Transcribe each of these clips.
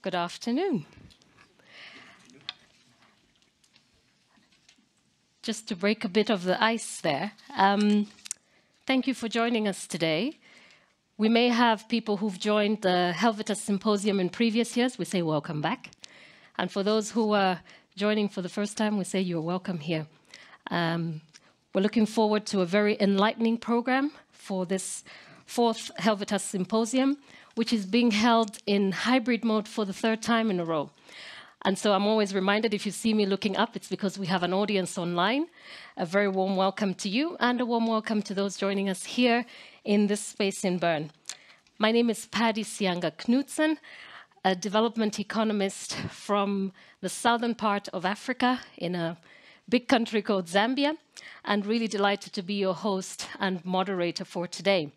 Good afternoon. Just to break a bit of the ice there, thank you for joining us today. We may have people who've joined the Helvetas Symposium in previous years. We say welcome back. And for those who are joining for the first time, we say you're welcome here. We're looking forward to a very enlightening program for this fourth Helvetas Symposium, which is being held in hybrid mode for the third time in a row. And so I'm always reminded, if you see me looking up, it's because we have an audience online. A very warm welcome to you and a warm welcome to those joining us here in this space in Bern. My name is Paddy Sianga Knudsen, a development economist from the southern part of Africa in a big country called Zambia, and really delighted to be your host and moderator for today.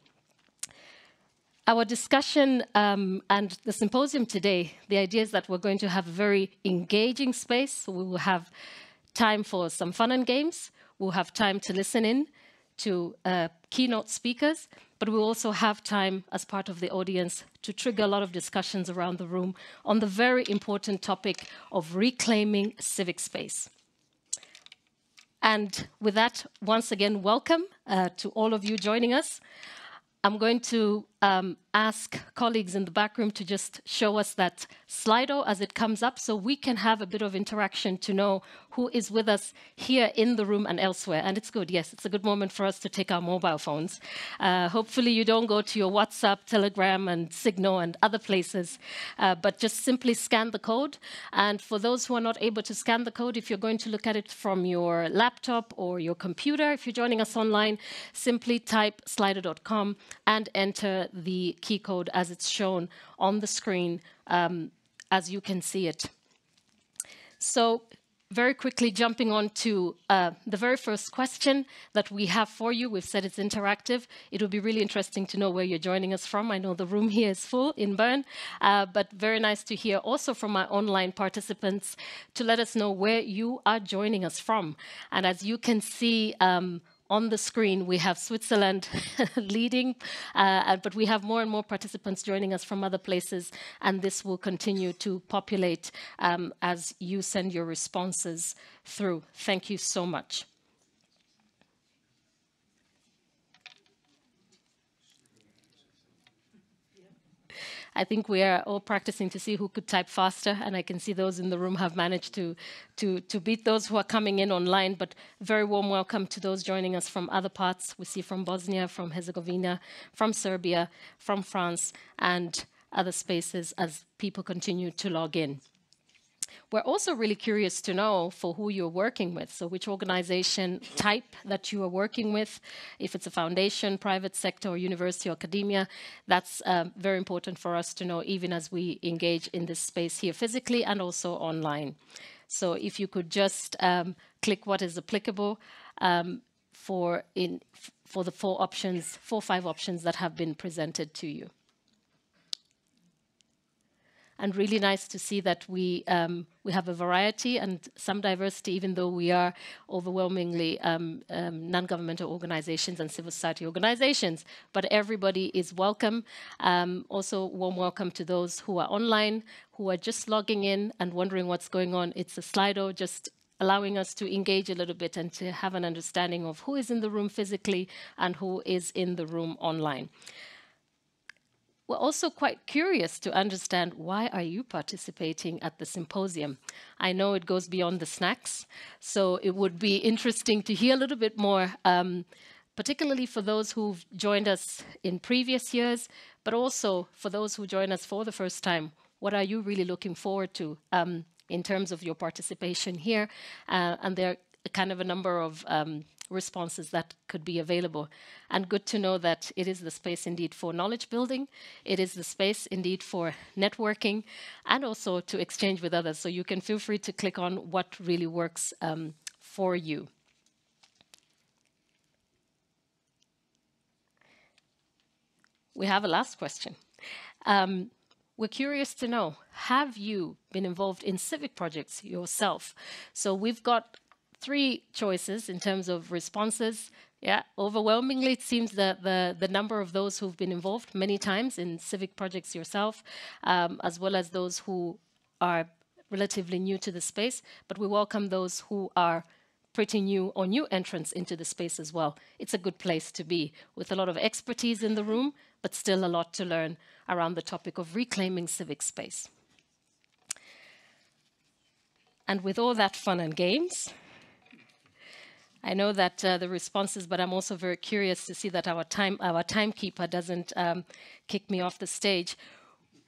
Our discussion and the symposium today, the idea is that we're going to have a very engaging space. So we will have time for some fun and games. We'll have time to listen in to keynote speakers, but we'll also have time as part of the audience to trigger a lot of discussions around the room on the very important topic of reclaiming civic space. And with that, once again, welcome to all of you joining us. I'm going to ask colleagues in the back room to just show us that Slido as it comes up so we can have a bit of interaction to know who is with us here in the room and elsewhere. And it's good, yes, it's a good moment for us to take our mobile phones. Hopefully you don't go to your WhatsApp, Telegram, and Signal and other places, but just simply scan the code. And for those who are not able to scan the code, if you're going to look at it from your laptop or your computer, if you're joining us online, simply type slido.com and enter the key code as it's shown on the screen as you can see it. So very quickly jumping on to the very first question that we have for you. We've said it's interactive. It would be really interesting to know where you're joining us from. I know the room here is full in Bern, but very nice to hear also from our online participants to let us know where you are joining us from. And as you can see, on the screen, we have Switzerland leading, but we have more and more participants joining us from other places, and this will continue to populate as you send your responses through. Thank you so much. I think we are all practicing to see who could type faster, and I can see those in the room have managed to beat those who are coming in online, but very warm welcome to those joining us from other parts. We see from Bosnia, from Herzegovina, from Serbia, from France, and other spaces as people continue to log in. We're also really curious to know for who you're working with, so which organization type that you are working with, if it's a foundation, private sector, or university or academia. That's very important for us to know, even as we engage in this space here physically and also online. So if you could just click what is applicable for the four or five options that have been presented to you. And really nice to see that we have a variety and some diversity, even though we are overwhelmingly non-governmental organizations and civil society organizations. But everybody is welcome. Also, warm welcome to those who are online, who are just logging in and wondering what's going on. It's a Slido, just allowing us to engage a little bit and to have an understanding of who is in the room physically and who is in the room online. We're also quite curious to understand, why are you participating at the symposium? I know it goes beyond the snacks, so it would be interesting to hear a little bit more, particularly for those who've joined us in previous years, but also for those who join us for the first time. What are you really looking forward to in terms of your participation here? And there are kind of a number of responses that could be available. And good to know that it is the space indeed for knowledge building. It is the space indeed for networking and also to exchange with others. So you can feel free to click on what really works for you. We have a last question. We're curious to know, have you been involved in civic projects yourself? So we've got three choices in terms of responses. Yeah, overwhelmingly, it seems that the number of those who've been involved many times in civic projects yourself, as well as those who are relatively new to the space, but we welcome those who are pretty new or new entrants into the space as well. It's a good place to be, with a lot of expertise in the room, but still a lot to learn around the topic of reclaiming civic space. And with all that fun and games, I know that the responses, but I'm also very curious to see that our timekeeper doesn't kick me off the stage.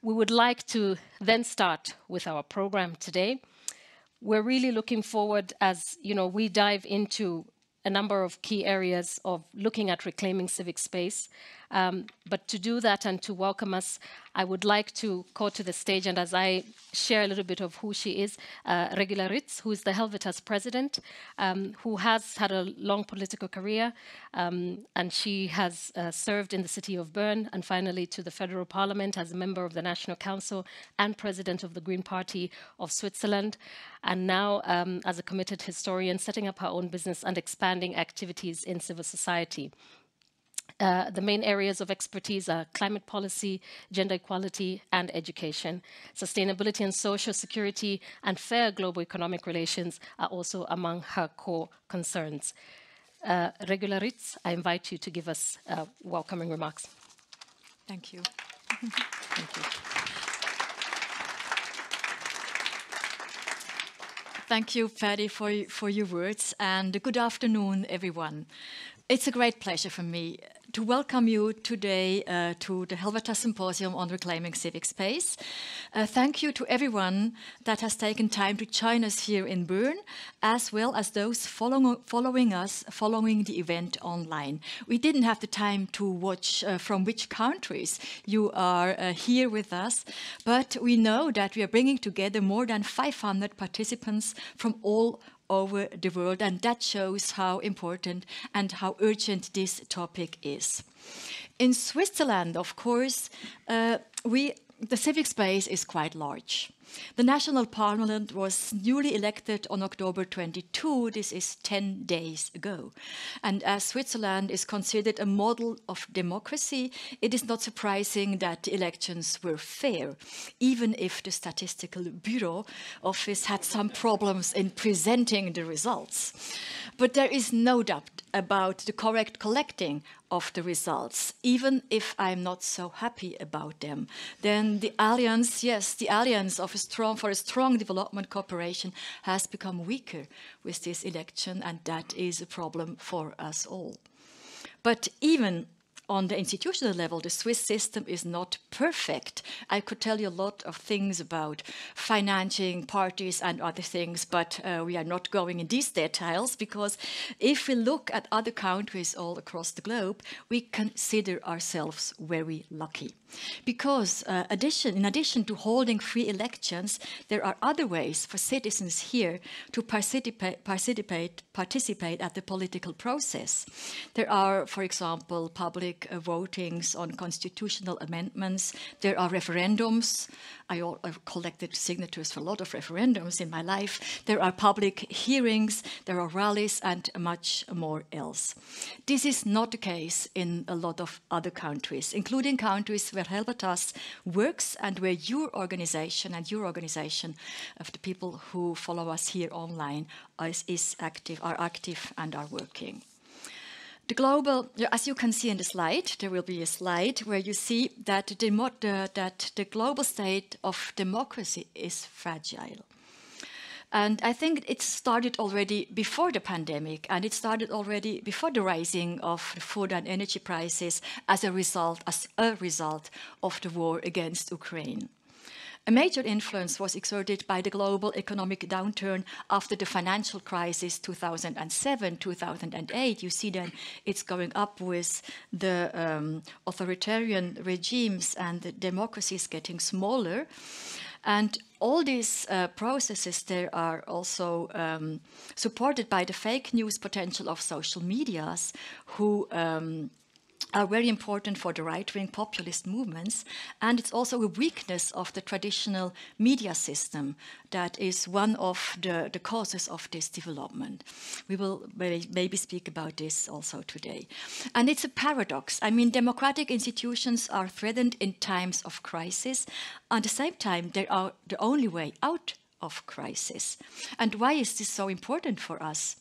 We would like to then start with our program today. We're really looking forward, as we dive into a number of key areas of looking at reclaiming civic space. But to do that and to welcome us, I would like to call to the stage, and as I share a little bit of who she is, Regula Ritz, who is the Helvetas president, who has had a long political career, and she has served in the city of Bern, and finally to the federal parliament as a member of the National Council and president of the Green Party of Switzerland, and now as a committed historian, setting up her own business and expanding activities in civil society. The main areas of expertise are climate policy, gender equality and education. Sustainability and social security and fair global economic relations are also among her core concerns. Regula Ritz, I invite you to give us welcoming remarks. Thank you. Thank you. Thank you, Paddy, for your words, and good afternoon, everyone. It's a great pleasure for me to welcome you today to the Helvetas Symposium on Reclaiming Civic Space. Thank you to everyone that has taken time to join us here in Bern, as well as those following the event online. We didn't have the time to watch from which countries you are here with us, but we know that we are bringing together more than 500 participants from all over the world, and that shows how important and how urgent this topic is. In Switzerland, of course, the civic space is quite large. The National Parliament was newly elected on October 22. This is 10 days ago. And as Switzerland is considered a model of democracy, it is not surprising that the elections were fair, even if the Statistical Bureau office had some problems in presenting the results. But there is no doubt about the correct collecting of the results, even if I'm not so happy about them. Then the alliance, the alliance for a strong development cooperation has become weaker with this election, and that is a problem for us all. But even on the institutional level, the Swiss system is not perfect. I could tell you a lot of things about financing parties and other things, but we are not going in these details, because if we look at other countries all across the globe, we consider ourselves very lucky. Because in addition to holding free elections, there are other ways for citizens here to participate at the political process. There are, for example, public votings on constitutional amendments. There are referendums. I've collected signatures for a lot of referendums in my life. There are public hearings, there are rallies, and much more else. This is not the case in a lot of other countries, including countries where Helvetas works and where your organization of the people who follow us here online are active and are working. The global, as you can see in the slide, there will be a slide where you see that the global state of democracy is fragile. And I think it started already before the pandemic, and it started already before the rising of the food and energy prices as a result of the war against Ukraine. A major influence was exerted by the global economic downturn after the financial crisis 2007-2008. You see that it's going up with the authoritarian regimes and the democracies getting smaller. And all these processes there are also supported by the fake news potential of social medias, who are very important for the right-wing populist movements, and it's also a weakness of the traditional media system that is one of the causes of this development. We will maybe speak about this also today. And it's a paradox. I mean, democratic institutions are threatened in times of crisis. At the same time, they are the only way out of crisis. And why is this so important for us?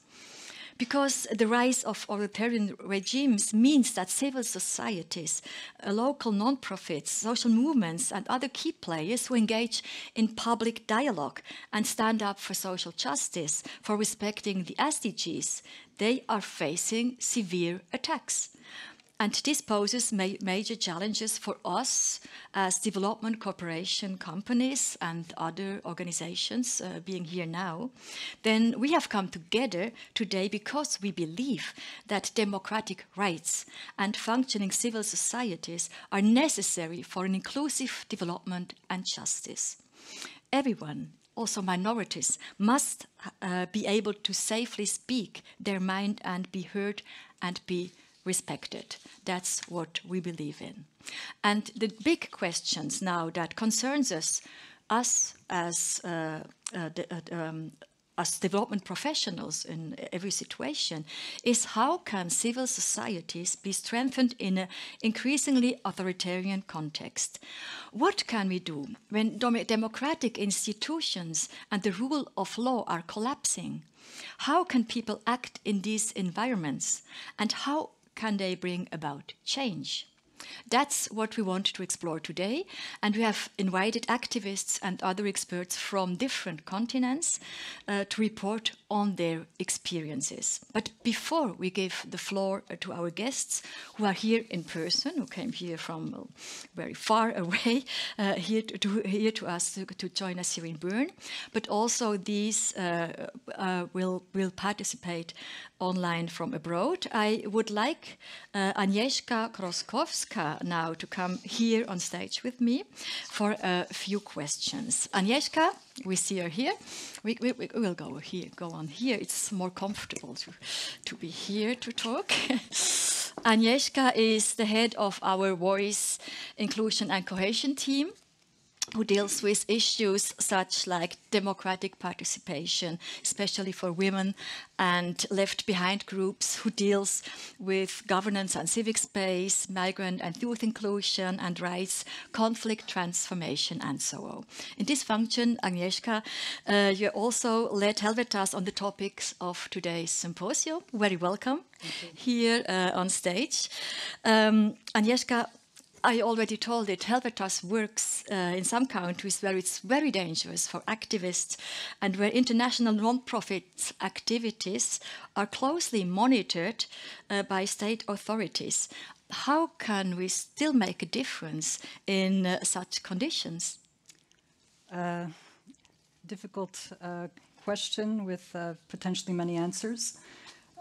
Because the rise of authoritarian regimes means that civil societies, local non-profits, social movements, and other key players who engage in public dialogue and stand up for social justice, for respecting the SDGs, they are facing severe attacks. And this poses major challenges for us as development cooperation companies and other organizations being here now. Then we have come together today because we believe that democratic rights and functioning civil societies are necessary for an inclusive development and justice. Everyone, also minorities, must be able to safely speak their mind and be heard and be respected. That's what we believe in. And the big questions now that concerns us as development professionals in every situation is how can civil societies be strengthened in an increasingly authoritarian context? What can we do when democratic institutions and the rule of law are collapsing? How can people act in these environments? And how can they bring about change? That's what we want to explore today, and we have invited activists and other experts from different continents to report on their experiences. But before we give the floor to our guests who are here in person, who came here from very far away, here to us to join us here in Bern, but also these will participate online from abroad. I would like Agnieszka Kroskowska now to come here on stage with me for a few questions. Agnieszka, we see her here. We will go on here. It's more comfortable to be here to talk. Agnieszka is the head of our Voice, Inclusion and Cohesion team, who deals with issues such like democratic participation, especially for women and left-behind groups, who deals with governance and civic space, migrant and youth inclusion and rights, conflict transformation, and so on. In this function, Agnieszka, you also led Helvetas on the topics of today's symposium. Very welcome here on stage. Agnieszka, I already told it, Helvetas works in some countries where it's very dangerous for activists and where international non-profit activities are closely monitored by state authorities. How can we still make a difference in such conditions? Difficult question with potentially many answers.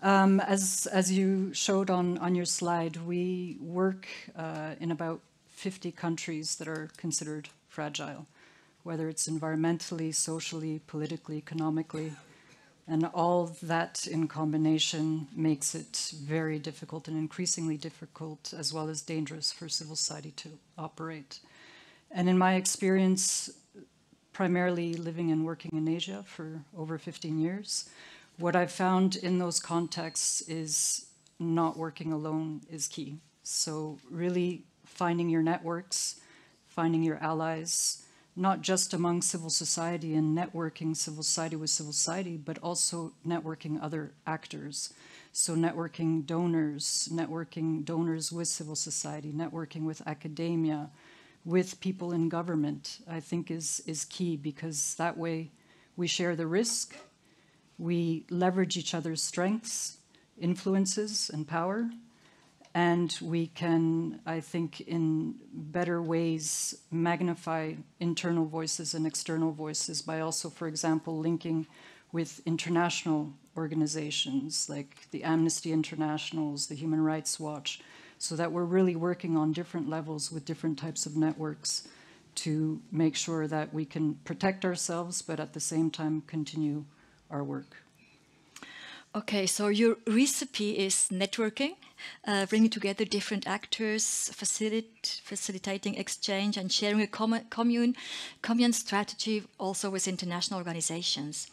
As you showed on your slide, we work in about 50 countries that are considered fragile, whether it's environmentally, socially, politically, economically, and all that in combination makes it very difficult and increasingly difficult as well as dangerous for civil society to operate. And in my experience, primarily living and working in Asia for over 15 years, what I've found in those contexts is not working alone is key. So really finding your networks, finding your allies, not just among civil society and networking civil society with civil society, but also networking other actors. So networking donors with civil society, networking with academia, with people in government, I think is key, because that way we share the risk. We leverage each other's strengths, influences, and power, and we can, I think, in better ways magnify internal voices and external voices by also, for example, linking with international organizations like the Amnesty Internationals, the Human Rights Watch, so that we're really working on different levels with different types of networks to make sure that we can protect ourselves, but at the same time continue our work. Okay, so your recipe is networking, bringing together different actors, facilitating exchange and sharing a common strategy also with international organizations.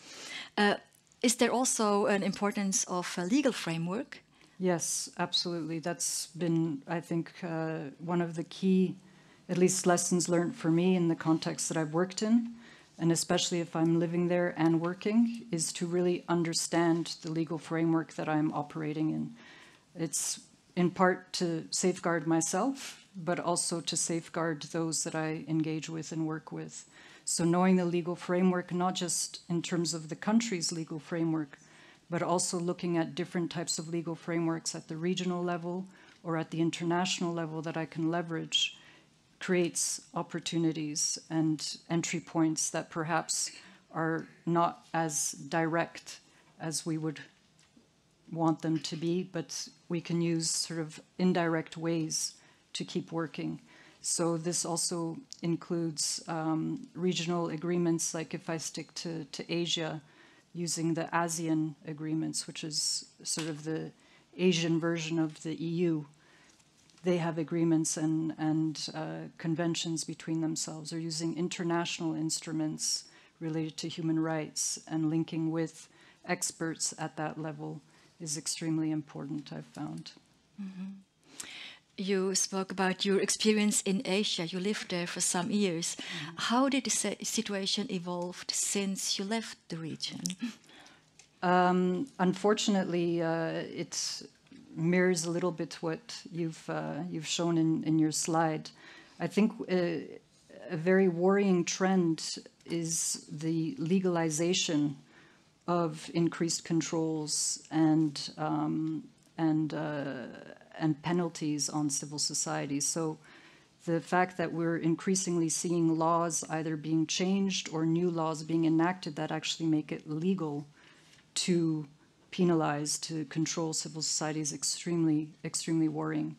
Is there also an importance of a legal framework? Yes, absolutely. That's been, I think, one of the key, at least lessons learned for me in the context that I've worked in, and especially if I'm living there and working, is to really understand the legal framework that I'm operating in. It's in part to safeguard myself, but also to safeguard those that I engage with and work with. So knowing the legal framework, not just in terms of the country's legal framework, but also looking at different types of legal frameworks at the regional level or at the international level that I can leverage, creates opportunities and entry points that perhaps are not as direct as we would want them to be, but we can use sort of indirect ways to keep working. So this also includes regional agreements, like if I stick to Asia, using the ASEAN agreements, which is sort of the Asian version of the EU. They have agreements and conventions between themselves, or using international instruments related to human rights and linking with experts at that level is extremely important, I've found. Mm-hmm. You spoke about your experience in Asia. You lived there for some years. Mm-hmm. How did the situation evolve since you left the region? Unfortunately, it mirrors a little bit what you've shown in your slide. I think a very worrying trend is the legalization of increased controls and penalties on civil society. So the fact that we're increasingly seeing laws either being changed or new laws being enacted that actually make it legal to penalize, to control civil society is extremely, extremely worrying.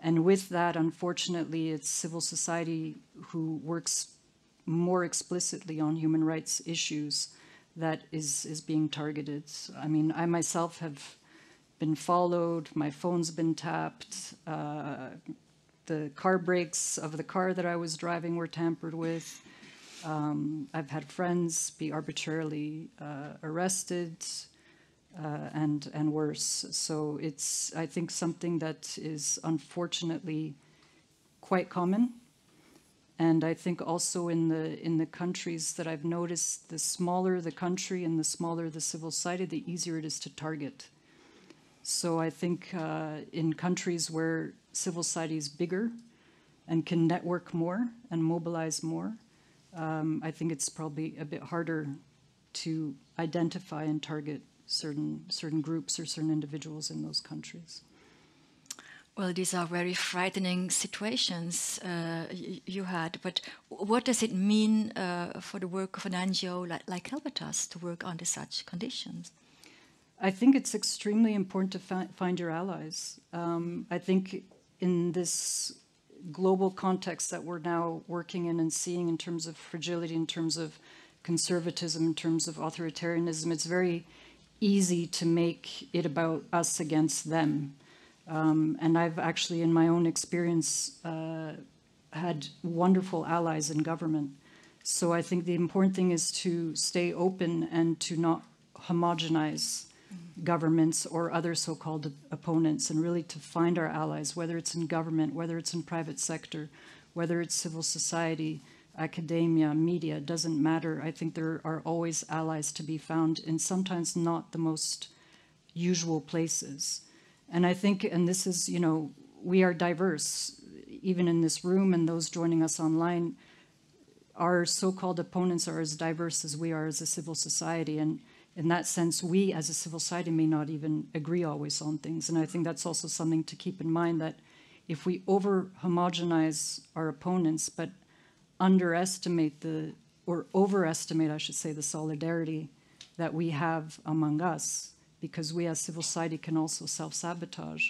And with that, unfortunately, it's civil society who works more explicitly on human rights issues that is being targeted. I mean, I myself have been followed, my phone's been tapped, the car brakes of the car that I was driving were tampered with. I've had friends be arbitrarily arrested and worse. So it's, I think, something that is unfortunately quite common. And I think also in the countries that I've noticed, the smaller the country and the smaller the civil society, the easier it is to target. So I think in countries where civil society is bigger and can network more and mobilize more, I think it's probably a bit harder to identify and target certain groups or certain individuals in those countries. Well, these are very frightening situations you had, but what does it mean for the work of an NGO like Helvetas to work under such conditions? I think it's extremely important to find your allies. I think in this global context that we're now working in and seeing in terms of fragility, in terms of conservatism, in terms of authoritarianism, it's very easy to make it about us against them. And I've actually, in my own experience, had wonderful allies in government. So I think the important thing is to stay open and to not homogenize governments or other so-called opponents, and really to find our allies, whether it's in government, whether it's in private sector, whether it's civil society, academia, media, it doesn't matter. I think there are always allies to be found in sometimes not the most usual places. And I think, and this is, you know, we are diverse, even in this room and those joining us online, our so-called opponents are as diverse as we are as a civil society. And in that sense, we as a civil society may not even agree always on things. And I think that's also something to keep in mind, that if we over-homogenize our opponents, but underestimate or overestimate, I should say, the solidarity that we have among us, because we as civil society can also self-sabotage,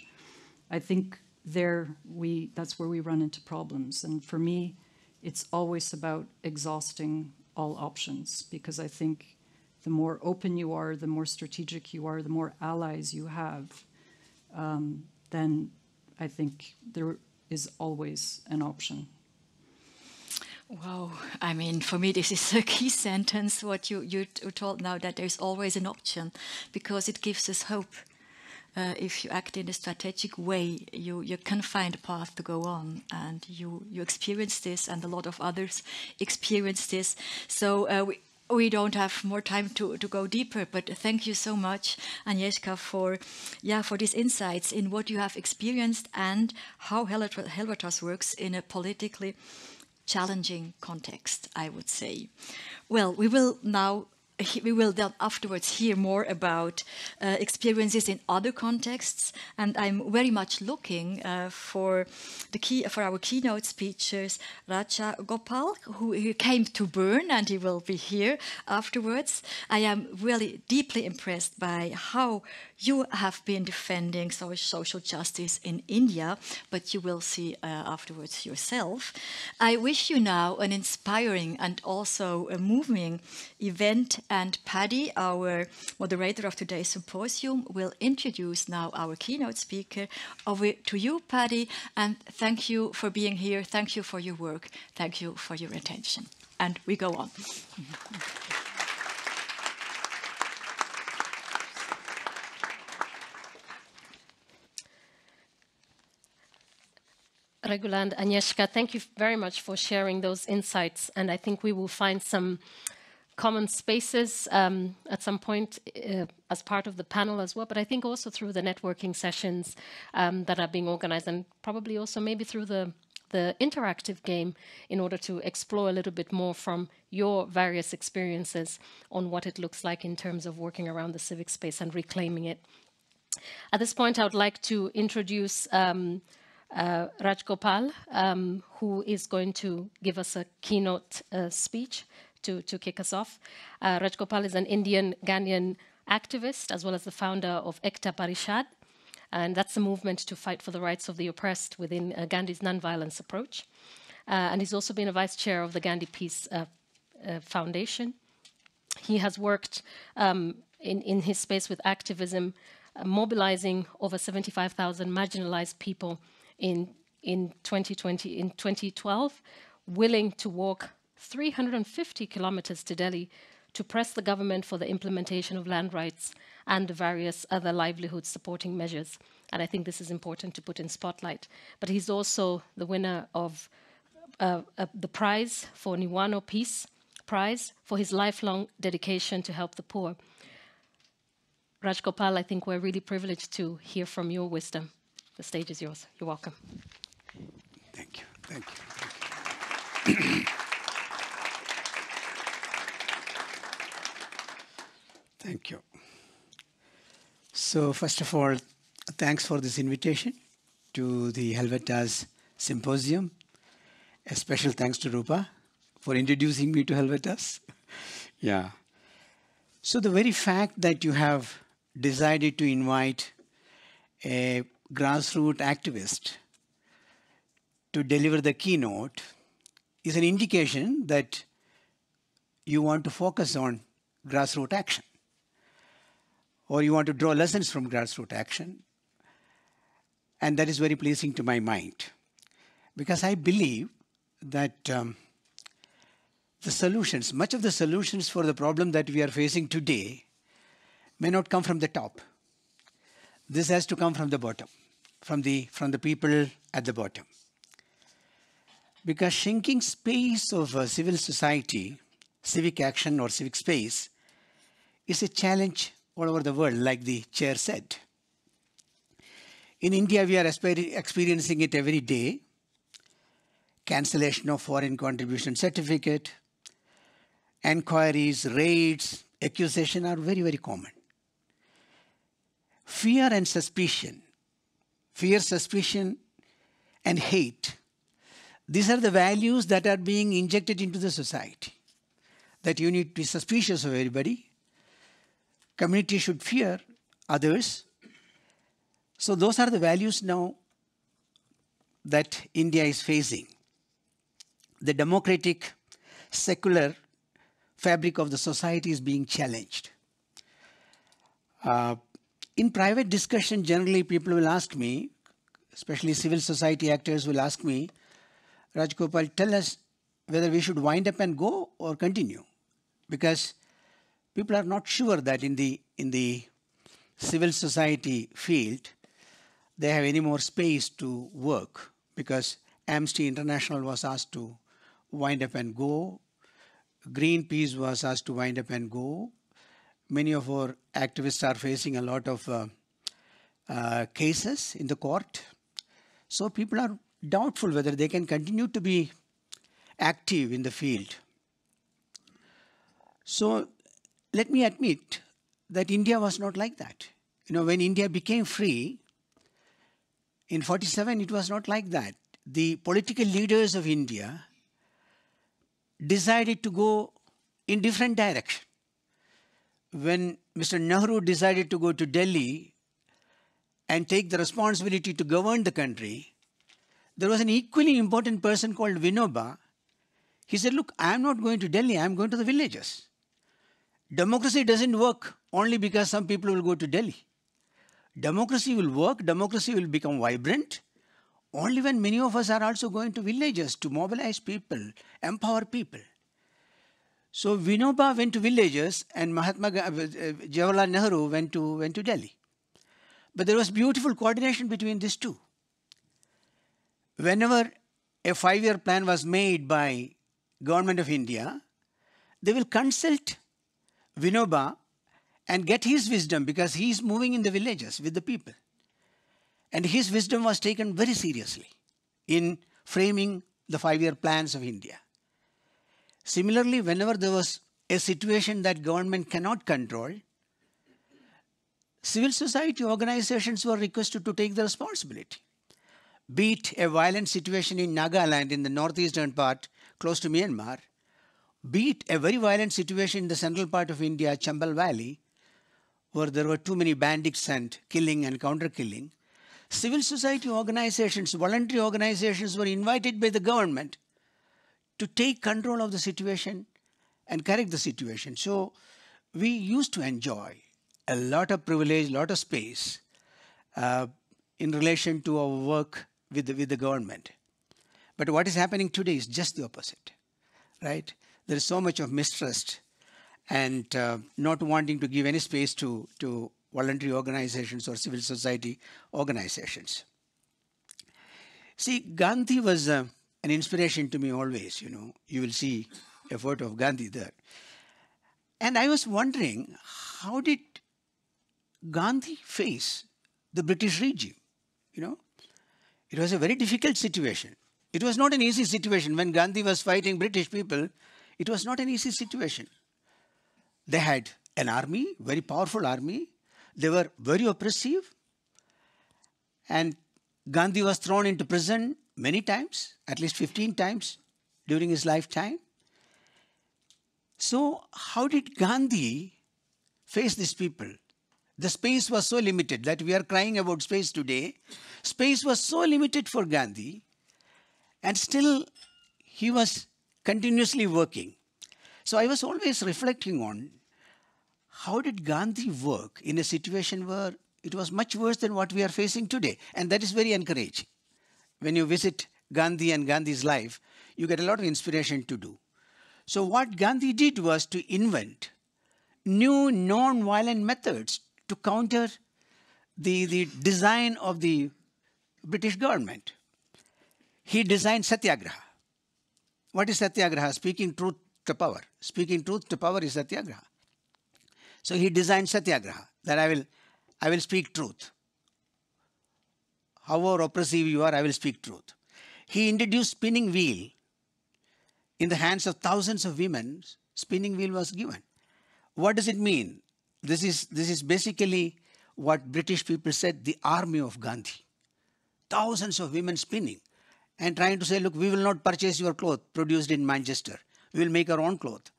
I think that's where we run into problems. And for me, it's always about exhausting all options, because I think the more open you are, the more strategic you are, the more allies you have, then I think there is always an option. Wow, I mean, for me, this is a key sentence, what you told now, that there's always an option, because it gives us hope. If you act in a strategic way, you can find a path to go on, and you experience this, and a lot of others experience this. So we don't have more time to go deeper, but thank you so much, Agnieszka, for these insights in what you have experienced and how Helvetas works in a politically challenging context, I would say. Well, we will then afterwards hear more about experiences in other contexts, and I'm very much looking for our keynote speakers, Raja Gopal, who came to Bern, and he will be here afterwards. I am really deeply impressed by how you have been defending social justice in India, but you will see afterwards yourself. I wish you now an inspiring and also a moving event, and Paddy, our moderator of today's symposium, will introduce now our keynote speaker. Over to you, Paddy, and thank you for being here. Thank you for your work. Thank you for your attention. And we go on. Regula and Agnieszka, thank you very much for sharing those insights. And I think we will find some common spaces at some point as part of the panel as well, but I think also through the networking sessions that are being organized, and probably also maybe through the interactive game, in order to explore a little bit more from your various experiences on what it looks like in terms of working around the civic space and reclaiming it. At this point, I would like to introduce Raj Gopal, who is going to give us a keynote speech to kick us off. Raj Gopal is an Indian Ghanaian activist, as well as the founder of Ekta Parishad, and that's a movement to fight for the rights of the oppressed within Gandhi's nonviolence approach. And he's also been a vice chair of the Gandhi Peace Foundation. He has worked in his space with activism, mobilizing over 75,000 marginalized people in 2012, willing to walk 350 kilometers to Delhi to press the government for the implementation of land rights and various other livelihood supporting measures. And I think this is important to put in spotlight. But he's also the winner of the prize for Niwano Peace Prize for his lifelong dedication to help the poor. Raj Gopal, I think we're really privileged to hear from your wisdom. The stage is yours. You're welcome. Thank you. Thank you. Thank you. Thank you. So first of all, thanks for this invitation to the Helvetas Symposium. A special thanks to Rupa for introducing me to Helvetas. Yeah. So the very fact that you have decided to invite a grassroots activist to deliver the keynote is an indication that you want to focus on grassroots action, or you want to draw lessons from grassroots action. And that is very pleasing to my mind, because I believe that the solutions, much of the solutions for the problem that we are facing today may not come from the top. This has to come from the bottom, from the people at the bottom. Because shrinking space of civil society, civic action or civic space, is a challenge all over the world, like the chair said. In India, we are experiencing it every day. Cancellation of foreign contribution certificate, enquiries, raids, accusation are very, very common. Fear and suspicion, and hate, these are the values that are being injected into the society. That you need to be suspicious of everybody. Community should fear others. So those are the values now that India is facing. The democratic, secular fabric of the society is being challenged. In private discussion, generally people will ask me, especially civil society actors will ask me, Rajgopal, tell us whether we should wind up and go or continue. Because people are not sure that in the civil society field, they have any more space to work. Because Amnesty International was asked to wind up and go. Greenpeace was asked to wind up and go. Many of our activists are facing a lot of cases in the court. So people are doubtful whether they can continue to be active in the field. So let me admit that India was not like that. You know, when India became free, in 47, it was not like that. The political leaders of India decided to go in different direction. When Mr. Nehru decided to go to Delhi and take the responsibility to govern the country, there was an equally important person called Vinoba. He said, look, I am not going to Delhi, I am going to the villages. Democracy doesn't work only because some people will go to Delhi. Democracy will work, democracy will become vibrant only when many of us are also going to villages to mobilize people, empower people. So Vinoba went to villages and Jawaharlal Nehru went to Delhi. But there was beautiful coordination between these two. Whenever a 5-year plan was made by Government of India, they will consult Vinoba and get his wisdom because he is moving in the villages with the people. And his wisdom was taken very seriously in framing the 5-year plans of India. Similarly, whenever there was a situation that government cannot control, civil society organizations were requested to take the responsibility. Be it a violent situation in Nagaland in the northeastern part close to Myanmar, be it a very violent situation in the central part of India, Chambal Valley, where there were too many bandits and killing and counter-killing, civil society organizations, voluntary organizations were invited by the government to take control of the situation and correct the situation. So we used to enjoy a lot of privilege, a lot of space in relation to our work with the government. But what is happening today is just the opposite, right? There is so much of mistrust and not wanting to give any space to voluntary organizations or civil society organizations. See, Gandhi was an inspiration to me always, you know. You will see a photo of Gandhi there. And I was wondering, how did Gandhi face the British regime? You know, it was a very difficult situation. It was not an easy situation. When Gandhi was fighting British people, it was not an easy situation. They had an army, very powerful army. They were very oppressive. And Gandhi was thrown into prison many times, at least 15 times during his lifetime. So how did Gandhi face these people? The space was so limited that we are crying about space today. Space was so limited for Gandhi, and still he was continuously working. So I was always reflecting on how did Gandhi work in a situation where it was much worse than what we are facing today. And that is very encouraging. When you visit Gandhi and Gandhi's life, you get a lot of inspiration to do. So what Gandhi did was to invent new non-violent methods to counter the design of the British government. He designed satyagraha. What is satyagraha? Speaking truth to power. Speaking truth to power is satyagraha. So he designed satyagraha, that I will speak truth. However oppressive you are, I will speak truth. He introduced spinning wheel. In the hands of thousands of women, spinning wheel was given. What does it mean? This is basically what British people said, the army of Gandhi. Thousands of women spinning and trying to say, look, we will not purchase your cloth produced in Manchester. We will make our own cloth.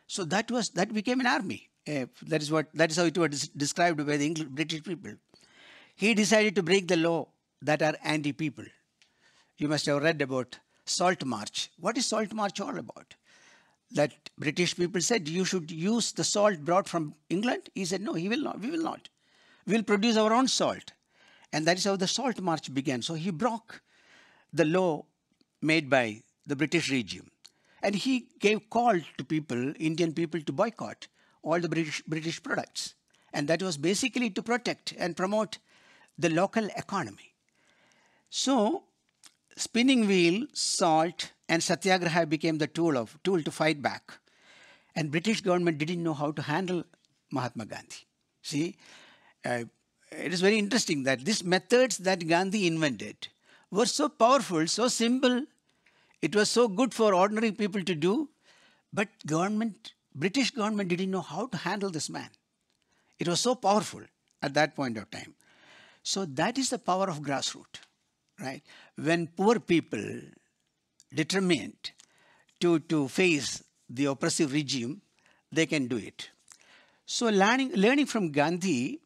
So that became an army. That is how it was described by the British people. He decided to break the law that are anti-people. You must have read about Salt March. What is Salt March all about? that British people said, you should use the salt brought from England. He said, no, he will not. We will not. We will produce our own salt. And that is how the salt march began. So he broke the law made by the British regime. And he gave call to people, Indian people, to boycott all the British products. And that was basically to protect and promote the local economy. So spinning wheel, salt, and satyagraha became the tool to fight back. And British government didn't know how to handle Mahatma Gandhi. See, it is very interesting that these methods that Gandhi invented were so powerful, so simple. It was so good for ordinary people to do, but British government didn't know how to handle this man. It was so powerful at that point of time. So that is the power of grassroots, right? When poor people determined to face the oppressive regime, they can do it. So learning from Gandhi,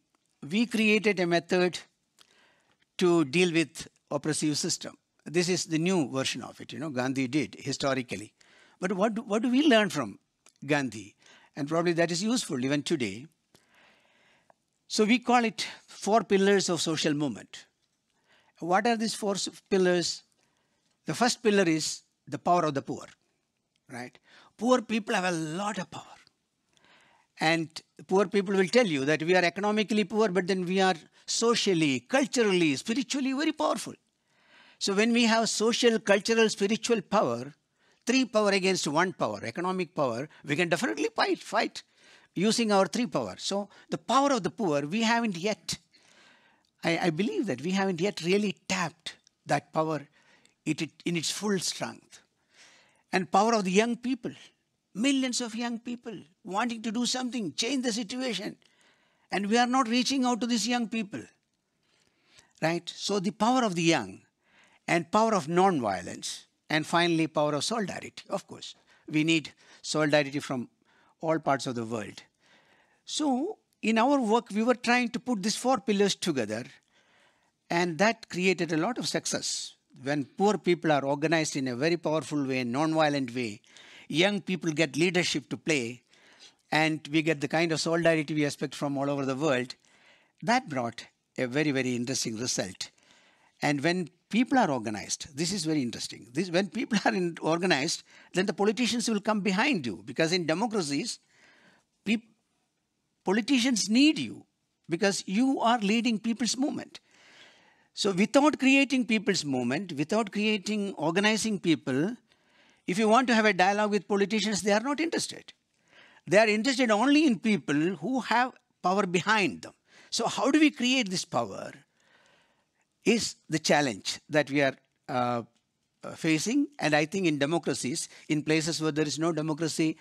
we created a method to deal with oppressive system. This is the new version of it, Gandhi did historically. But what do we learn from Gandhi? And probably that is useful even today. So we call it 4 pillars of social movement. What are these 4 pillars? The first pillar is the power of the poor, right? Poor people have a lot of power. And poor people will tell you that we are economically poor, but then we are socially, culturally, spiritually very powerful. So when we have social, cultural, spiritual power, 3 power against 1 power, economic power, we can definitely fight using our 3 power. So the power of the poor, we haven't yet, I believe that we haven't yet really tapped that power in its full strength. And power of the young people, millions of young people wanting to do something, change the situation. And we are not reaching out to these young people, right? So the power of the young and power of non-violence, and finally power of solidarity. Of course, we need solidarity from all parts of the world. So in our work, we were trying to put these 4 pillars together, and that created a lot of success. When poor people are organized in a very powerful way, non-violent way, young people get leadership to play, and we get the kind of solidarity we expect from all over the world. That brought a very, very interesting result. And when people are organized, this is very interesting. When people are organized, then the politicians will come behind you, because in democracies, politicians need you because you are leading people's movement. So without creating people's movement, without organizing people, if you want to have a dialogue with politicians, they are not interested. They are interested only in people who have power behind them. So how do we create this power is the challenge that we are facing. And I think in democracies, in places where there is no democracy,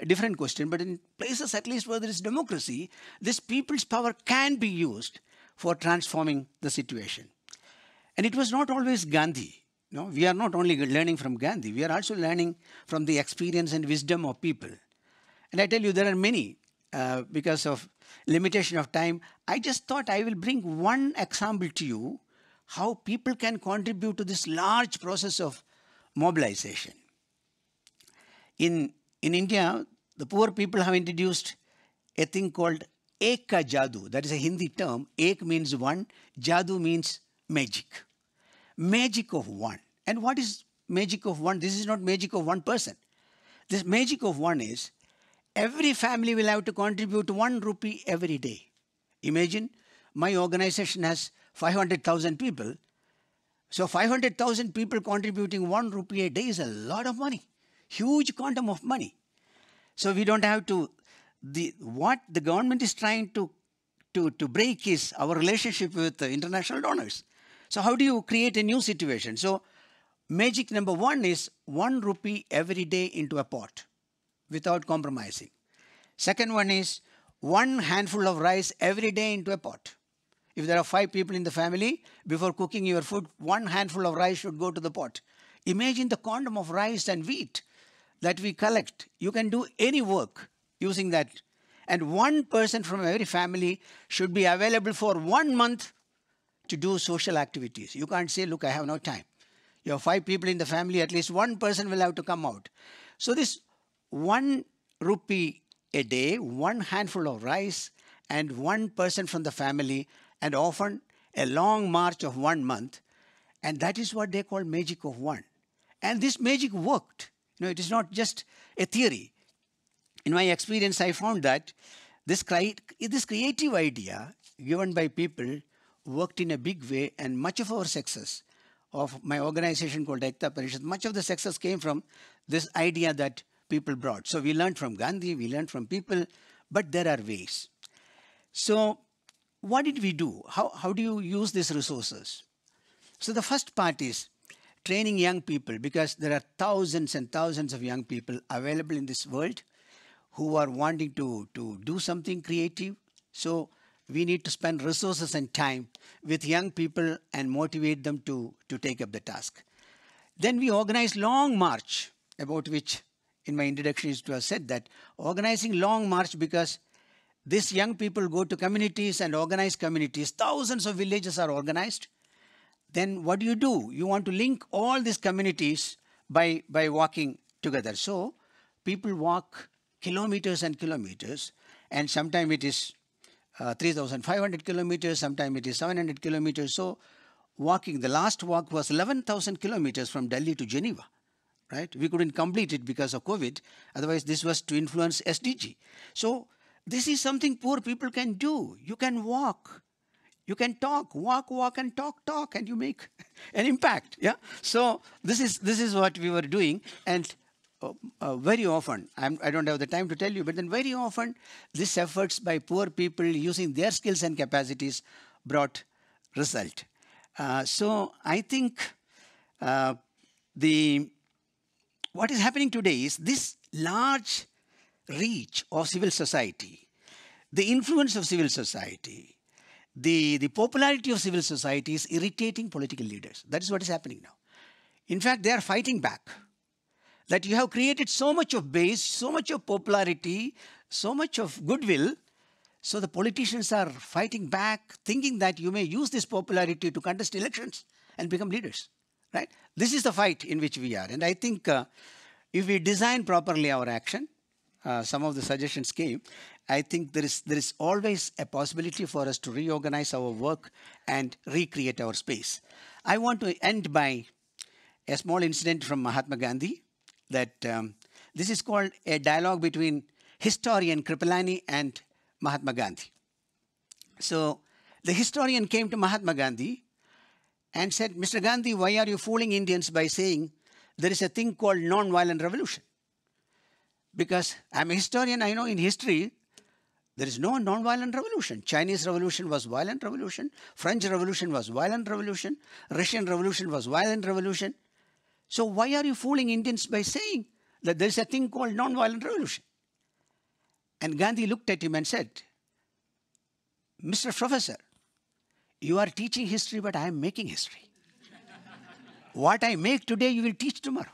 different question, but in places at least where there is democracy, this people's power can be used for transforming the situation. And it was not always Gandhi. No, we are not only learning from Gandhi, we are also learning from the experience and wisdom of people. And I tell you, there are many. Because of limitation of time, I just thought I will bring one example to you, how people can contribute to this large process of mobilization. In India, the poor people have introduced a thing called Ek Ka Jadoo. That is a Hindi term. Ek means one, Jadoo means magic. Magic of one. And what is magic of one? This is not magic of one person. This magic of one is every family will have to contribute 1 rupee every day. Imagine my organization has 500,000 people. So 500,000 people contributing 1 rupee a day is a lot of money. Huge quantum of money. So we don't have to, what the government is trying to break is our relationship with the international donors. So how do you create a new situation? So magic number 1 is 1 rupee every day into a pot without compromising. Second one is 1 handful of rice every day into a pot. If there are 5 people in the family, before cooking your food, 1 handful of rice should go to the pot. Imagine the quantum of rice and wheat that we collect. You can do any work using that. And 1 person from every family should be available for 1 month to do social activities. You can't say, look, I have no time. You have 5 people in the family, at least 1 person will have to come out. So this 1 rupee a day, one handful of rice, and one person from the family, and often a long march of 1 month. And that is what they call magic of one. And this magic worked. It is not just a theory. In my experience, I found that this creative idea given by people worked in a big way, and much of our success of my organization called Ekta Parishad, much of the success came from this idea that people brought. So we learned from Gandhi, we learned from people, but there are ways. So what did we do? How do you use these resources? So the first part is training young people, because there are thousands and thousands of young people available in this world who are wanting to do something creative. So we need to spend resources and time with young people and motivate them to take up the task. Then we organize long march, about which in my introduction it was said that organizing long march, because these young people go to communities and organize communities. Thousands of villages are organized. Then what do? You want to link all these communities by walking together. So people walk kilometers and kilometers, and sometimes it is 3,500 kilometers, sometimes it is 700 kilometers. So walking, the last walk was 11,000 kilometers from Delhi to Geneva, right? We couldn't complete it because of COVID. Otherwise, this was to influence SDG. So this is something poor people can do. You can walk. You can talk, walk and talk, and you make an impact. Yeah. So this is what we were doing, and very often, I don't have the time to tell you, but then very often these efforts by poor people using their skills and capacities brought result. So I think what is happening today is this large reach of civil society, the influence of civil society, the popularity of civil society is irritating political leaders. That is what is happening now. In fact, they are fighting back. That you have created so much of base, so much of popularity, so much of goodwill. So the politicians are fighting back, thinking that you may use this popularity to contest elections and become leaders. Right? This is the fight in which we are. And I think if we design properly our action, some of the suggestions came, I think there is always a possibility for us to reorganize our work and recreate our space. I want to end by a small incident from Mahatma Gandhi, that this is called a dialogue between historian Kripalani and Mahatma Gandhi. So the historian came to Mahatma Gandhi and said, Mr. Gandhi, why are you fooling Indians by saying there is a thing called non-violent revolution? Because I'm a historian, I know in history, there is no non-violent revolution. Chinese revolution was violent revolution. French revolution was violent revolution. Russian revolution was violent revolution. So why are you fooling Indians by saying that there is a thing called non-violent revolution? And Gandhi looked at him and said, Mr. Professor, you are teaching history, but I am making history. What I make today, you will teach tomorrow.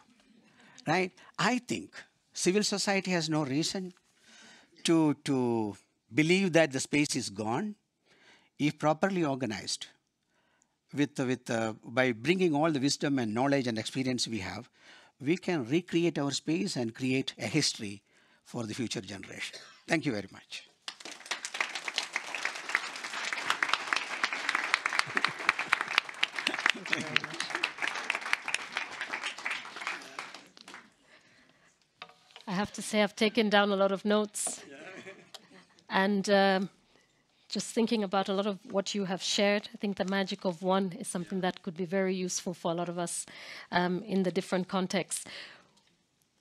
Right? I think civil society has no reason to believe that the space is gone. If properly organized, by bringing all the wisdom and knowledge and experience we have, we can recreate our space and create a history for the future generation. Thank you very much. I have to say I've taken down a lot of notes. And just thinking about a lot of what you have shared, I think the magic of one is something that could be very useful for a lot of us in the different contexts.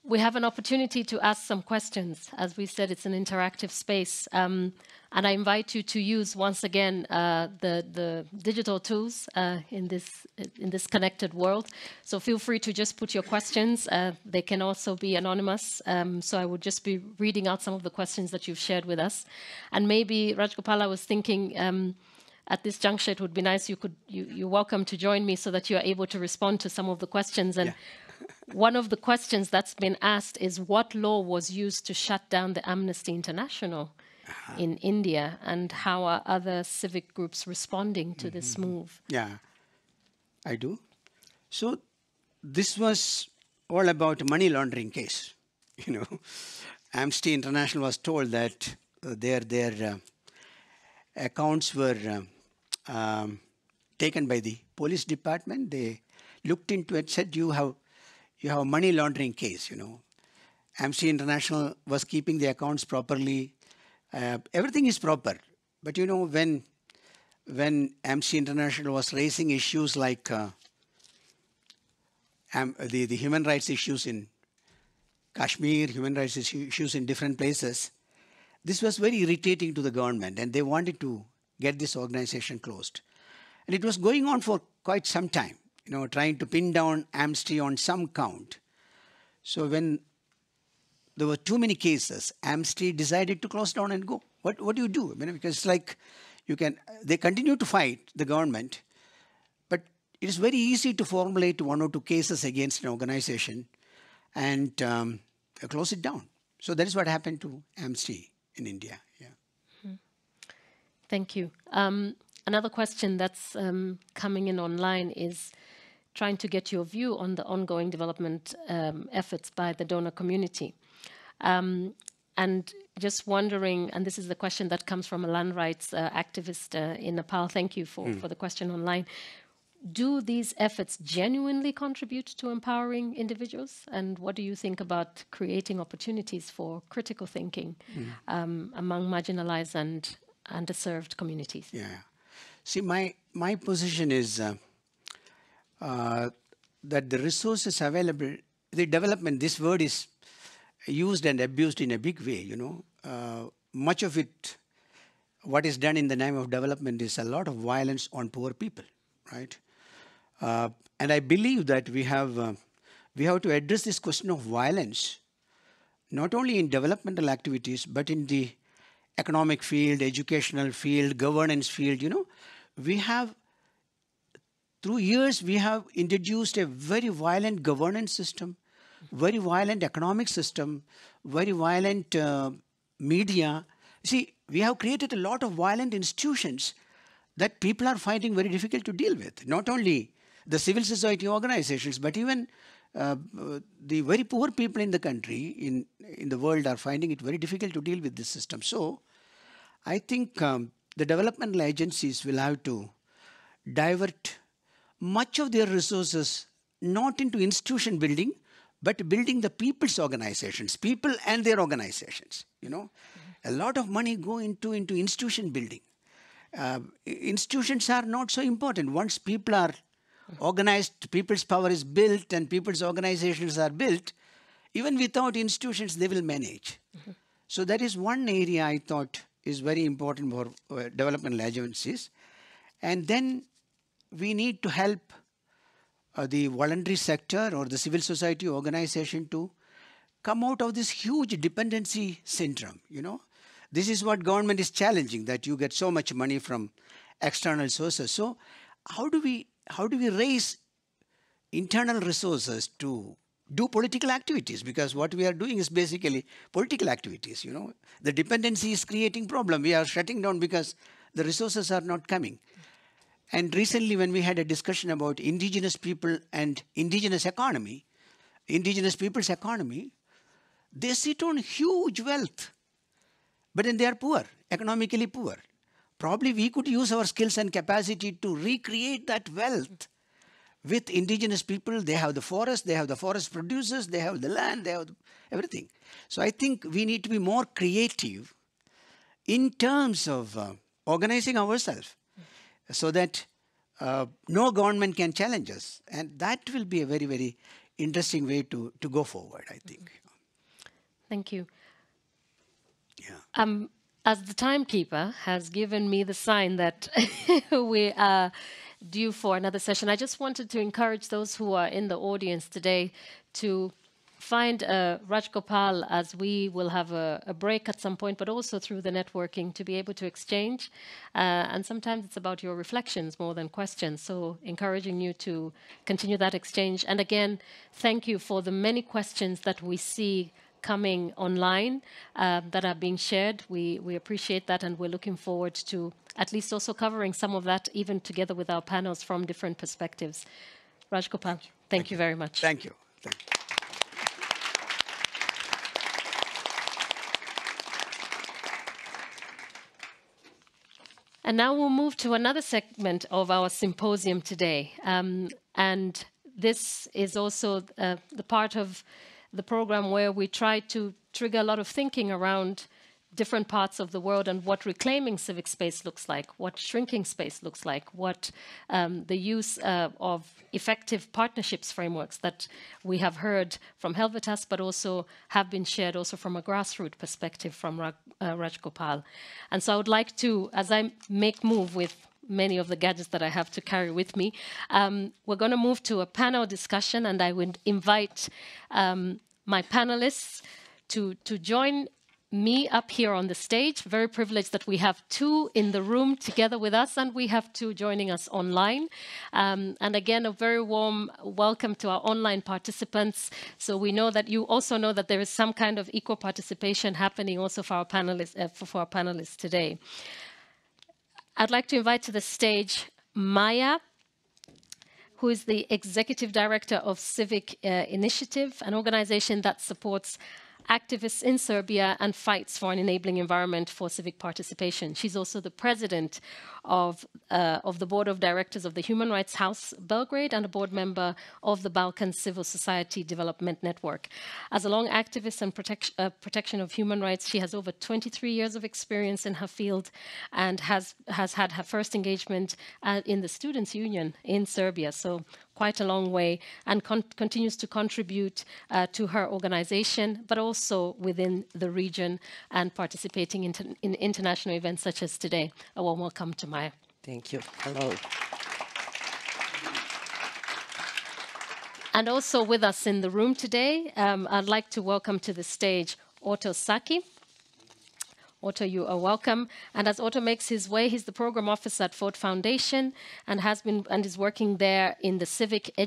We have an opportunity to ask some questions. As we said, it's an interactive space. And I invite you to use, once again, the digital tools in this connected world. So feel free to just put your questions. They can also be anonymous. So I would just be reading out some of the questions that you've shared with us. And maybe, Rajgopal, I was thinking, at this juncture, it would be nice you're welcome to join me so that you are able to respond to some of the questions. And one of the questions that's been asked is, what law was used to shut down the Amnesty International in India, and how are other civic groups responding to this move? Yeah, I do. So this was all about money laundering case you know. Amnesty International was told that their accounts were taken by the police department. They looked into it, said you have a money laundering case, you know. Amnesty International was keeping the accounts properly. Everything is proper. But you know, when Amnesty International was raising issues like the human rights issues in Kashmir, human rights issues in different places, this was very irritating to the government, and they wanted to get this organization closed. And it was going on for quite some time, you know, trying to pin down Amnesty on some count. So when there were too many cases, Amnesty decided to close down and go. What do you do? I mean, because it's like they continue to fight the government, but it is very easy to formulate 1 or 2 cases against an organization and close it down. So that is what happened to Amnesty in India. Yeah. Thank you. Another question that's coming in online is trying to get your view on the ongoing development efforts by the donor community. And just wondering, and this is the question that comes from a land rights activist in Nepal. Thank you for the question online. Do these efforts genuinely contribute to empowering individuals? And what do you think about creating opportunities for critical thinking among marginalized and underserved communities? Yeah. See, my position is that the resources available, the development, this word is used and abused in a big way, you know. Much of it, what is done in the name of development is a lot of violence on poor people, right? And I believe that we have to address this question of violence, not only in developmental activities, but in the economic field, educational field, governance field, you know. Through years, we have introduced a very violent governance system, very violent economic system, very violent media. See, we have created a lot of violent institutions that people are finding very difficult to deal with. Not only the civil society organizations, but even the very poor people in the country, in the world, are finding it very difficult to deal with this system. So I think the developmental agencies will have to divert much of their resources not into institution building, but building the people's organizations, people and their organizations. You know, a lot of money go into institution building. Institutions are not so important. Once people are organized, people's power is built, and people's organizations are built, even without institutions, they will manage. So that is one area I thought is very important for developmental agencies. And then we need to help the voluntary sector or the civil society organization to come out of this huge dependency syndrome. You know, this is what government is challenging, that you get so much money from external sources. So how do we raise internal resources to do political activities? Because what we are doing is basically political activities. You know, the dependency is creating problem. We are shutting down because the resources are not coming. And recently, when we had a discussion about indigenous people and indigenous economy, indigenous people's economy, they sit on huge wealth, but then they are poor, economically poor. Probably we could use our skills and capacity to recreate that wealth with indigenous people. They have the forest, they have the forest producers, they have the land, they have everything. So I think we need to be more creative in terms of organizing ourselves, so that no government can challenge us. And that will be a very, very interesting way to go forward, I think. Thank you. Yeah. As the timekeeper has given me the sign that we are due for another session, I just wanted to encourage those who are in the audience today to find Raj Gopal, as we will have a break at some point, but also through the networking to be able to exchange. And sometimes it's about your reflections more than questions. So encouraging you to continue that exchange. And again, thank you for the many questions that we see coming online that are being shared. We appreciate that, and we're looking forward to at least also covering some of that, even together with our panels from different perspectives. Raj Gopal, thank you very much. Thank you. Thank you. And now we'll move to another segment of our symposium today. And this is also the part of the program where we try to trigger a lot of thinking around different parts of the world and what reclaiming civic space looks like, what shrinking space looks like, what the use of effective partnerships frameworks that we have heard from Helvetas, but also have been shared also from a grassroots perspective from Raj Gopal. And so I would like to, as I make move with many of the gadgets that I have to carry with me, we're going to move to a panel discussion, and I would invite my panelists to join me up here on the stage. Very privileged that we have two in the room together with us, and we have two joining us online. And again, a very warm welcome to our online participants. So we know that you also know that there is some kind of equal participation happening also for our panelists today. I'd like to invite to the stage Maya, who is the Executive Director of Civic Initiative, an organization that supports activists in Serbia and fights for an enabling environment for civic participation. She's also the president of the board of directors of the Human Rights House Belgrade and a board member of the Balkan Civil Society Development Network. As a long activist and protection of human rights, she has over 23 years of experience in her field and has had her first engagement in the Students' Union in Serbia. So quite a long way, and continues to contribute to her organization, but also within the region and participating in international events such as today. A warm welcome to Maya. Thank you. Hello. And also with us in the room today, I'd like to welcome to the stage Otto Saki. Otto, you are welcome. And as Otto makes his way, he's the program officer at Ford Foundation and is working there in the civic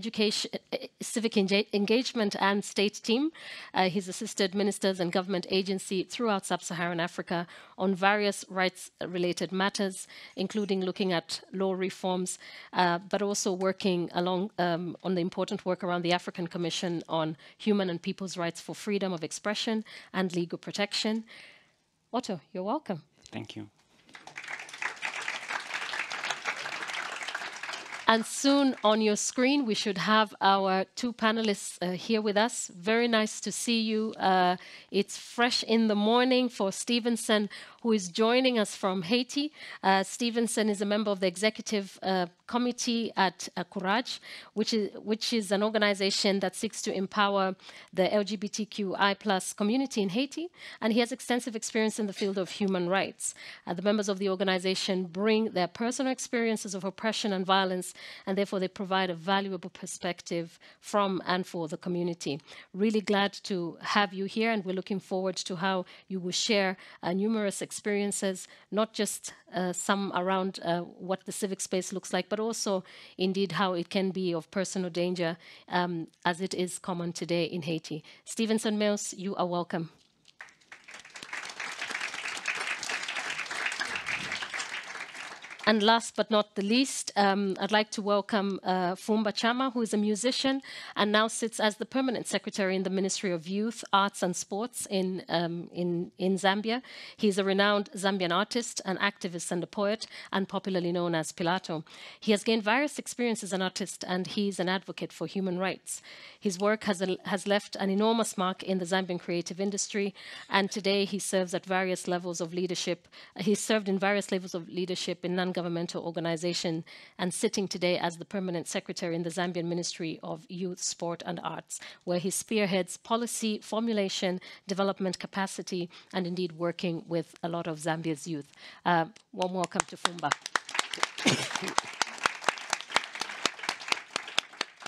engagement and state team. He's assisted ministers and government agency throughout sub-Saharan Africa on various rights-related matters, including looking at law reforms, but also working along on the important work around the African Commission on Human and People's Rights for Freedom of Expression and Legal Protection. Otto, you're welcome. Thank you. And soon on your screen, we should have our two panelists here with us. Very nice to see you. It's fresh in the morning for Stevenson, who is joining us from Haiti. Stevenson is a member of the executive committee at Courage, which is an organization that seeks to empower the LGBTQI+ community in Haiti, and he has extensive experience in the field of human rights. The members of the organization bring their personal experiences of oppression and violence, and therefore they provide a valuable perspective from and for the community. Really glad to have you here, and we're looking forward to how you will share numerous experiences, not just some around what the civic space looks like, but also indeed how it can be of personal danger as it is common today in Haiti. Stevenson Mills, you are welcome. And last but not the least, I'd like to welcome Fumba Chama, who is a musician and now sits as the permanent secretary in the Ministry of Youth, Arts and Sports in Zambia. He's a renowned Zambian artist, an activist and a poet, and popularly known as Pilato. He has gained various experiences as an artist, and he's an advocate for human rights. His work has left an enormous mark in the Zambian creative industry, and today he serves at various levels of leadership. He's served in various levels of leadership in non-governmental organization, and sitting today as the permanent secretary in the Zambian Ministry of Youth, Sport and Arts, where he spearheads policy formulation, development capacity, and indeed working with a lot of Zambia's youth. Warm welcome to Fumba.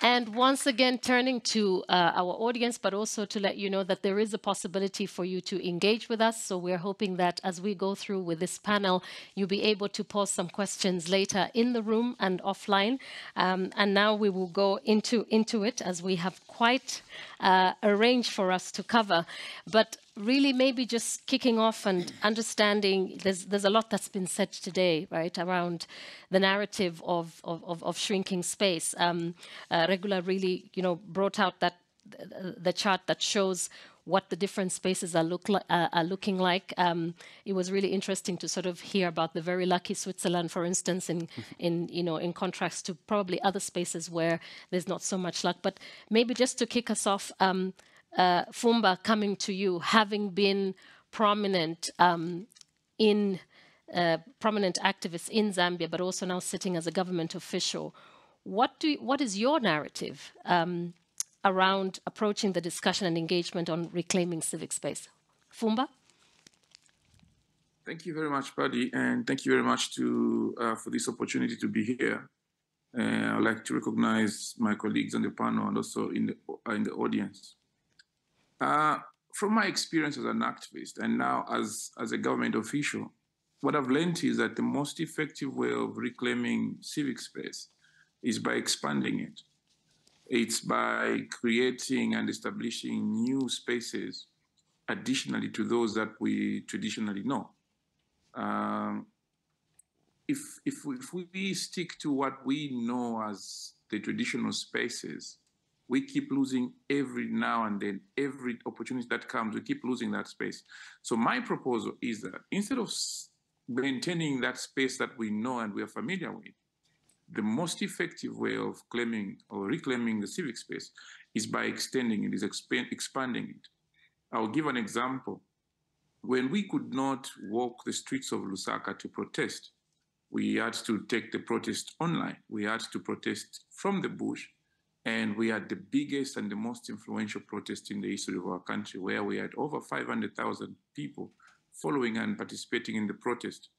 And once again, turning to our audience, but also to let you know that there is a possibility for you to engage with us. So we're hoping that as we go through with this panel, you'll be able to pose some questions later in the room and offline. And now we will go into it, as we have quite a range for us to cover. But really maybe just kicking off and understanding, there's a lot that's been said today, right, around the narrative of shrinking space. Regula really, brought out that the chart that shows what the different spaces are looking like. It was really interesting to sort of hear about the very lucky Switzerland, for instance, in contrast to probably other spaces where there's not so much luck. But maybe just to kick us off, Fumba, coming to you, having been prominent prominent activist in Zambia, but also now sitting as a government official, what is your narrative around approaching the discussion and engagement on reclaiming civic space? Fumba? Thank you very much, Paddy, and thank you very much for this opportunity to be here. I'd like to recognize my colleagues on the panel and also in the audience. From my experience as an activist and now as a government official, what I've learned is that the most effective way of reclaiming civic space is by expanding it. It's by creating and establishing new spaces additionally to those that we traditionally know. If we stick to what we know as the traditional spaces, we keep losing every now and then, every opportunity that comes, we keep losing that space. So my proposal is that instead of maintaining that space that we know and we are familiar with, the most effective way of claiming or reclaiming the civic space is by extending it, is expanding it. I'll give an example. When we could not walk the streets of Lusaka to protest, we had to take the protest online. We had to protest from the bush, and we had the biggest and the most influential protest in the history of our country, where we had over 500,000 people following and participating in the protest.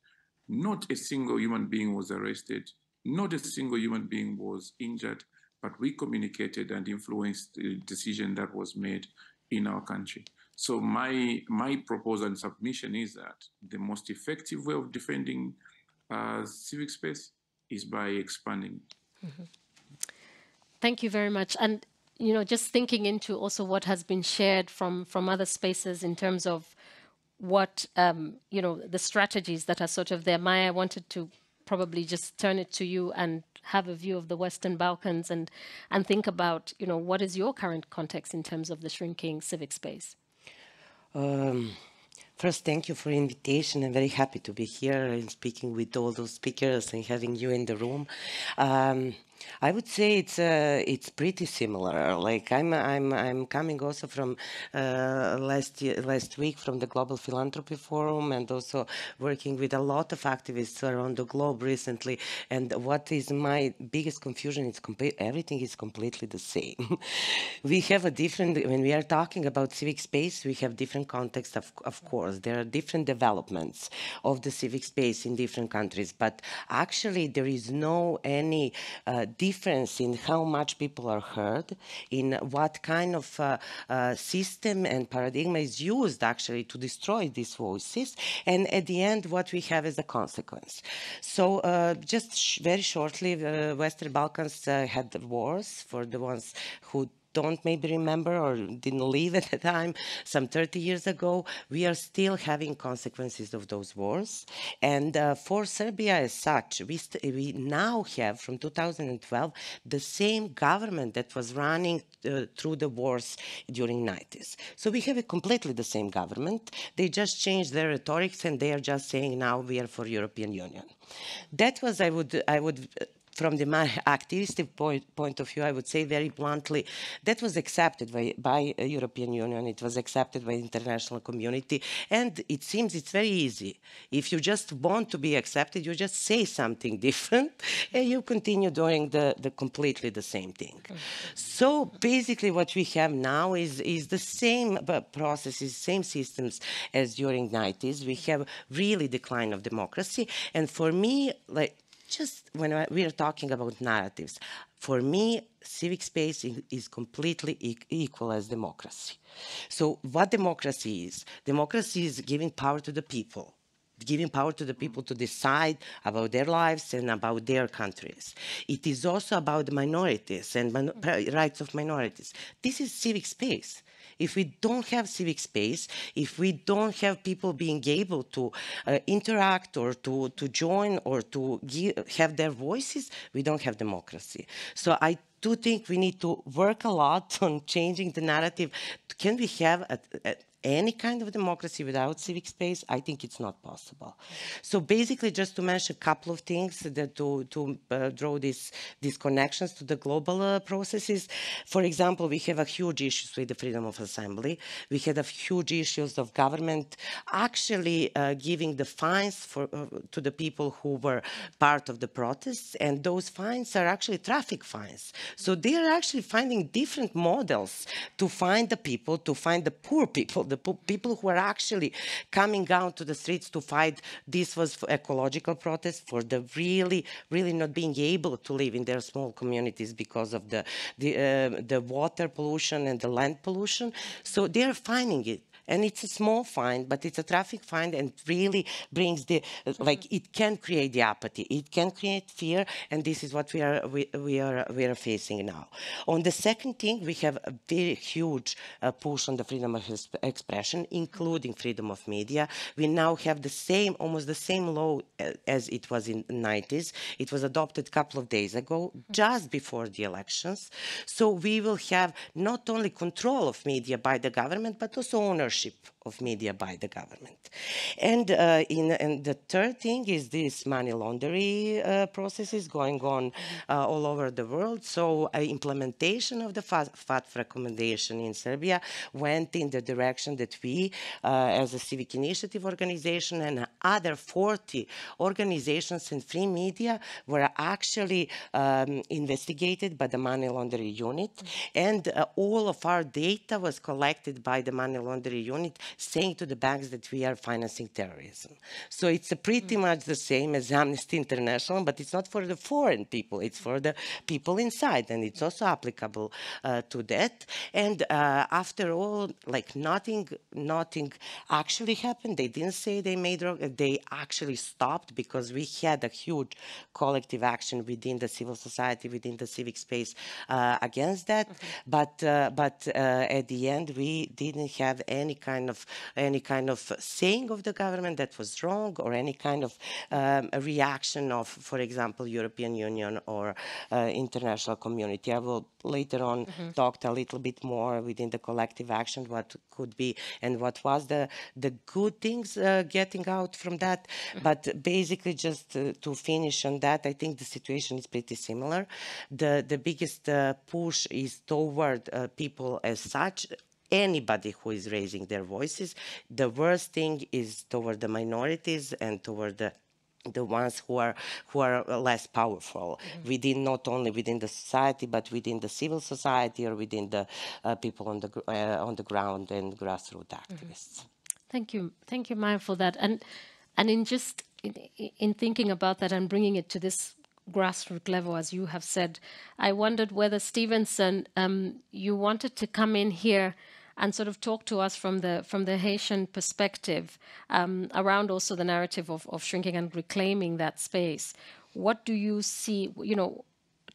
Not a single human being was arrested. Not a single human being was injured, but we communicated and influenced the decision that was made in our country. So my proposal and submission is that the most effective way of defending civic space is by expanding it. Mm-hmm. Thank you very much. And just thinking into also what has been shared from other spaces in terms of what the strategies that are sort of there. Maya, I wanted to probably just turn it to you and have a view of the Western Balkans and think about, what is your current context in terms of the shrinking civic space? First, thank you for the invitation. I'm very happy to be here and speaking with all those speakers and having you in the room. I would say it's pretty similar. Like I'm coming also from last week from the Global Philanthropy Forum and also working with a lot of activists around the globe recently. And what is my biggest confusion is everything is completely the same. We have a different, when we are talking about civic space, we have different contexts, of course. There are different developments of the civic space in different countries, but actually there is no any difference in how much people are heard, in what kind of system and paradigm is used actually to destroy these voices, and at the end what we have is a consequence. So just very shortly, Western Balkans had wars, for the ones who don't maybe remember or didn't live at the time, some 30 years ago, we are still having consequences of those wars. And for Serbia as such, we now have, from 2012, the same government that was running through the wars during 90s. So we have a completely the same government. They just changed their rhetorics and they are just saying now we are for European Union. That was, I would from my activistic point of view, I would say very bluntly, that was accepted by European Union, it was accepted by international community, and it seems it's very easy. If you just want to be accepted, you just say something different, and you continue doing the completely the same thing. So basically what we have now is the same processes, same systems as during 90s. We have really decline of democracy, and for me, like, just when we are talking about narratives, for me, civic space is completely equal as democracy. So what democracy is? Democracy is giving power to the people. Giving power to the people to decide about their lives and about their countries. It is also about the minorities and rights of minorities. This is civic space. If we don't have civic space, if we don't have people being able to interact or to join or to have their voices, we don't have democracy. So I do think we need to work a lot on changing the narrative. Can we have any kind of democracy without civic space? I think it's not possible. So basically, just to mention a couple of things that to draw these connections to the global processes. For example, we have a huge issues with the freedom of assembly. We had a huge issues of government actually giving the fines for to the people who were part of the protests, and those fines are actually traffic fines. So they are actually finding different models to find the people, to find the poor people, the people who are actually coming out to the streets to fight. This was for ecological protest, for the really not being able to live in their small communities because of the water pollution and the land pollution. So they are finding it. And it's a small fine, but it's a traffic fine, and really brings the like it can create the apathy, it can create fear, and this is what we are facing now. On the second thing, we have a very huge push on the freedom of expression, including freedom of media. We now have the same, almost the same law as it was in the 90s. It was adopted a couple of days ago, just before the elections. So we will have not only control of media by the government, but also ownership of media by the government. And and the third thing is this money laundering processes going on all over the world. So implementation of the FATF recommendation in Serbia went in the direction that we, as a civic initiative organization and other 40 organizations and free media, were actually investigated by the money laundering unit. And all of our data was collected by the money laundering unit, saying to the banks that we are financing terrorism. So it's pretty much the same as Amnesty International, but it's not for the foreign people, it's for the people inside, and it's also applicable to that. And after all, like nothing actually happened. They didn't say they made wrong. They actually stopped because we had a huge collective action within the civil society, within the civic space against that. But at the end, we didn't have any kind of saying of the government that was wrong, or any kind of a reaction of, for example, European Union or international community. I will later on talk a little bit more within the collective action what could be and what was the good things getting out from that. But basically, just to finish on that, I think the situation is pretty similar. The biggest push is toward people as such, anybody who is raising their voices. The worst thing is toward the minorities and toward the ones who are less powerful within, not only within the society, but within the civil society or within the people on the ground and grassroots activists. Thank you, Maya, for that. And in thinking about that and bringing it to this grassroots level, as you have said, I wondered whether Stevenson, you wanted to come in here and sort of talk to us from the Haitian perspective around also the narrative of shrinking and reclaiming that space. What do you see,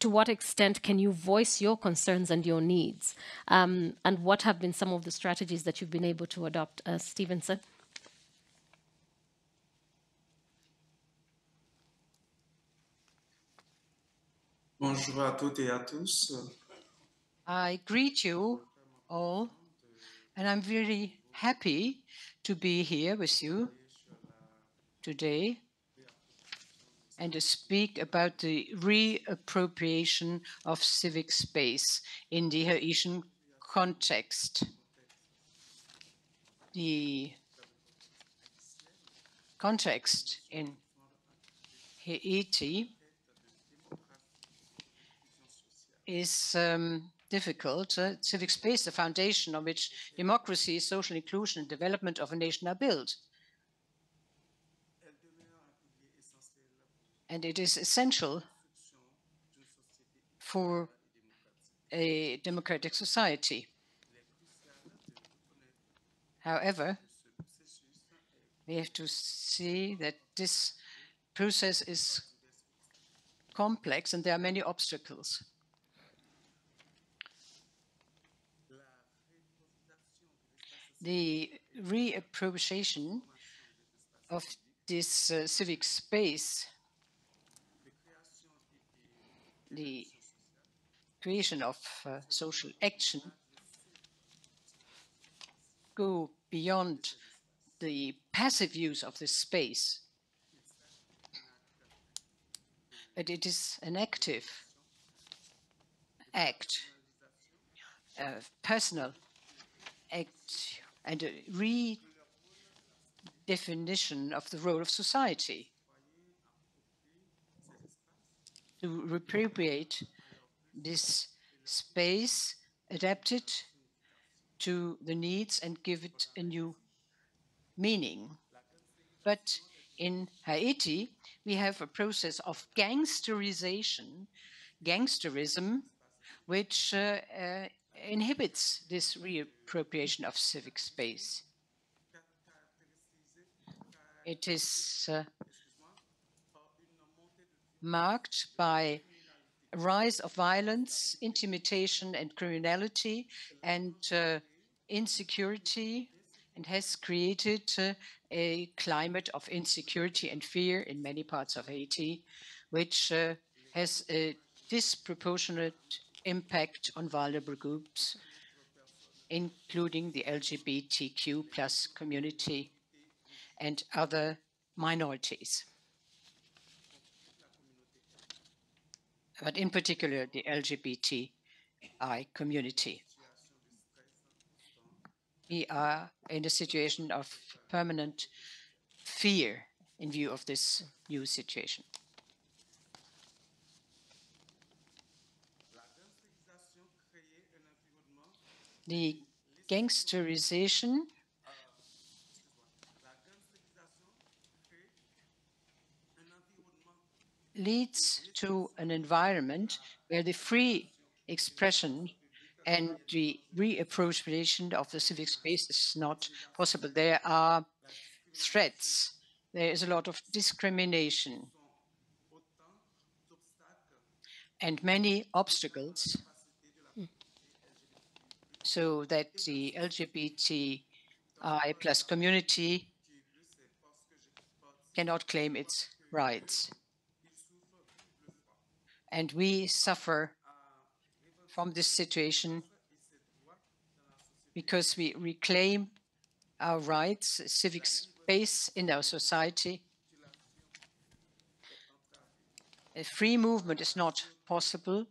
to what extent can you voice your concerns and your needs? And what have been some of the strategies that you've been able to adopt, Stevenson? Bonjour à toutes et à tous. I greet you all, and I'm very happy to be here with you today and to speak about the reappropriation of civic space in the Haitian context. The context in Haiti is difficult. Civic space, the foundation on which democracy, social inclusion, and development of a nation are built. And it is essential for a democratic society. However, we have to see that this process is complex and there are many obstacles. The reappropriation of this civic space, the creation of social action go beyond the passive use of this space, but it is an active act, a personal act, and a redefinition of the role of society to reappropriate this space, adapt it to the needs, and give it a new meaning. But in Haiti, we have a process of gangsterization, gangsterism, which inhibits this reappropriation of civic space. It is marked by a rise of violence, intimidation, and criminality, and insecurity, and has created a climate of insecurity and fear in many parts of Haiti, which has a disproportionate impact on vulnerable groups, including the LGBTQ plus community and other minorities, but in particular the LGBTI community. We are in a situation of permanent fear in view of this new situation. The gangsterization leads to an environment where the free expression and the reappropriation of the civic space is not possible. There are threats. There is a lot of discrimination and many obstacles so that the LGBTI plus community cannot claim its rights. And we suffer from this situation because we reclaim our rights, civic space in our society. A free movement is not possible,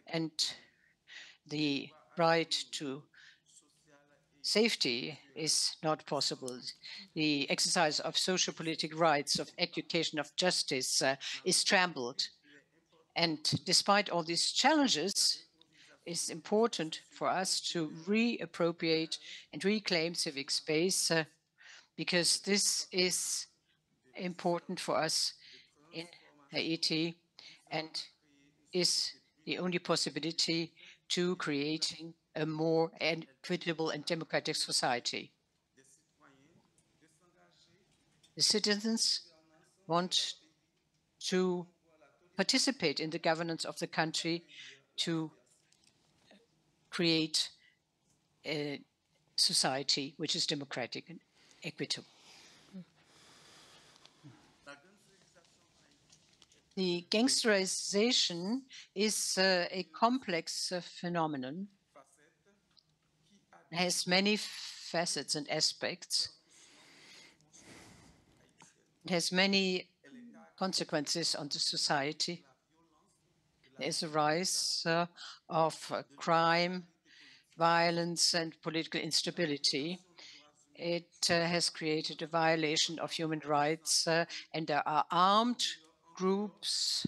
and the right to safety is not possible. The exercise of social political rights, of education, of justice is trampled. And despite all these challenges, it's important for us to reappropriate and reclaim civic space because this is important for us in Haiti and is the only possibility to creating a more equitable and democratic society. The citizens want to participate in the governance of the country to create a society which is democratic and equitable. The gangsterization is a complex phenomenon. It has many facets and aspects. It has many consequences on the society. There's a rise of crime, violence, and political instability. It has created a violation of human rights, and there are armed groups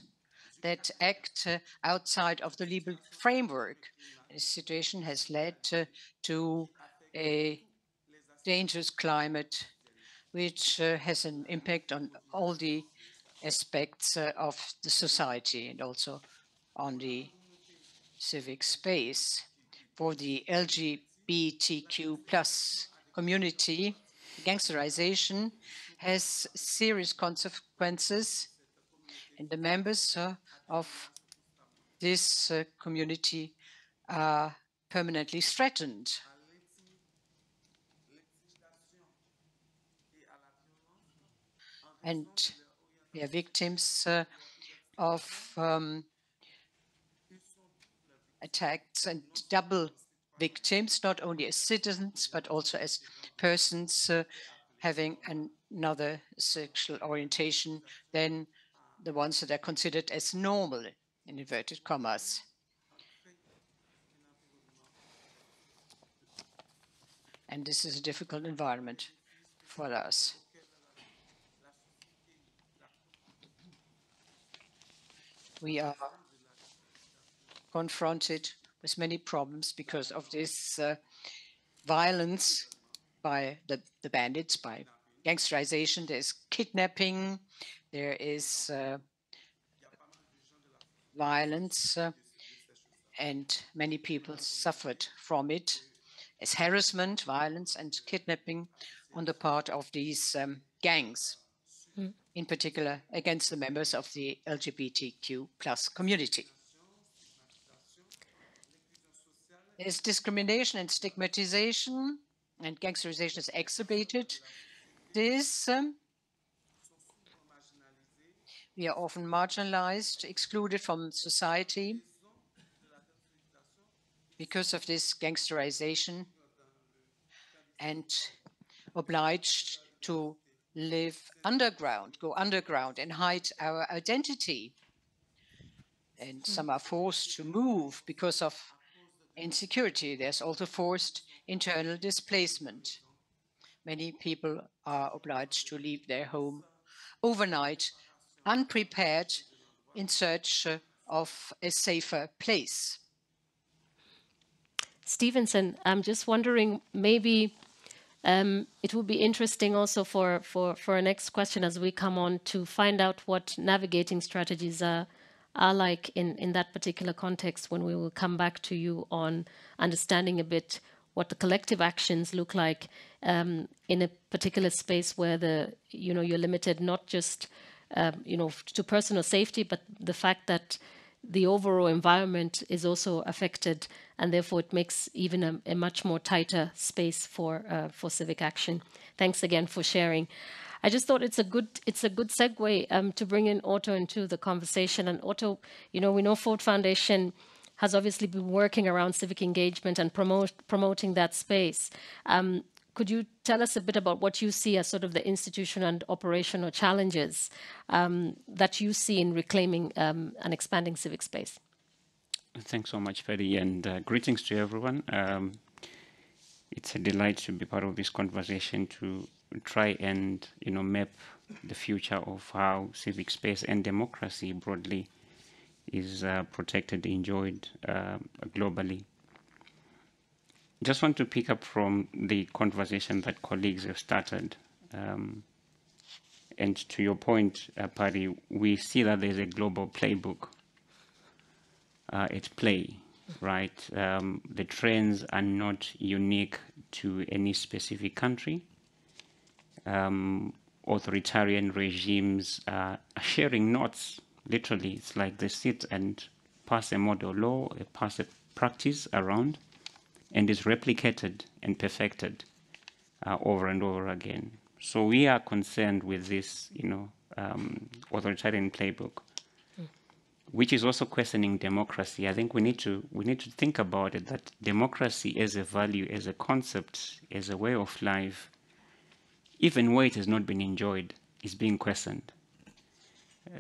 that act outside of the legal framework. This situation has led to a dangerous climate, which has an impact on all the aspects of the society and also on the civic space. For the LGBTQ plus community, gangsterization has serious consequences, and the members of this community are permanently threatened. And they are victims of attacks and double victims, not only as citizens, but also as persons having another sexual orientation than the ones that are considered as normal, in inverted commas. And this is a difficult environment for us. We are confronted with many problems because of this violence by the bandits, by gangsterization. There's kidnapping, there is violence, and many people suffered from it as harassment, violence, and kidnapping on the part of these gangs, in particular against the members of the LGBTQ plus community. There's discrimination and stigmatization, and gangsterization is exacerbated. This we are often marginalized, excluded from society because of this gangsterization, and obliged to live underground, go underground and hide our identity. And some are forced to move because of insecurity. There's also forced internal displacement. Many people are obliged to leave their home overnight, unprepared, in search of a safer place. Stevenson, I'm just wondering, maybe it would be interesting also for our next question as we come on to find out what navigating strategies are like in that particular context, when we will come back to you on understanding a bit what the collective actions look like in a particular space where you're limited not just to personal safety, but the fact that the overall environment is also affected, and therefore it makes even a much more tighter space for civic action. Thanks again for sharing. I just thought it's a good segue to bring in Otto into the conversation. And Otto, we know Ford Foundation has obviously been working around civic engagement and promoting that space. Could you tell us a bit about what you see as sort of the institutional and operational challenges that you see in reclaiming and expanding civic space? Thanks so much, Ferdy, and greetings to everyone. It's a delight to be part of this conversation to try and map the future of how civic space and democracy broadly is protected, enjoyed globally. Just want to pick up from the conversation that colleagues have started. And to your point, Paddy, we see that there's a global playbook at play, right? The trends are not unique to any specific country. Authoritarian regimes are sharing notes, literally. It's like they sit and pass a model law, pass a practice around, and is replicated and perfected over and over again. So we are concerned with this, authoritarian playbook, which is also questioning democracy. I think we need to think about it, that democracy as a value, as a concept, as a way of life, even where it has not been enjoyed, is being questioned.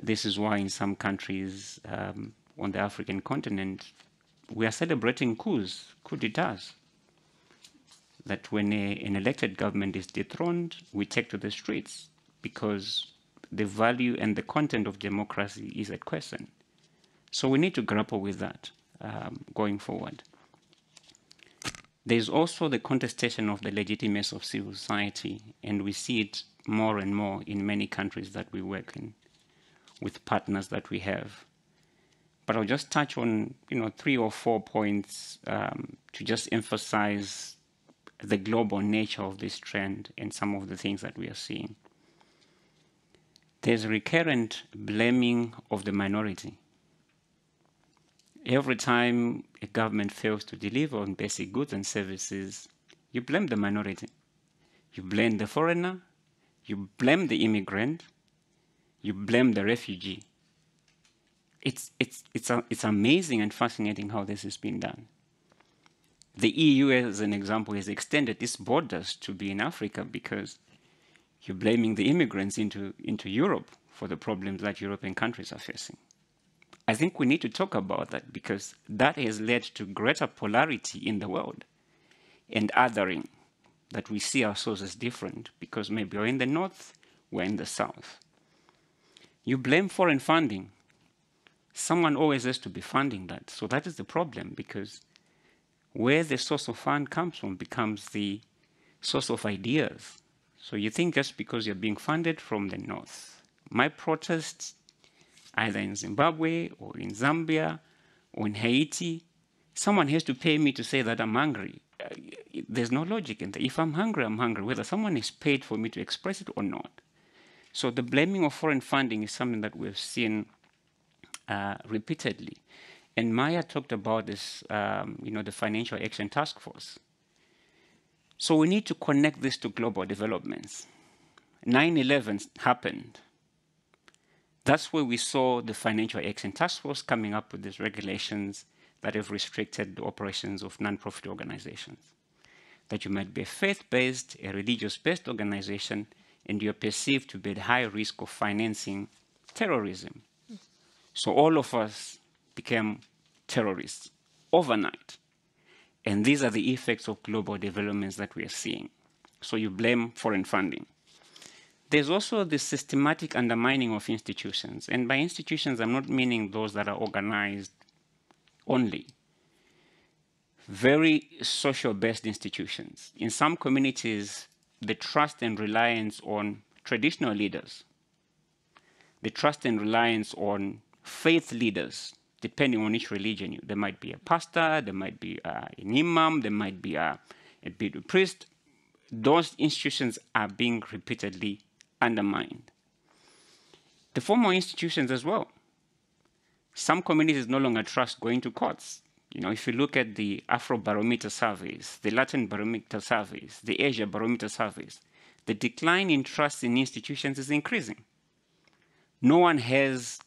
This is why in some countries on the African continent, we are celebrating coup d'etats. That when an elected government is dethroned, we take to the streets because the value and the content of democracy is at question. So we need to grapple with that going forward. There's also the contestation of the legitimacy of civil society, and we see it more and more in many countries that we work in, with partners that we have. But I'll just touch on 3 or 4 points to just emphasize the global nature of this trend and some of the things that we are seeing. There's recurrent blaming of the minority. Every time a government fails to deliver on basic goods and services, you blame the minority. You blame the foreigner, you blame the immigrant, you blame the refugee. it's amazing and fascinating how this has been done. The EU, as an example, has extended its borders to be in Africa because you're blaming the immigrants into Europe for the problems that European countries are facing. I think we need to talk about that because that has led to greater polarity in the world and othering, that we see ourselves as different because maybe we're in the north, we're in the south. You blame foreign funding. Someone always has to be funding that. So that is the problem, because where the source of fund comes from becomes the source of ideas. So you think just because you're being funded from the north. My protests, either in Zimbabwe or in Zambia or in Haiti, someone has to pay me to say that I'm hungry. There's no logic in that. If I'm hungry, I'm hungry, whether someone is paid for me to express it or not. So the blaming of foreign funding is something that we've seen repeatedly. And Maya talked about this, the Financial Action Task Force. So we need to connect this to global developments. 9/11 happened. That's where we saw the Financial Action Task Force coming up with these regulations that have restricted the operations of non-profit organizations. That you might be a faith-based, a religious-based organization, and you're perceived to be at high risk of financing terrorism. So all of us became terrorists overnight. And these are the effects of global developments that we are seeing. So you blame foreign funding. There's also the systematic undermining of institutions. And by institutions, I'm not meaning those that are organized only. Very social-based institutions. In some communities, the trust and reliance on traditional leaders, the trust and reliance on faith leaders, depending on each religion. There might be a pastor, there might be an imam, there might be a priest. Those institutions are being repeatedly undermined. The formal institutions as well. Some communities no longer trust going to courts. If you look at the Afro Barometer surveys, the Latin Barometer surveys, the Asia Barometer surveys, the decline in trust in institutions is increasing. No one has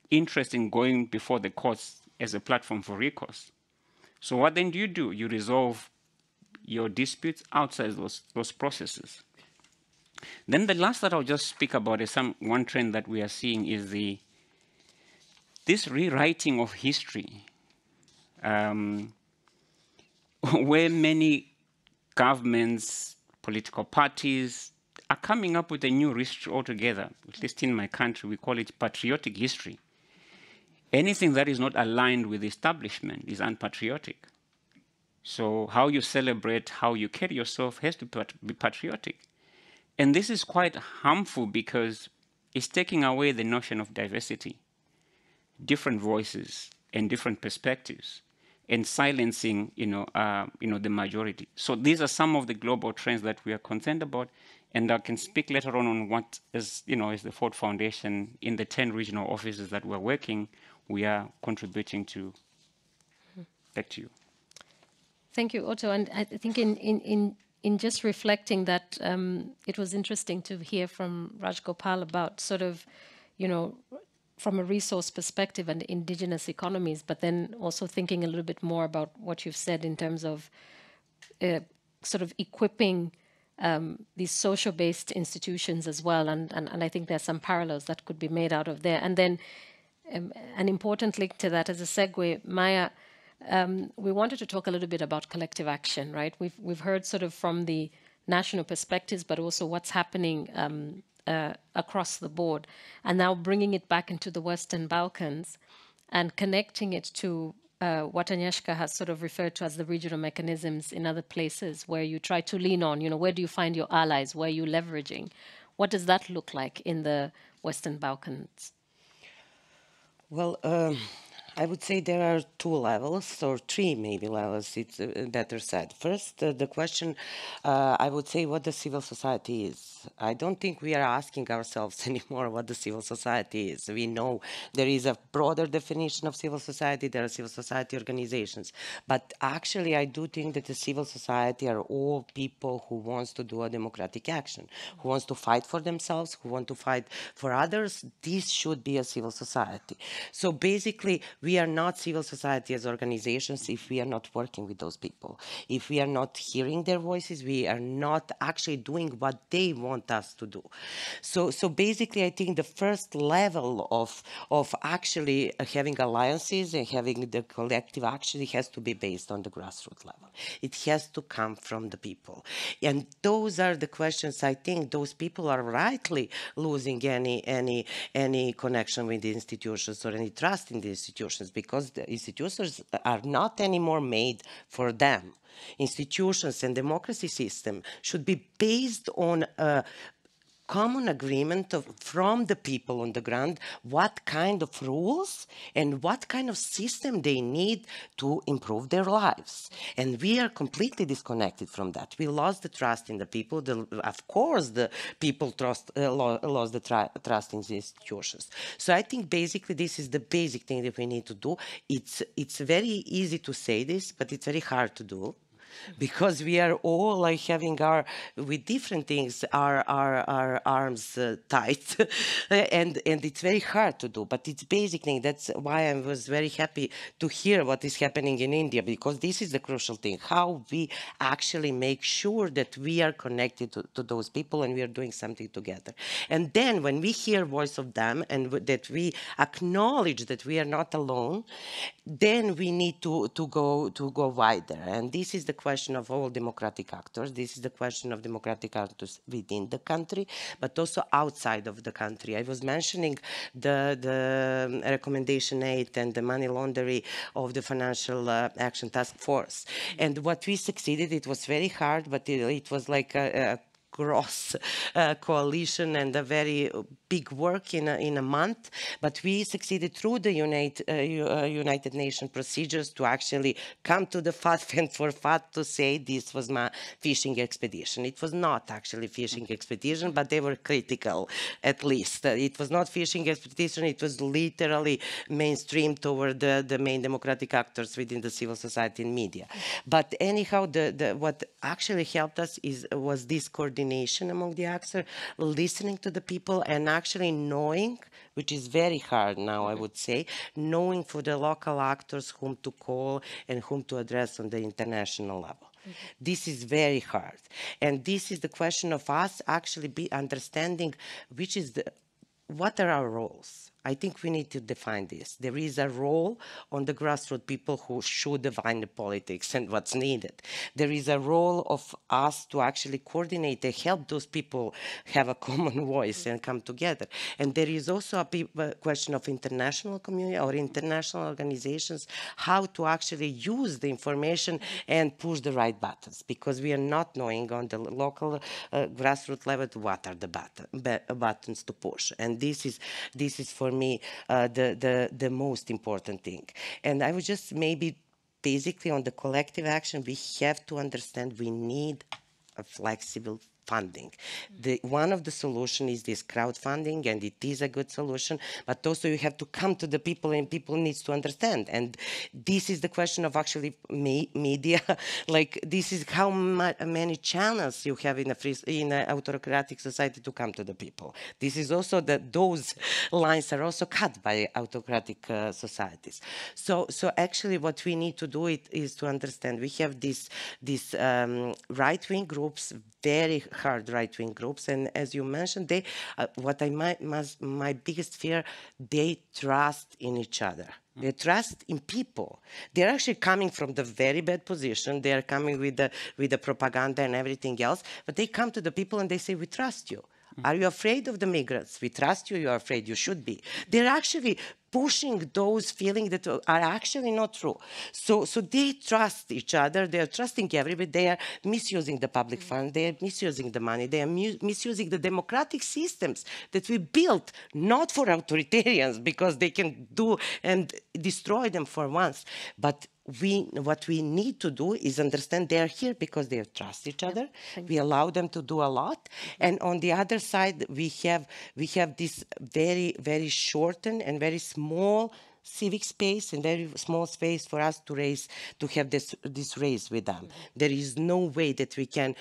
interest in going before the courts as a platform for recourse. So what then do? You resolve your disputes outside those processes. Then the last that I'll just speak about is one trend that we are seeing is this rewriting of history, where many governments, political parties are coming up with a new history altogether. At least in my country, we call it patriotic history. Anything that is not aligned with the establishment is unpatriotic. So how you celebrate, how you carry yourself has to be patriotic. And this is quite harmful because it's taking away the notion of diversity, different voices and different perspectives, and silencing, the majority. So these are some of the global trends that we are concerned about, and I can speak later on what is the Ford Foundation in the 10 regional offices that we're working, we are contributing to. Back to you. Thank you, Otto. And I think in just reflecting that, it was interesting to hear from Raj Gopal about sort of, from a resource perspective and indigenous economies, but then also thinking a little bit more about what you've said in terms of sort of equipping these social-based institutions as well. And I think there's some parallels that could be made out of there. And then an important link to that as a segue, Maya, we wanted to talk a little bit about collective action, right? We've heard sort of from the national perspectives, but also what's happening across the board, and now bringing it back into the Western Balkans and connecting it to what Agnieszka has sort of referred to as the regional mechanisms in other places where you try to lean on, where do you find your allies, where are you leveraging? What does that look like in the Western Balkans? Well, I would say there are two levels, or three maybe levels, it's better said. First, the question, I would say what the civil society is. I don't think we are asking ourselves anymore what the civil society is. We know there is a broader definition of civil society, there are civil society organizations. But actually, I do think that the civil society are all people who wants to do a democratic action, who wants to fight for themselves, who want to fight for others. This should be a civil society. So basically, we are not civil society as organizations if we are not working with those people. If we are not hearing their voices, we are not actually doing what they want us to do. So basically, I think the first level of actually having alliances and having the collective action, it has to be based on the grassroots level. It has to come from the people. And those are the questions, I think those people are rightly losing any connection with the institutions or any trust in the institutions, because the institutions are not anymore made for them. Institutions and democracy system should be based on common agreement from the people on the ground what kind of rules and what kind of system they need to improve their lives. And we are completely disconnected from that. We lost the trust in the people. Of course, the people lost the trust in the institutions. So I think basically this is the basic thing that we need to do. It's very easy to say this, but it's very hard to do, because we are all like having with different things, our arms tight, and it's very hard to do, but it's basic thing. That's why I was very happy to hear what is happening in India, because this is the crucial thing, how we actually make sure that we are connected to those people and we are doing something together. And then when we hear voice of them and that we acknowledge that we are not alone, then we need to go wider. And this is the question of all democratic actors. This is the question of democratic actors within the country, but also outside of the country. I was mentioning the recommendation 8 and the money laundering of the Financial Action Task Force. And what we succeeded, it was very hard, but it was like a cross coalition and a very big work in a month, but we succeeded through the United Nations procedures to actually come to the FATF and for FATF to say this was my fishing expedition. It was not actually fishing expedition, but they were critical at least. It was not fishing expedition, it was literally mainstream toward the main democratic actors within the civil society and media. But anyhow, what actually helped us was this coordination among the actors, listening to the people and actually knowing, which is very hard now, I would say, knowing for the local actors whom to call and whom to address on the international level. This is very hard. And this is the question of us actually understanding what are our roles. I think we need to define this. There is a role on the grassroots people who should define the politics and what's needed. There is a role of us to actually coordinate and help those people have a common voice and come together. And there is also a question of international community or international organizations, how to actually use the information and push the right buttons, because we are not knowing on the local grassroots level what are the buttons to push. And this is for me the most important thing. And I would just maybe basically on the collective action, we have to understand we need a flexible funding. One of the solutions is this crowdfunding, and it is a good solution, but also you have to come to the people and people needs to understand. And this is the question of actually media, like this is how many channels you have in an autocratic society to come to the people. This is also that those lines are also cut by autocratic societies. So actually what we need to do is to understand we have these right-wing groups, very hard right-wing groups, and as you mentioned, they my biggest fear, they trust in each other. They trust in people. They're actually coming from the very bad position. They are coming with the propaganda and everything else, but they come to the people and they say, we trust you. Are you afraid of the migrants? We trust you. You are afraid. You should be. They're actually pushing those feelings that are actually not true. So they trust each other, they are trusting everybody, they are misusing the public fund, they are misusing the money, they are misusing the democratic systems that we built, not for authoritarians, because they can do and destroy them for once, but what we need to do is understand they are here because they trust each other. We allow them to do a lot, and on the other side, we have this very, very shortened and very small civic space and very small space for us to have this race with them. There is no way that we can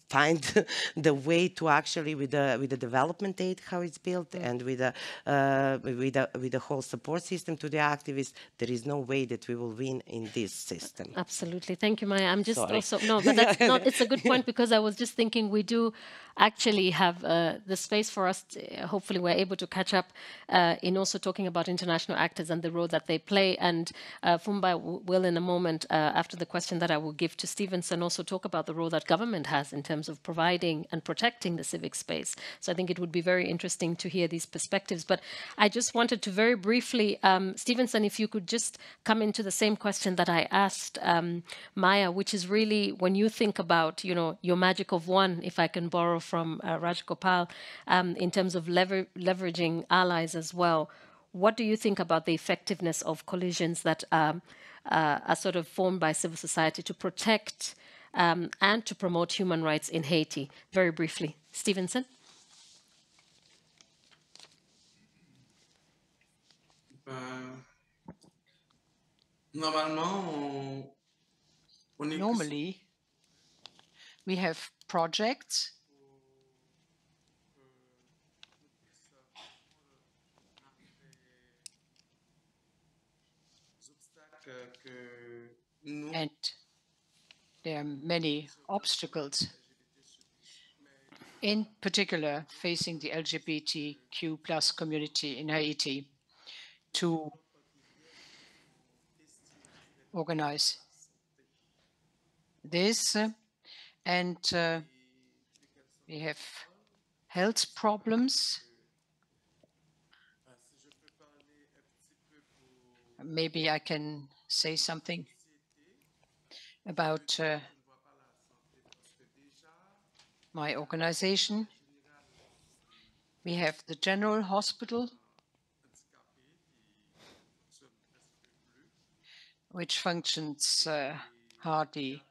find the way to actually with the development aid how it's built and with the whole support system to the activists. There is no way that we will win in this system. Absolutely. Thank you, Maya. I'm just Sorry. also, no, but that's not, it's a good point, because I was just thinking we do actually have the space for us to, hopefully we're able to catch up in also talking about international actors and the role that they play. And Fumba will in a moment, after the question that I will give to Stevenson, also talk about the role that government has in terms of providing and protecting the civic space. So I think it would be very interesting to hear these perspectives. But I just wanted to very briefly, Stevenson, if you could just come into the same question that I asked Maya, which is really when you think about, your magic of one, if I can borrow from Raj Gopal, in terms of leveraging allies as well. What do you think about the effectiveness of coalitions that are sort of formed by civil society to protect and to promote human rights in Haiti? Very briefly, Stevenson. Normally, we have projects and there are many obstacles, in particular facing the LGBTQ plus community in Haiti, to organize this. And we have health problems. Maybe I can say something about my organization. We have the General Hospital, which functions hardly,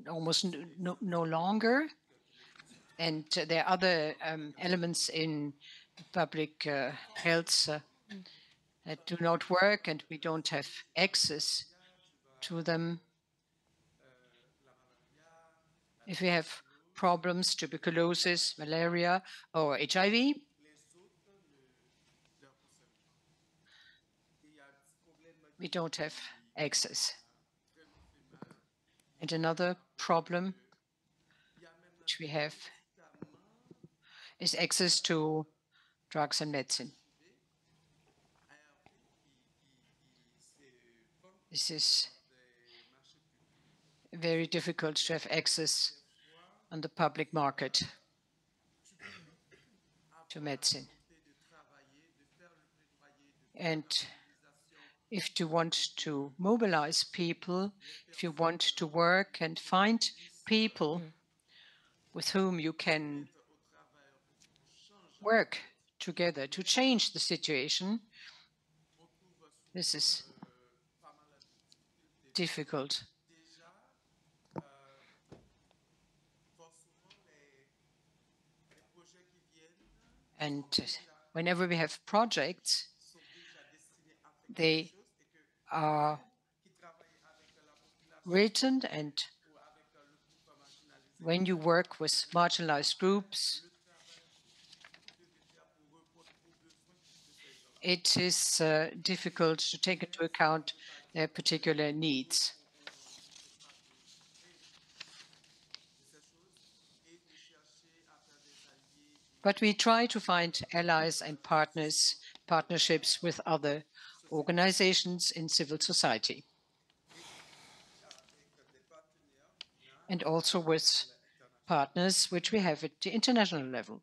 almost no longer. And there are other elements in public health that do not work, and we don't have access to them. If we have problems, tuberculosis, malaria, or HIV, we don't have access. And another problem which we have is access to drugs and medicine. This is very difficult to have access on the public market to medicine. And if you want to mobilize people, if you want to work and find people with whom you can work together to change the situation, this is difficult. And whenever we have projects, they are written, and when you work with marginalized groups, it is difficult to take into account their particular needs. But we try to find allies and partnerships with other organizations in civil society, and also with partners which we have at the international level.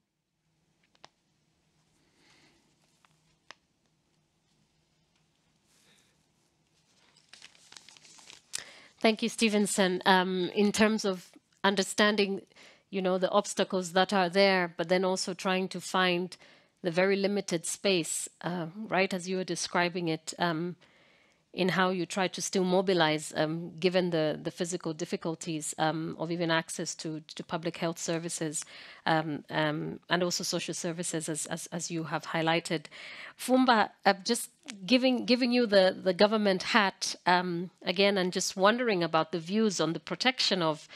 Thank you, Stevenson. In terms of understanding, the obstacles that are there, but then also trying to find the very limited space, right, as you were describing it, in how you try to still mobilize, given the physical difficulties of even access to public health services and also social services, as you have highlighted. Fumba, just giving you the government hat again, and just wondering about the views on the protection of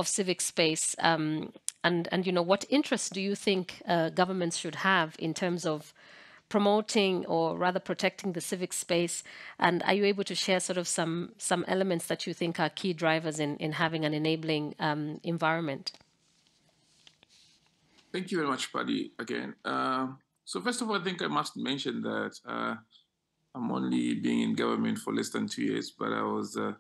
civic space, and what interest do you think governments should have in terms of promoting or rather protecting the civic space? And are you able to share sort of some elements that you think are key drivers in having an enabling environment? Thank you very much, Paddy, again. So first of all, I think I must mention that I'm only being in government for less than 2 years, but I was an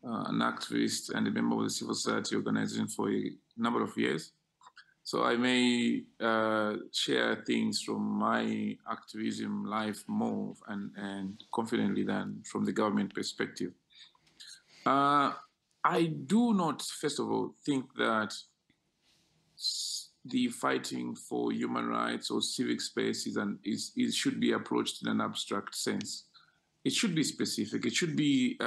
activist and a member of the civil society organization for a number of years. So I may share things from my activism life more and confidently than from the government perspective. I do not, first of all, think that the fighting for human rights or civic space should be approached in an abstract sense. It should be specific. It should be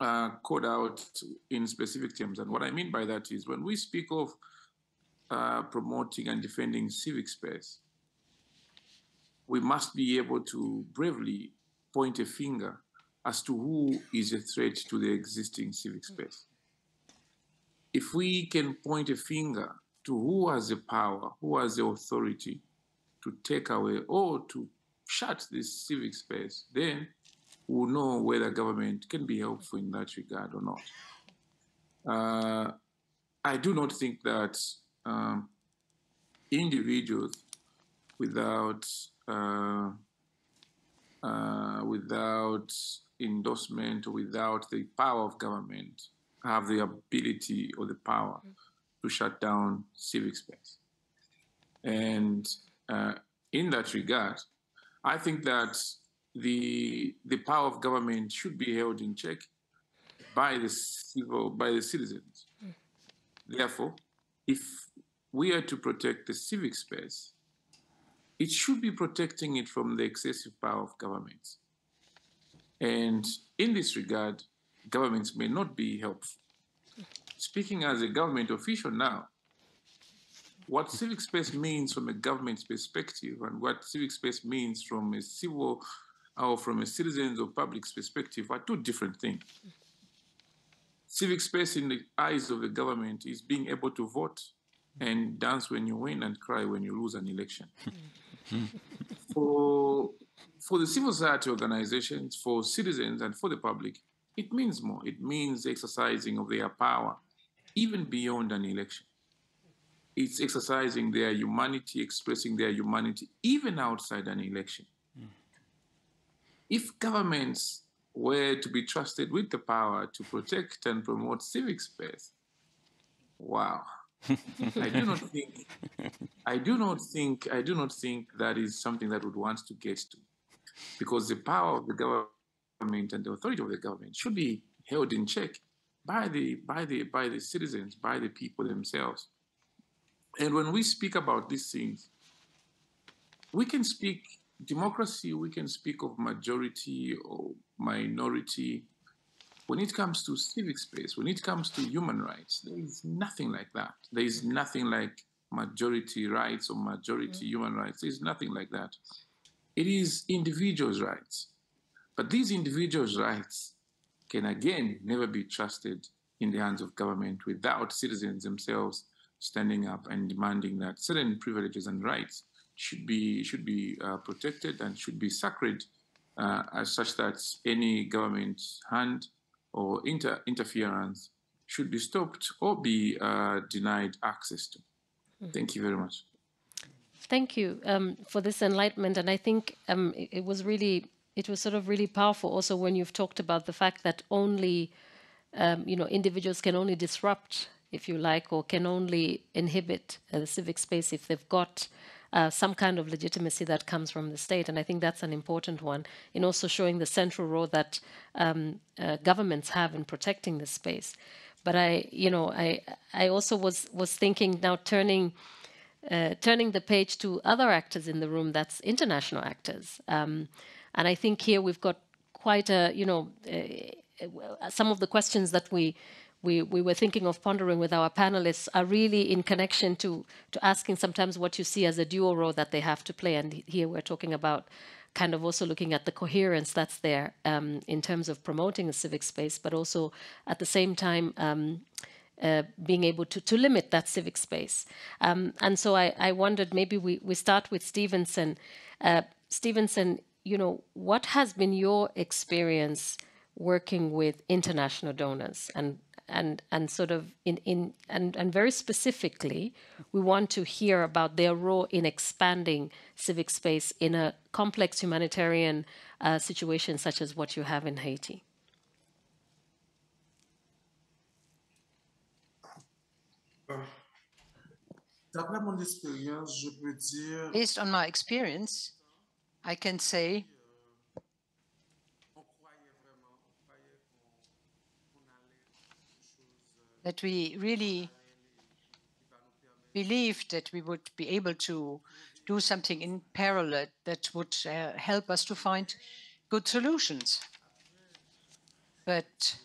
called out in specific terms. And what I mean by that is when we speak of promoting and defending civic space, we must be able to bravely point a finger as to who is a threat to the existing civic space. If we can point a finger to who has the power, who has the authority to take away or to shut this civic space, then we'll know whether government can be helpful in that regard or not. I do not think that individuals without endorsement or without the power of government have the ability or the power to shut down civic space. And in that regard, I think that the power of government should be held in check by the citizens. Therefore, if we are to protect the civic space, it should be protecting it from the excessive power of governments. And in this regard, governments may not be helpful. Speaking as a government official now, what civic space means from a government's perspective and what civic space means from a civil or from a citizen's or public's perspective are two different things. Civic space in the eyes of the government is being able to vote and dance when you win and cry when you lose an election. For the civil society organizations, for citizens and for the public, it means more. It means exercising of their power even beyond an election. It's exercising their humanity, expressing their humanity even outside an election. If governments were to be trusted with the power to protect and promote civic space, wow. I do not think that is something that would want to get to, because the power of the government and the authority of the government should be held in check by the citizens, by the people themselves. And when we speak about these things, we can speak democracy, we can speak of majority or minority. When it comes to civic space, when it comes to human rights, there is nothing like that. There is nothing like majority rights or majority human rights. There is nothing like that. It is individuals' rights. But these individuals' rights can, again, never be trusted in the hands of government without citizens themselves standing up and demanding that certain privileges and rights should be protected and should be sacred, as such that any government hand or interference should be stopped or be denied access to. Thank you very much. Thank you for this enlightenment, and I think it was sort of really powerful also when you've talked about the fact that only individuals can only disrupt, if you like, or can only inhibit the civic space if they've got some kind of legitimacy that comes from the state. And I think that's an important one in also showing the central role that governments have in protecting this space. But I also was thinking now turning the page to other actors in the room, that's international actors. And I think here we've got quite some of the questions that we were thinking of pondering with our panelists are really in connection to asking sometimes what you see as a dual role that they have to play. And here we're talking about kind of also looking at the coherence that's there in terms of promoting a civic space, but also at the same time being able to limit that civic space. And so I wondered, maybe we start with Stevenson. Stevenson, what has been your experience working with international donors and sort of and very specifically, we want to hear about their role in expanding civic space in a complex humanitarian situation such as what you have in Haiti. Based on my experience, I can say that we really believed that we would be able to do something in parallel that would help us to find good solutions. But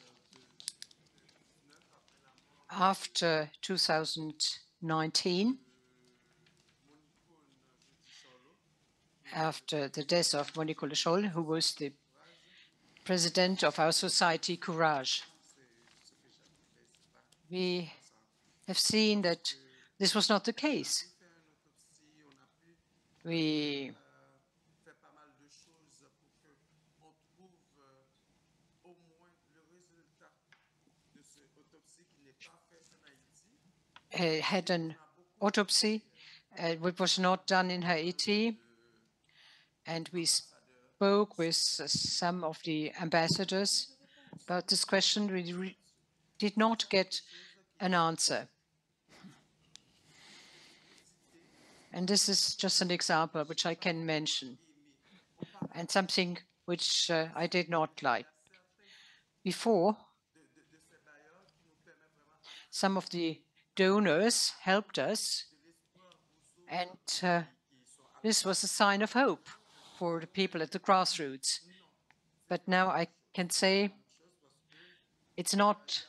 after 2019, after the death of Monique Lechol, who was the president of our society, Courage, we have seen that this was not the case. We had an autopsy which was not done in Haiti, and we spoke with some of the ambassadors about this question. We did not get an answer. And this is just an example which I can mention, and something which I did not like. Before, some of the donors helped us, and this was a sign of hope for the people at the grassroots. But now I can say it's not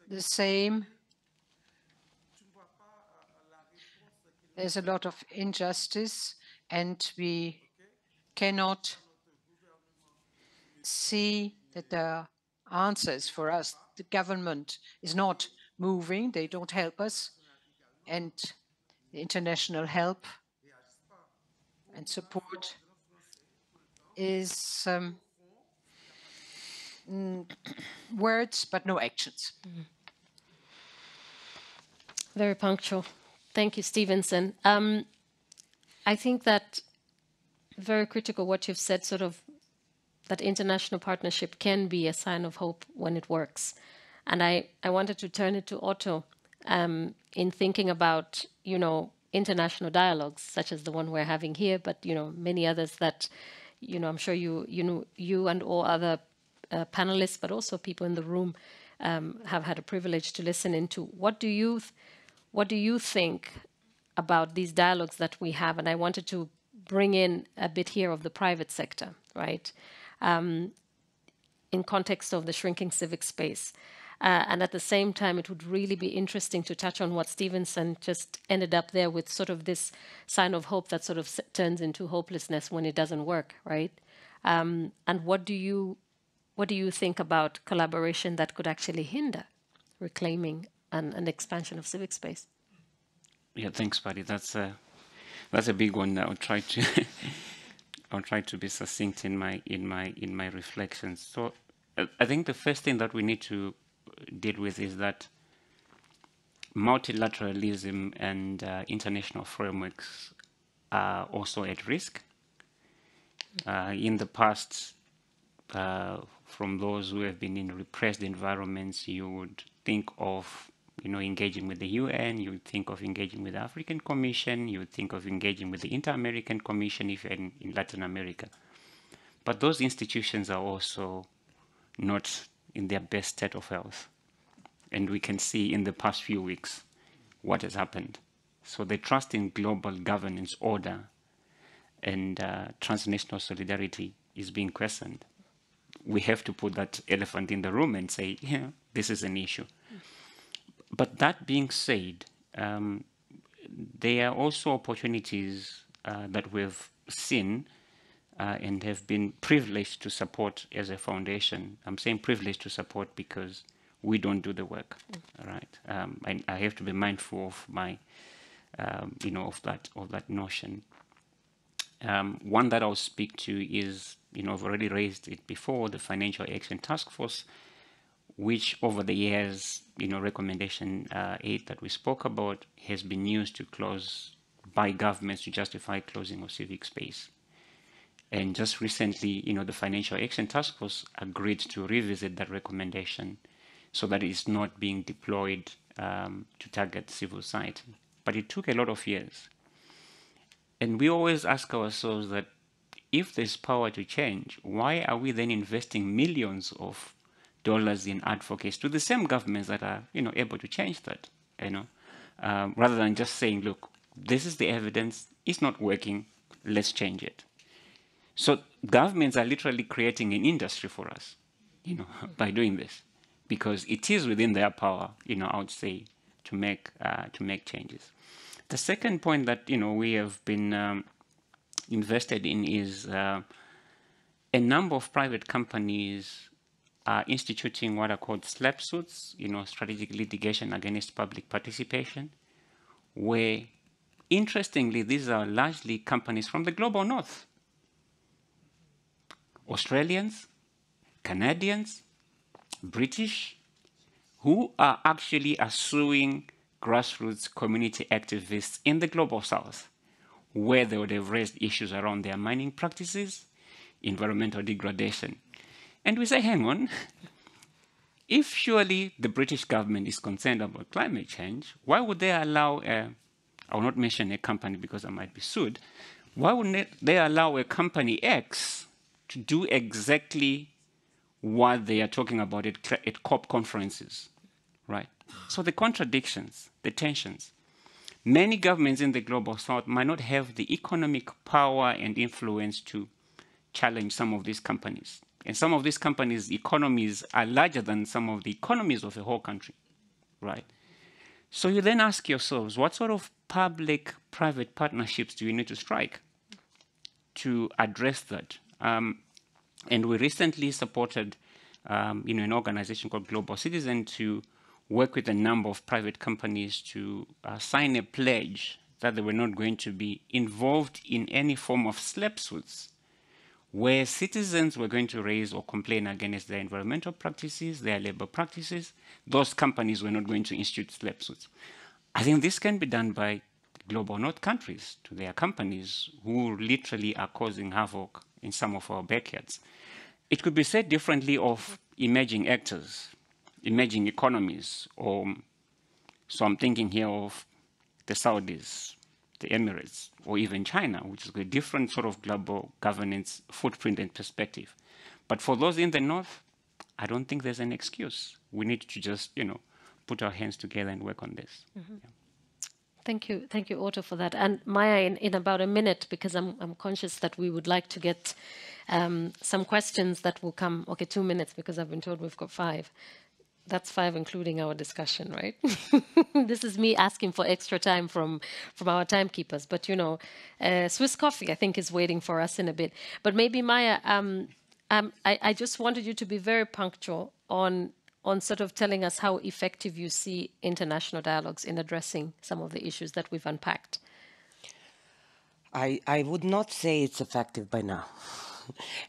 the same. There's a lot of injustice, and we cannot see that there are answers for us. The government is not moving. They don't help us. And the international help and support is words, but no actions. Very punctual. Thank you, Stevenson. I think that very critical what you've said, sort of that international partnership can be a sign of hope when it works. And I wanted to turn it to Otto in thinking about, international dialogues, such as the one we're having here, but, many others that, I'm sure you and all other panelists, but also people in the room have had a privilege to listen into. What do you think about these dialogues that we have? And I wanted to bring in a bit here of the private sector, right? In context of the shrinking civic space. And at the same time, it would really be interesting to touch on what Stevenson just ended up there with, sort of this sign of hope that sort of turns into hopelessness when it doesn't work, right? And what do you think about collaboration that could actually hinder reclaiming an expansion of civic space? Yeah, thanks, Patty. That's a big one. I'll try to be succinct in my reflections. So I think the first thing that we need to deal with is that multilateralism and international frameworks are also at risk. In the past, from those who have been in repressed environments, you would think of engaging with the UN, you would think of engaging with the African Commission, you would think of engaging with the Inter-American Commission if you're in Latin America. But those institutions are also not in their best state of health. And we can see in the past few weeks what has happened. So the trust in global governance order and transnational solidarity is being questioned. We have to put that elephant in the room and say, yeah, this is an issue. But that being said, there are also opportunities that we've seen and have been privileged to support as a foundation. I'm saying privileged to support because we don't do the work, right? And I have to be mindful of my, of that notion. One that I'll speak to is, I've already raised it before, the Financial Action Task Force, which over the years, recommendation 8 that we spoke about has been used to close by governments to justify closing of civic space. And just recently, the Financial Action Task Force agreed to revisit that recommendation so that it's not being deployed to target civil society. But it took a lot of years. And we always ask ourselves that if there's power to change, why are we then investing millions of dollars in advocates to the same governments that are, able to change that, rather than just saying, look, this is the evidence, it's not working, let's change it. So governments are literally creating an industry for us, by doing this, because it is within their power, I would say, to make changes. The second point that, we have been invested in is a number of private companies are instituting what are called SLAP suits, strategic litigation against public participation, where, interestingly, these are largely companies from the global north. Australians, Canadians, British, who are actually suing grassroots community activists in the global south, where they would have raised issues around their mining practices, environmental degradation. And we say, hang on, if surely the British government is concerned about climate change, why would they allow I will not mention a company because I might be sued, why wouldn't they allow a company X to do exactly what they are talking about at COP conferences, right? So the contradictions, the tensions. Many governments in the global south might not have the economic power and influence to challenge some of these companies. And some of these companies' economies are larger than some of the economies of a whole country, right? So you then ask yourselves, what sort of public-private partnerships do you need to strike to address that? And we recently supported an organization called Global Citizen to work with a number of private companies to sign a pledge that they were not going to be involved in any form of SLAP suits where citizens were going to raise or complain against their environmental practices, their labor practices. Those companies were not going to institute SLAP suits. I think this can be done by global north countries to their companies who literally are causing havoc in some of our backyards. It could be said differently of emerging actors, emerging economies, so I'm thinking here of the Saudis, the Emirates, or even China, which is a different sort of global governance footprint and perspective. But for those in the north, I don't think there's an excuse. We need to just, put our hands together and work on this. Mm-hmm. Yeah. Thank you, Otto, for that. And Maya, in about a minute, because I'm conscious that we would like to get some questions that will come. Okay, 2 minutes, because I've been told we've got 5. That's 5, including our discussion, right? This is me asking for extra time from our timekeepers. But, Swiss Coffee, I think, is waiting for us in a bit. But maybe, Maya, I just wanted you to be very punctual on sort of telling us how effective you see international dialogues in addressing some of the issues that we've unpacked. I would not say it's effective by now.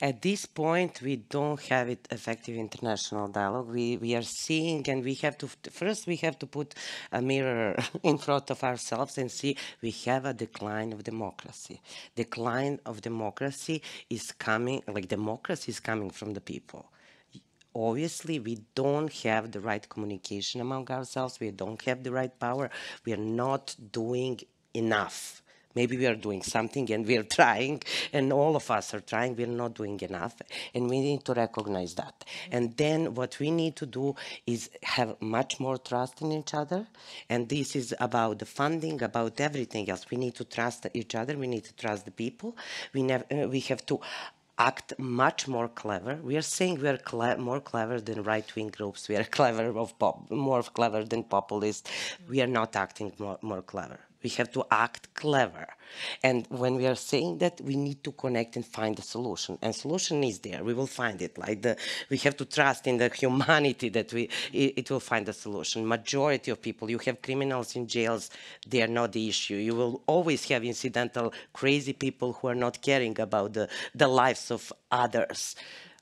At this point, we don't have it effective international dialogue. We are seeing, and we have to, first we have to put a mirror in front of ourselves and see we have a decline of democracy. Decline of democracy is coming, like democracy is coming from the people. obviously we don't have the right communication among ourselves. We don't have the right power. We are not doing enough. Maybe we are doing something and we are trying, and all of us are trying. We're not doing enough, and we need to recognize that. And then what we need to do is have much more trust in each other. And this is about the funding, about everything else. We need to trust each other. We need to trust the people. We have to act much more clever. We are saying we are more clever than right-wing groups. We are more clever than populists. We are not acting more clever. We have to act clever. And when we are saying that, we need to connect and find a solution. And solution is there. We will find it. We have to trust in the humanity that it will find a solution. Majority of people, you have criminals in jails, they are not the issue. You will always have incidental, crazy people who are not caring about the lives of others.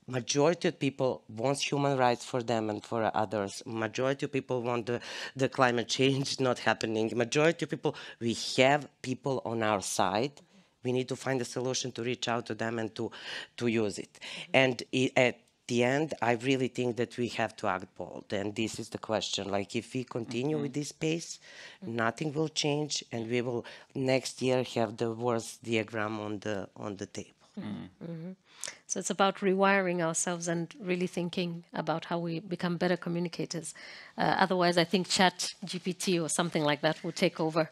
Majority of people want human rights for them and for others. Majority of people want the climate change not happening. Majority of people, we have people on our side. We need to find a solution to reach out to them and to use it. And at the end, I really think that we have to act bold. And this is the question. Like, if we continue with this pace, nothing will change, and we will next year have the worst diagram on the table. So it's about rewiring ourselves and really thinking about how we become better communicators. Otherwise, I think Chat GPT or something like that will take over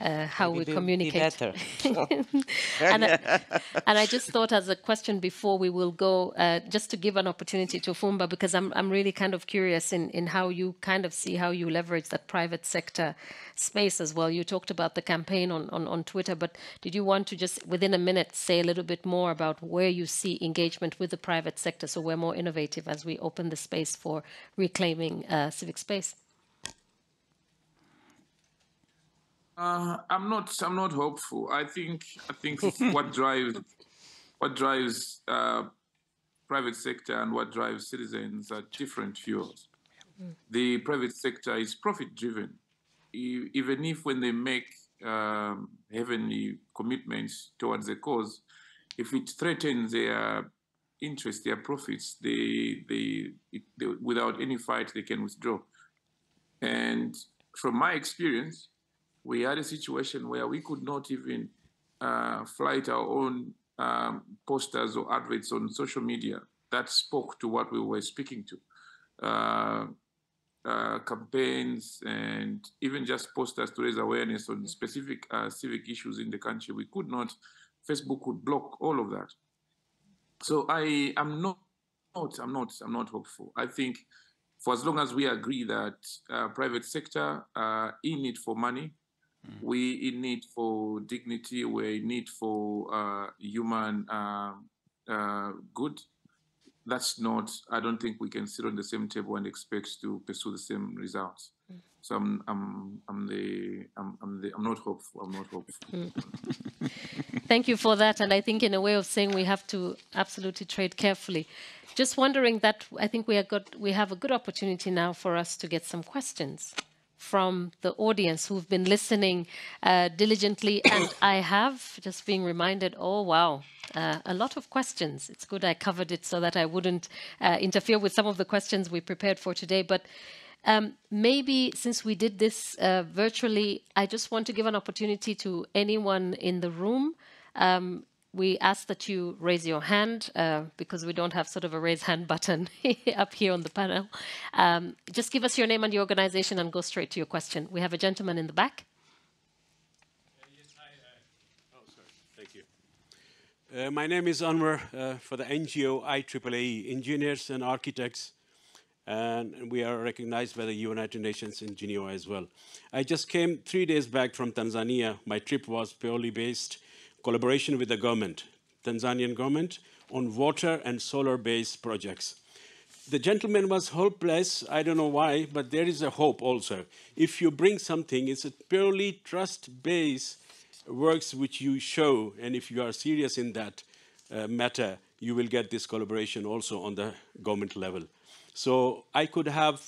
how we communicate. Be better. And I just thought, as a question before we will go, just to give an opportunity to Fumba, because I'm really kind of curious in how you kind of see how you leverage that private sector space as well. You talked about the campaign on Twitter, but did you want to just within a minute say a little bit more about where you see engagement with the private sector so we're more innovative as we open the space for reclaiming civic space? I'm not hopeful. I think what drives private sector and what drives citizens are different fuels. The private sector is profit driven. Even if when they make heavenly commitments towards a cause, if it threatens their interests, their profits, they without any fight they can withdraw. And from my experience, we had a situation where we could not even flight our own posters or adverts on social media that spoke to what we were speaking to. Campaigns and even just posters to raise awareness on specific civic issues in the country. We could not. Facebook would block all of that. So I'm not hopeful. I think for as long as we agree that private sector in it for money, we in need for dignity, we're in need for human good. That's not. I don't think we can sit on the same table and expect to pursue the same results. So I'm not hopeful. I'm not hopeful. Thank you for that. And I think in a way of saying we have to absolutely trade carefully. Just wondering that I think we have a good opportunity now for us to get some questions from the audience who've been listening diligently. And I have just been reminded, oh, wow, a lot of questions. It's good I covered it so that I wouldn't interfere with some of the questions we prepared for today. But maybe since we did this virtually, I just want to give an opportunity to anyone in the room. We ask that you raise your hand because we don't have sort of a raise hand button up here on the panel. Just give us your name and your organization and go straight to your question. We have a gentleman in the back. Yes, hi. Thank you. My name is Anwar for the NGO IEEE, Engineers and Architects, and we are recognized by the United Nations in Geneva as well. I just came 3 days back from Tanzania. My trip was purely based collaboration with the government, Tanzanian government, on water and solar-based projects. The gentleman was hopeless. I don't know why, but there is a hope also. If you bring something, it's a purely trust-based works which you show, and if you are serious in that matter, you will get this collaboration also on the government level. So I could have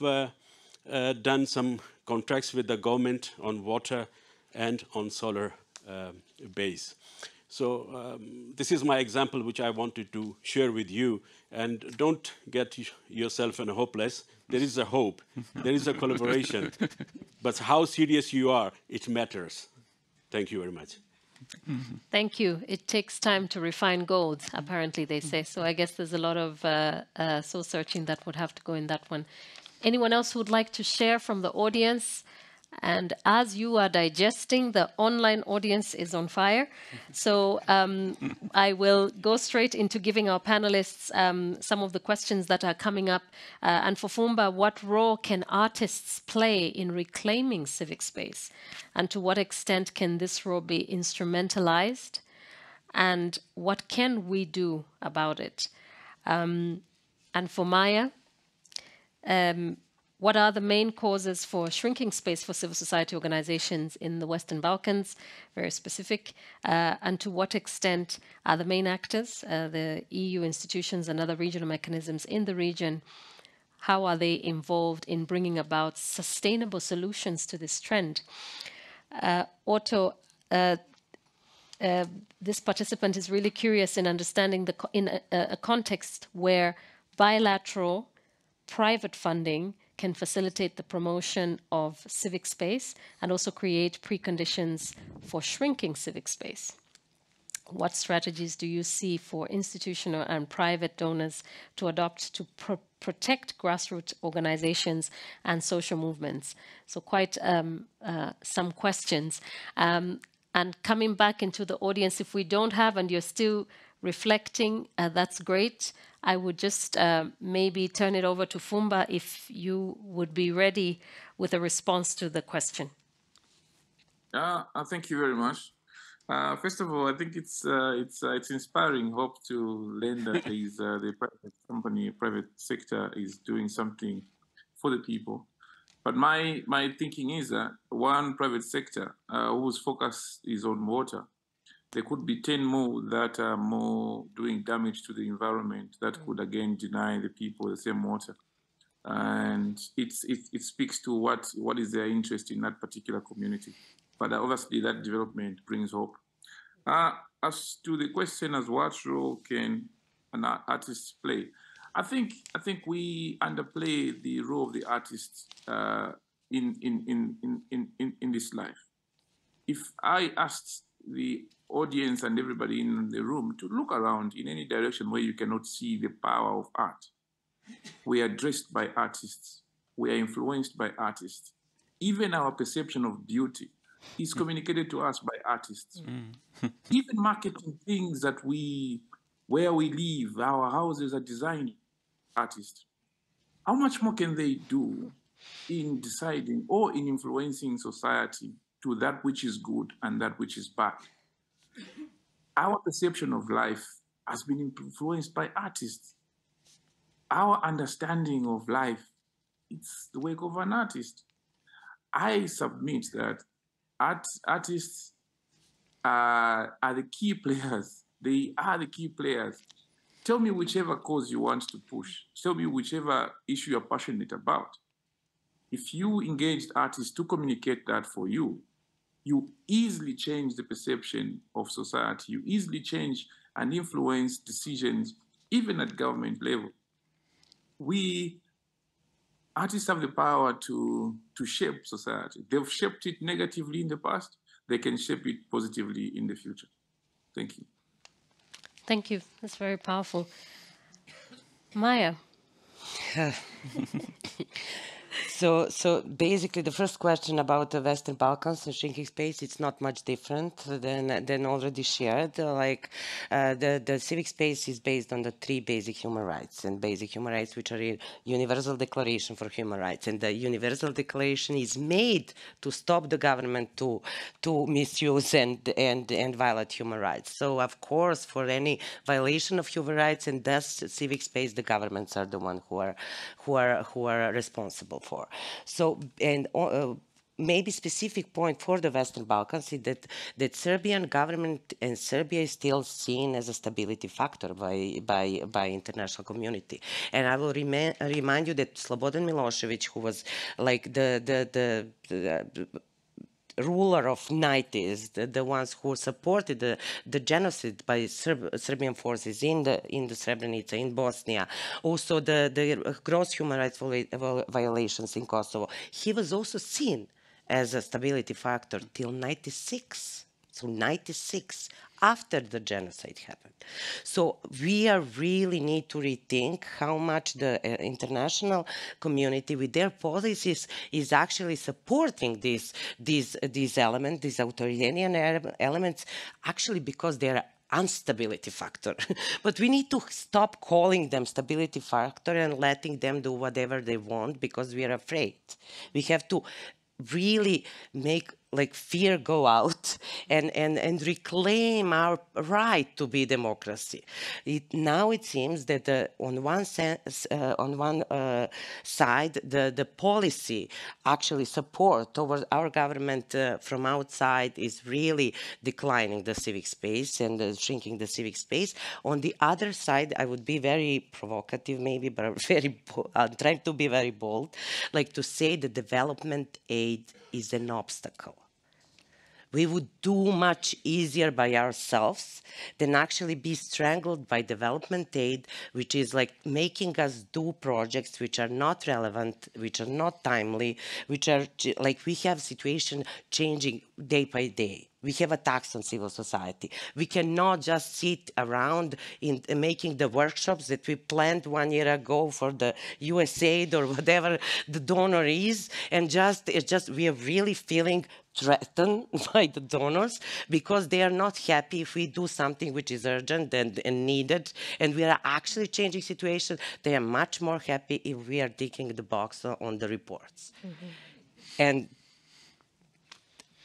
done some contracts with the government on water and on solar base. So this is my example, which I wanted to share with you. And don't get yourself in a hopeless. There is a hope. There is a collaboration. But how serious you are, it matters. Thank you very much. Thank you. It takes time to refine gold, apparently they say. So I guess there's a lot of soul searching that would have to go in that one. Anyone else who would like to share from the audience? And as you are digesting, the online audience is on fire. So I will go straight into giving our panelists some of the questions that are coming up. And for Fumba, what role can artists play in reclaiming civic space? And to what extent can this role be instrumentalized? And what can we do about it? And for Maya, what are the main causes for shrinking space for civil society organizations in the Western Balkans? Very specific. And to what extent are the main actors, the EU institutions and other regional mechanisms in the region, how are they involved in bringing about sustainable solutions to this trend? Otto, this participant is really curious in understanding in a context where bilateral private funding can facilitate the promotion of civic space and also create preconditions for shrinking civic space. What strategies do you see for institutional and private donors to adopt to protect grassroots organizations and social movements? So quite some questions. And coming back into the audience, if we don't have and you're still reflecting, that's great. I would just maybe turn it over to Fumba if you would be ready with a response to the question. Thank you very much. First of all, I think it's inspiring hope to learn that the private company, private sector is doing something for the people. But my thinking is that one private sector whose focus is on water, there could be 10 more that are more doing damage to the environment that could again deny the people the same water. And it speaks to what is their interest in that particular community. But obviously that development brings hope. As to the question as what role can an artist play, I think we underplay the role of the artist in this life. If I asked the audience and everybody in the room to look around in any direction where you cannot see the power of art, we are dressed by artists. We are influenced by artists. Even our perception of beauty is communicated to us by artists. Even marketing things where we live, our houses are designed by artists. How much more can they do in deciding or in influencing society to that which is good and that which is bad? Our perception of life has been influenced by artists. Our understanding of life, it's the work of an artist. I submit that artists are the key players. They are the key players. Tell me whichever cause you want to push. Tell me whichever issue you're passionate about. If you engaged artists to communicate that for you, you easily change the perception of society. You easily change and influence decisions, even at government level. Artists have the power to shape society. They've shaped it negatively in the past. They can shape it positively in the future. Thank you. Thank you. That's very powerful. Maya. So basically, the first question about the Western Balkans and shrinking space, it's not much different than already shared. The civic space is based on the 3 basic human rights, and basic human rights which are in Universal Declaration for Human Rights. And the Universal Declaration is made to stop the government to misuse and violate human rights. So of course, for any violation of human rights and thus civic space, the governments are the one who are responsible for. So, and maybe specific point for the Western Balkans is that Serbian government and Serbia is still seen as a stability factor by international community. And I will remind you that Slobodan Milosevic, who was like ruler of 90s, the ones who supported the genocide by Serbian forces in the Srebrenica, in Bosnia, also the gross human rights violations in Kosovo. He was also seen as a stability factor till 96. So 96, after the genocide happened. So we really need to rethink how much the international community with their policies is actually supporting these elements, these authoritarian elements, actually because they're instability factor. But we need to stop calling them stability factor and letting them do whatever they want because we are afraid. We have to really make fear go out and reclaim our right to be democracy. Now it seems that on one side, the policy actually support towards our government from outside is really declining the civic space and shrinking the civic space. On the other side, I would be very provocative maybe, but I'm trying to be very bold, like to say that development aid is an obstacle. We would do much easier by ourselves than actually be strangled by development aid, which is like making us do projects which are not relevant, which are not timely, which are like we have situation changing day by day. We have attacks on civil society. We cannot just sit around in making the workshops that we planned 1 year ago for the USAID or whatever the donor is, and we are really feeling threatened by the donors because they are not happy if we do something which is urgent and needed, and we are actually changing situation. They are much more happy if we are ticking the box on the reports. Mm-hmm. And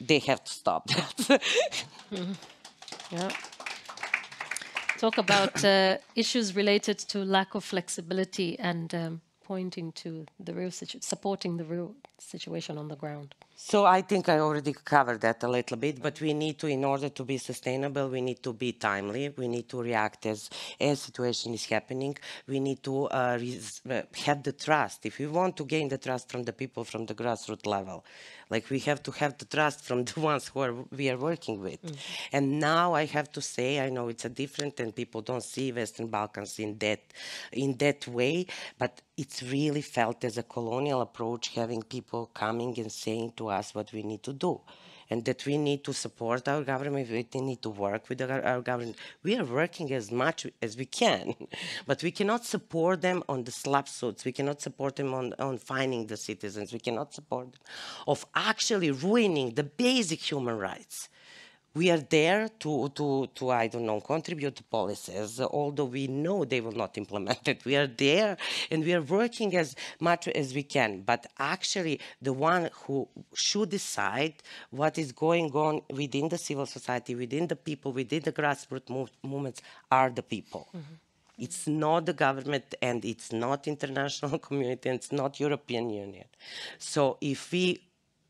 they have to stop that. Mm-hmm. Yeah. Talk about issues related to lack of flexibility and pointing to the real supporting the real situation on the ground. So I think I already covered that a little bit, but we need to, in order to be sustainable, we need to be timely. We need to react as situation is happening. We need to have the trust. If we want to gain the trust from the people from the grassroots level, like we have to have the trust from the ones who we are working with. Mm-hmm. And now I have to say, I know it's a different and people don't see Western Balkans in that way, but it's really felt as a colonial approach, having people coming and saying to us what we need to do. And that we need to support our government, we need to work with our government. We are working as much as we can, but we cannot support them on the slap suits. We cannot support them on fining the citizens. We cannot support them of actually ruining the basic human rights. We are there to I don't know, contribute to policies, although we know they will not implement it. We are there and we are working as much as we can. But actually, the one who should decide what is going on within the civil society, within the people, within the grassroots movements are the people. Mm-hmm. It's not the government and it's not international community and it's not European Union. So if we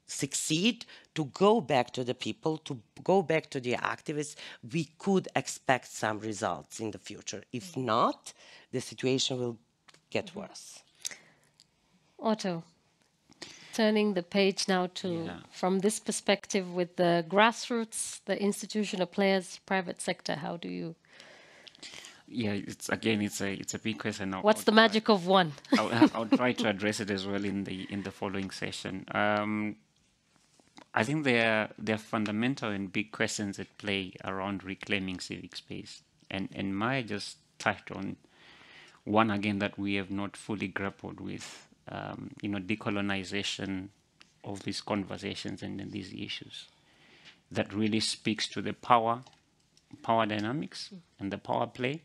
succeed to go back to the people, to go back to the activists, we could expect some results in the future. If not, the situation will get worse. Otto, turning the page now to, from this perspective with the grassroots, the institutional players, private sector, how do you... Yeah, it's a big question. What's the magic of one? I'll try to address it as well in the following session. I think there are fundamental and big questions at play around reclaiming civic space. And Maya just touched on one again that we have not fully grappled with, decolonization of these conversations and these issues. That really speaks to the power dynamics and the power play.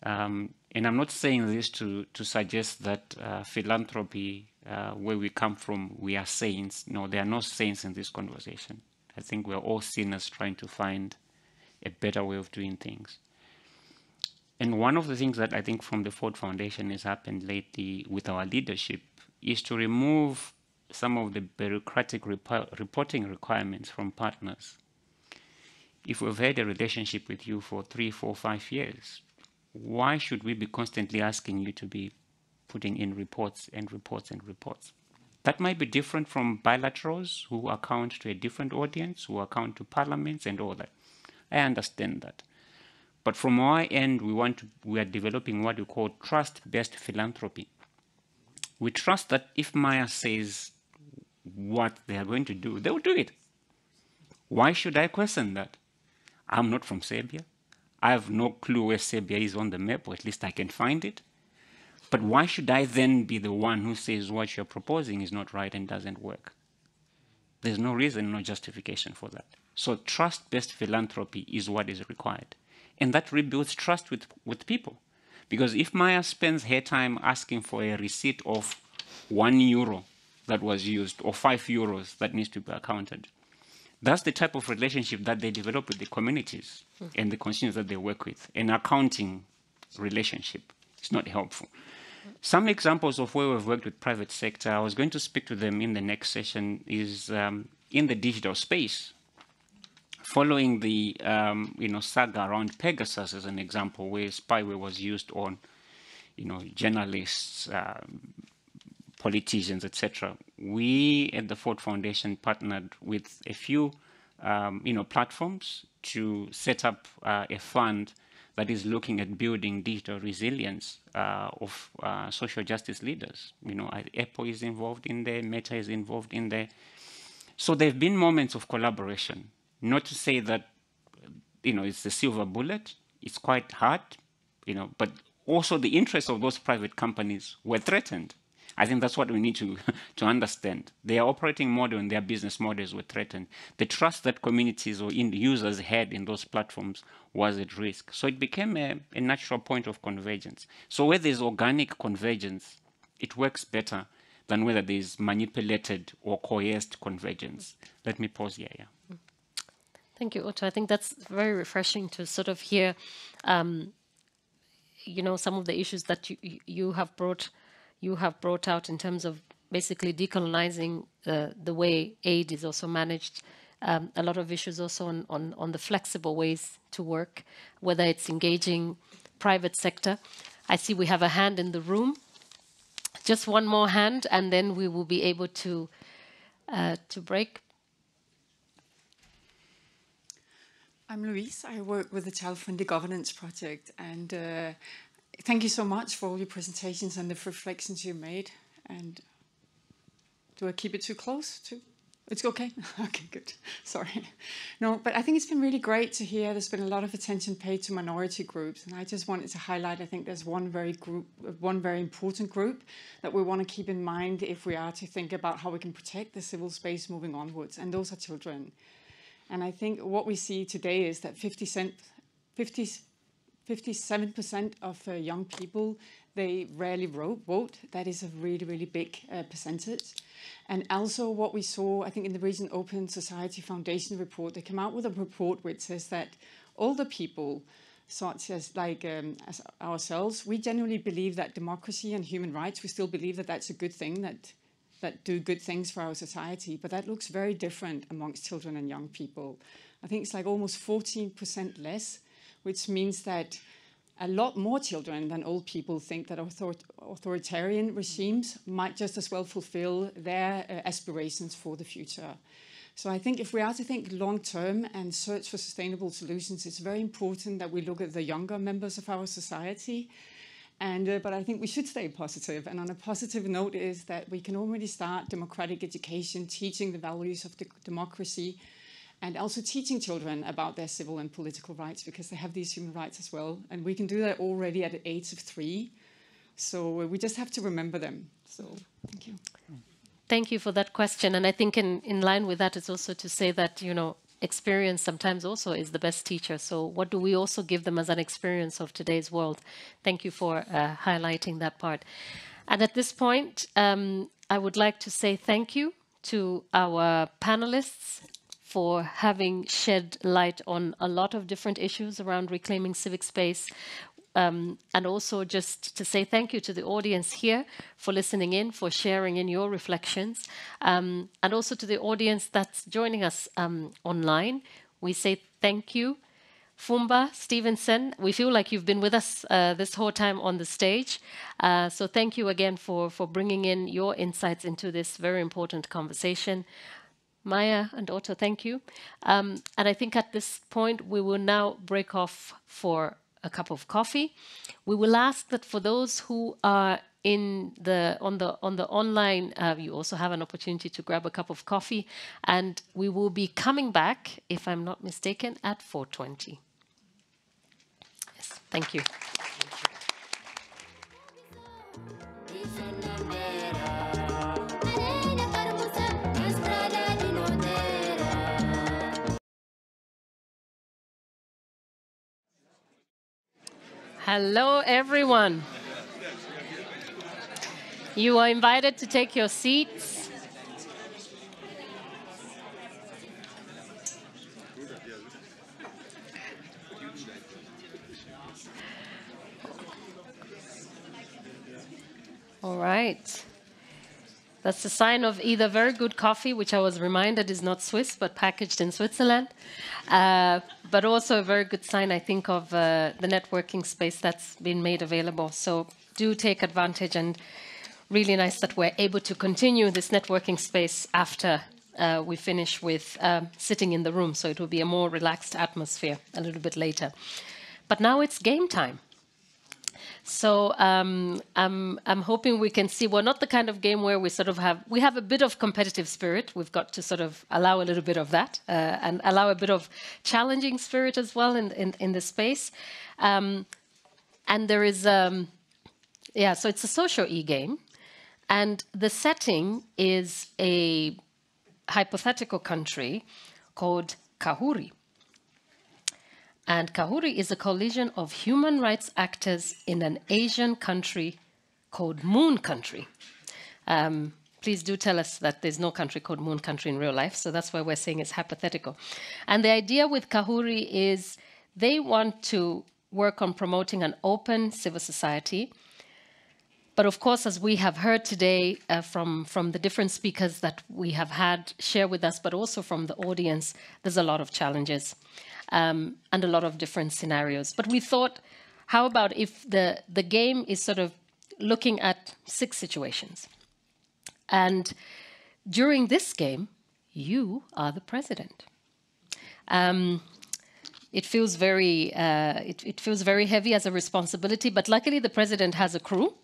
And I'm not saying this to suggest that philanthropy, where we come from, we are saints. No, there are no saints in this conversation. I think we're all sinners trying to find a better way of doing things. And one of the things that I think from the Ford Foundation has happened lately with our leadership is to remove some of the bureaucratic reporting requirements from partners. If we've had a relationship with you for 3, 4, 5 years, why should we be constantly asking you to be putting in reports and reports and reports? That might be different from bilaterals who account to a different audience, who account to parliaments and all that. I understand that. But from our end, we are developing what we call trust-based philanthropy. We trust that if Maya says what they are going to do, they will do it. Why should I question that? I'm not from Serbia. I have no clue where Serbia is on the map, or at least I can find it. But why should I then be the one who says what you're proposing is not right and doesn't work? There's no reason, no justification for that. So trust-based philanthropy is what is required. And that rebuilds trust with people. Because if Maya spends her time asking for a receipt of €1 that was used, or €5 that needs to be accounted, that's the type of relationship that they develop with the communities and the consumers that they work with. An accounting relationship is not helpful. Some examples of where we've worked with private sector, I was going to speak to them in the next session, is in the digital space. Following the saga around Pegasus as an example, where spyware was used on journalists, politicians, etc. We at the Ford Foundation partnered with a few platforms to set up a fund that is looking at building digital resilience of social justice leaders. Apple is involved in there, Meta is involved in there. So there have been moments of collaboration. Not to say that it's the silver bullet. It's quite hard, but also the interests of those private companies were threatened. I think that's what we need to understand. Their operating model and their business models were threatened. The trust that communities or users had in those platforms was at risk. So it became a natural point of convergence. So where there's organic convergence, it works better than whether there's manipulated or coerced convergence. Let me pause here. Yeah. Thank you, Otto. I think that's very refreshing to sort of hear, some of the issues that you have brought out in terms of basically decolonizing the way aid is also managed. A lot of issues also on the flexible ways to work, whether it's engaging private sector. I see we have a hand in the room. Just one more hand, and then we will be able to break. I'm Louise. I work with the Child Friendly Governance Project, and thank you so much for all your presentations and the reflections you made. And do I keep it too close? It's okay? Okay, good. Sorry. No, but I think it's been really great to hear there's been a lot of attention paid to minority groups. And I just wanted to highlight, I think there's one very important group that we want to keep in mind if we are to think about how we can protect the civil space moving onwards. And those are children. And I think what we see today is that 57% of young people, they rarely vote. That is a really, really big percentage. And also what we saw, I think in the recent Open Society Foundation report, they came out with a report which says that older people, such as as ourselves, we genuinely believe that democracy and human rights, we still believe that that's a good thing, that do good things for our society, but that looks very different amongst children and young people. I think it's like almost 14% less, which means that a lot more children than old people think that authoritarian regimes might just as well fulfill their aspirations for the future. So I think if we are to think long-term and search for sustainable solutions, it's very important that we look at the younger members of our society. But I think we should stay positive. And on a positive note is that we can already start democratic education, teaching the values of democracy, and also teaching children about their civil and political rights, because they have these human rights as well. And we can do that already at the age of 3. So we just have to remember them. So thank you. Thank you for that question. And I think in line with that is also to say that, experience sometimes also is the best teacher. So what do we also give them as an experience of today's world? Thank you for highlighting that part. And at this point, I would like to say thank you to our panelists for having shed light on a lot of different issues around reclaiming civic space. And also just to say thank you to the audience here for listening in, for sharing in your reflections, and also to the audience that's joining us online. We say thank you Fumba Stevenson, we feel like you've been with us this whole time on the stage. So thank you again for bringing in your insights into this very important conversation. Maya and Otto, thank you. And I think at this point, we will now break off for a cup of coffee. We will ask that for those who are on the online, you also have an opportunity to grab a cup of coffee, and we will be coming back, if I'm not mistaken, at 4:20. Yes, thank you. Hello, everyone. You are invited to take your seats. All right. That's a sign of either very good coffee, which I was reminded is not Swiss, but packaged in Switzerland, but also a very good sign, I think, of the networking space that's been made available. So do take advantage, and really nice that we're able to continue this networking space after we finish with sitting in the room. So it will be a more relaxed atmosphere a little bit later. But now it's game time. So I'm hoping we can see, well, not the kind of game where we sort of we have a bit of competitive spirit. We've got to sort of allow a little bit of that and allow a bit of challenging spirit as well in the space. And there is, so it's a social e-game. And the setting is a hypothetical country called Kahuri. And Kahuri is a collision of human rights actors in an Asian country called Moon Country. Please do tell us that there's no country called Moon Country in real life, so that's why we're saying it's hypothetical. And the idea with Kahuri is they want to work on promoting an open civil society. But of course, as we have heard today from the different speakers that we have had share with us, but also from the audience, there's a lot of challenges. And a lot of different scenarios. But we thought, how about if the game is sort of looking at 6 situations? And during this game, you are the president. It feels very heavy as a responsibility, but luckily the president has a crew.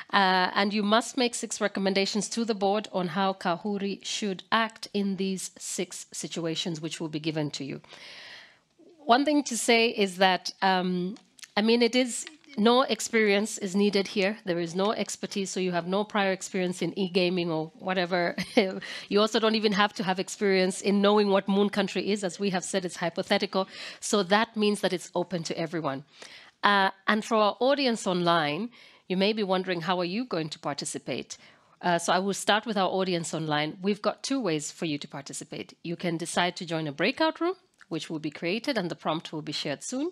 And you must make 6 recommendations to the board on how Kahuri should act in these 6 situations, which will be given to you. One thing to say is that, no experience is needed here. There is no expertise, so you have no prior experience in e-gaming or whatever. You also don't even have to have experience in knowing what Moon Country is. As we have said, it's hypothetical. So that means that it's open to everyone. And for our audience online, you may be wondering, how are you going to participate? So I will start with our audience online. We've got 2 ways for you to participate. You can decide to join a breakout room, which will be created and the prompt will be shared soon,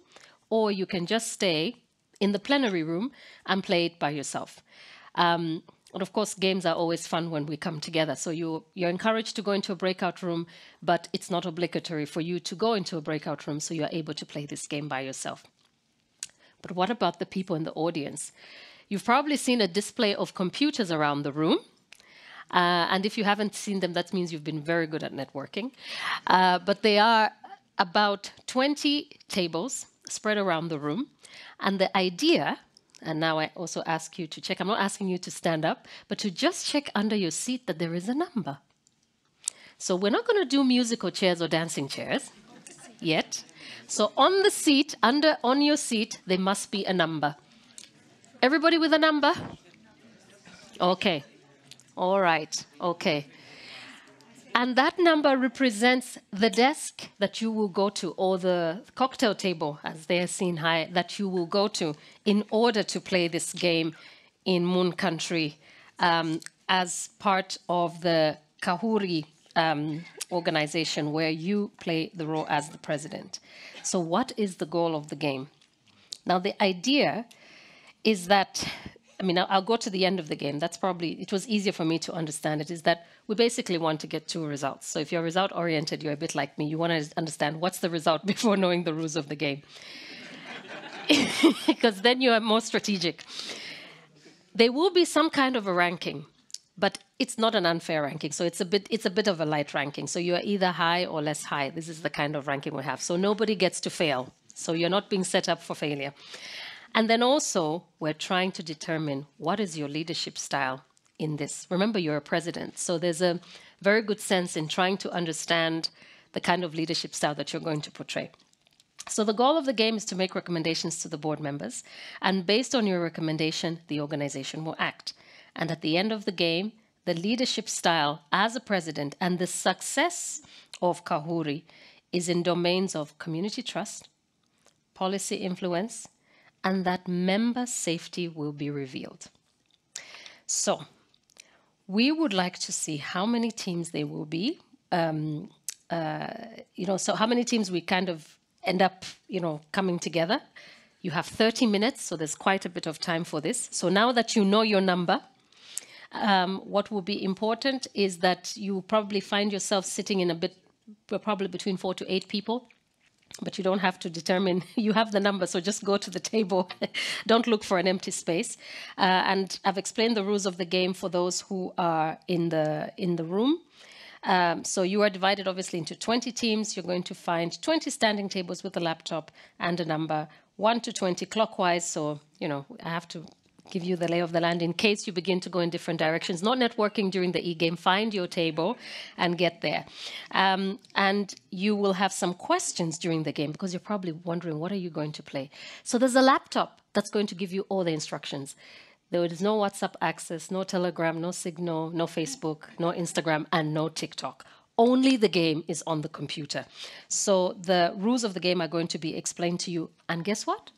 or you can just stay in the plenary room and play it by yourself. And of course, games are always fun when we come together. So you're encouraged to go into a breakout room, but it's not obligatory for you to go into a breakout room, so you're able to play this game by yourself. But what about the people in the audience? You've probably seen a display of computers around the room. And if you haven't seen them, that means you've been very good at networking. But they are about 20 tables spread around the room. And the idea, and now I also ask you to check, I'm not asking you to stand up, but to just check under your seat that there is a number. So we're not going to do musical chairs or dancing chairs yet. So on the seat, on your seat, there must be a number. Everybody with a number? Okay. All right. Okay. And that number represents the desk that you will go to, or the cocktail table, as they are seen high, that you will go to in order to play this game in Moon Country as part of the Kahuri organization, where you play the role as the president. So what is the goal of the game? Now, the idea is that, I mean, I'll go to the end of the game. That's probably, it was easier for me to understand it, is that we basically want to get two results. So if you're result-oriented, you're a bit like me. You want to understand what's the result before knowing the rules of the game. Because then you are more strategic. There will be some kind of a ranking, but it's not an unfair ranking. So it's a bit of a light ranking. So you are either high or less high. This is the kind of ranking we have. So nobody gets to fail. So you're not being set up for failure. And then also, we're trying to determine what is your leadership style in this. Remember, you're a president. So there's a very good sense in trying to understand the kind of leadership style that you're going to portray. So the goal of the game is to make recommendations to the board members. And based on your recommendation, the organization will act. And at the end of the game, the leadership style as a president and the success of Kahuri is in domains of community trust, policy influence, and that member safety will be revealed. So we would like to see how many teams there will be. So how many teams we kind of end up, coming together. You have 30 minutes, so there's quite a bit of time for this. So now that you know your number, what will be important is that you probably find yourself sitting in probably between 4 to 8 people. But you don't have to determine, you have the number, so just go to the table. Don't look for an empty space. And I've explained the rules of the game for those who are in the room. So you are divided obviously into 20 teams. You're going to find 20 standing tables with a laptop and a number, 1 to 20 clockwise. So, I have to give you the lay of the land in case you begin to go in different directions. Not networking during the e-game. Find your table and get there. And you will have some questions during the game because you're probably wondering, what are you going to play? So there's a laptop that's going to give you all the instructions. There is no WhatsApp access, no Telegram, no Signal, no Facebook, no Instagram, and no TikTok. Only the game is on the computer. So the rules of the game are going to be explained to you. And guess what?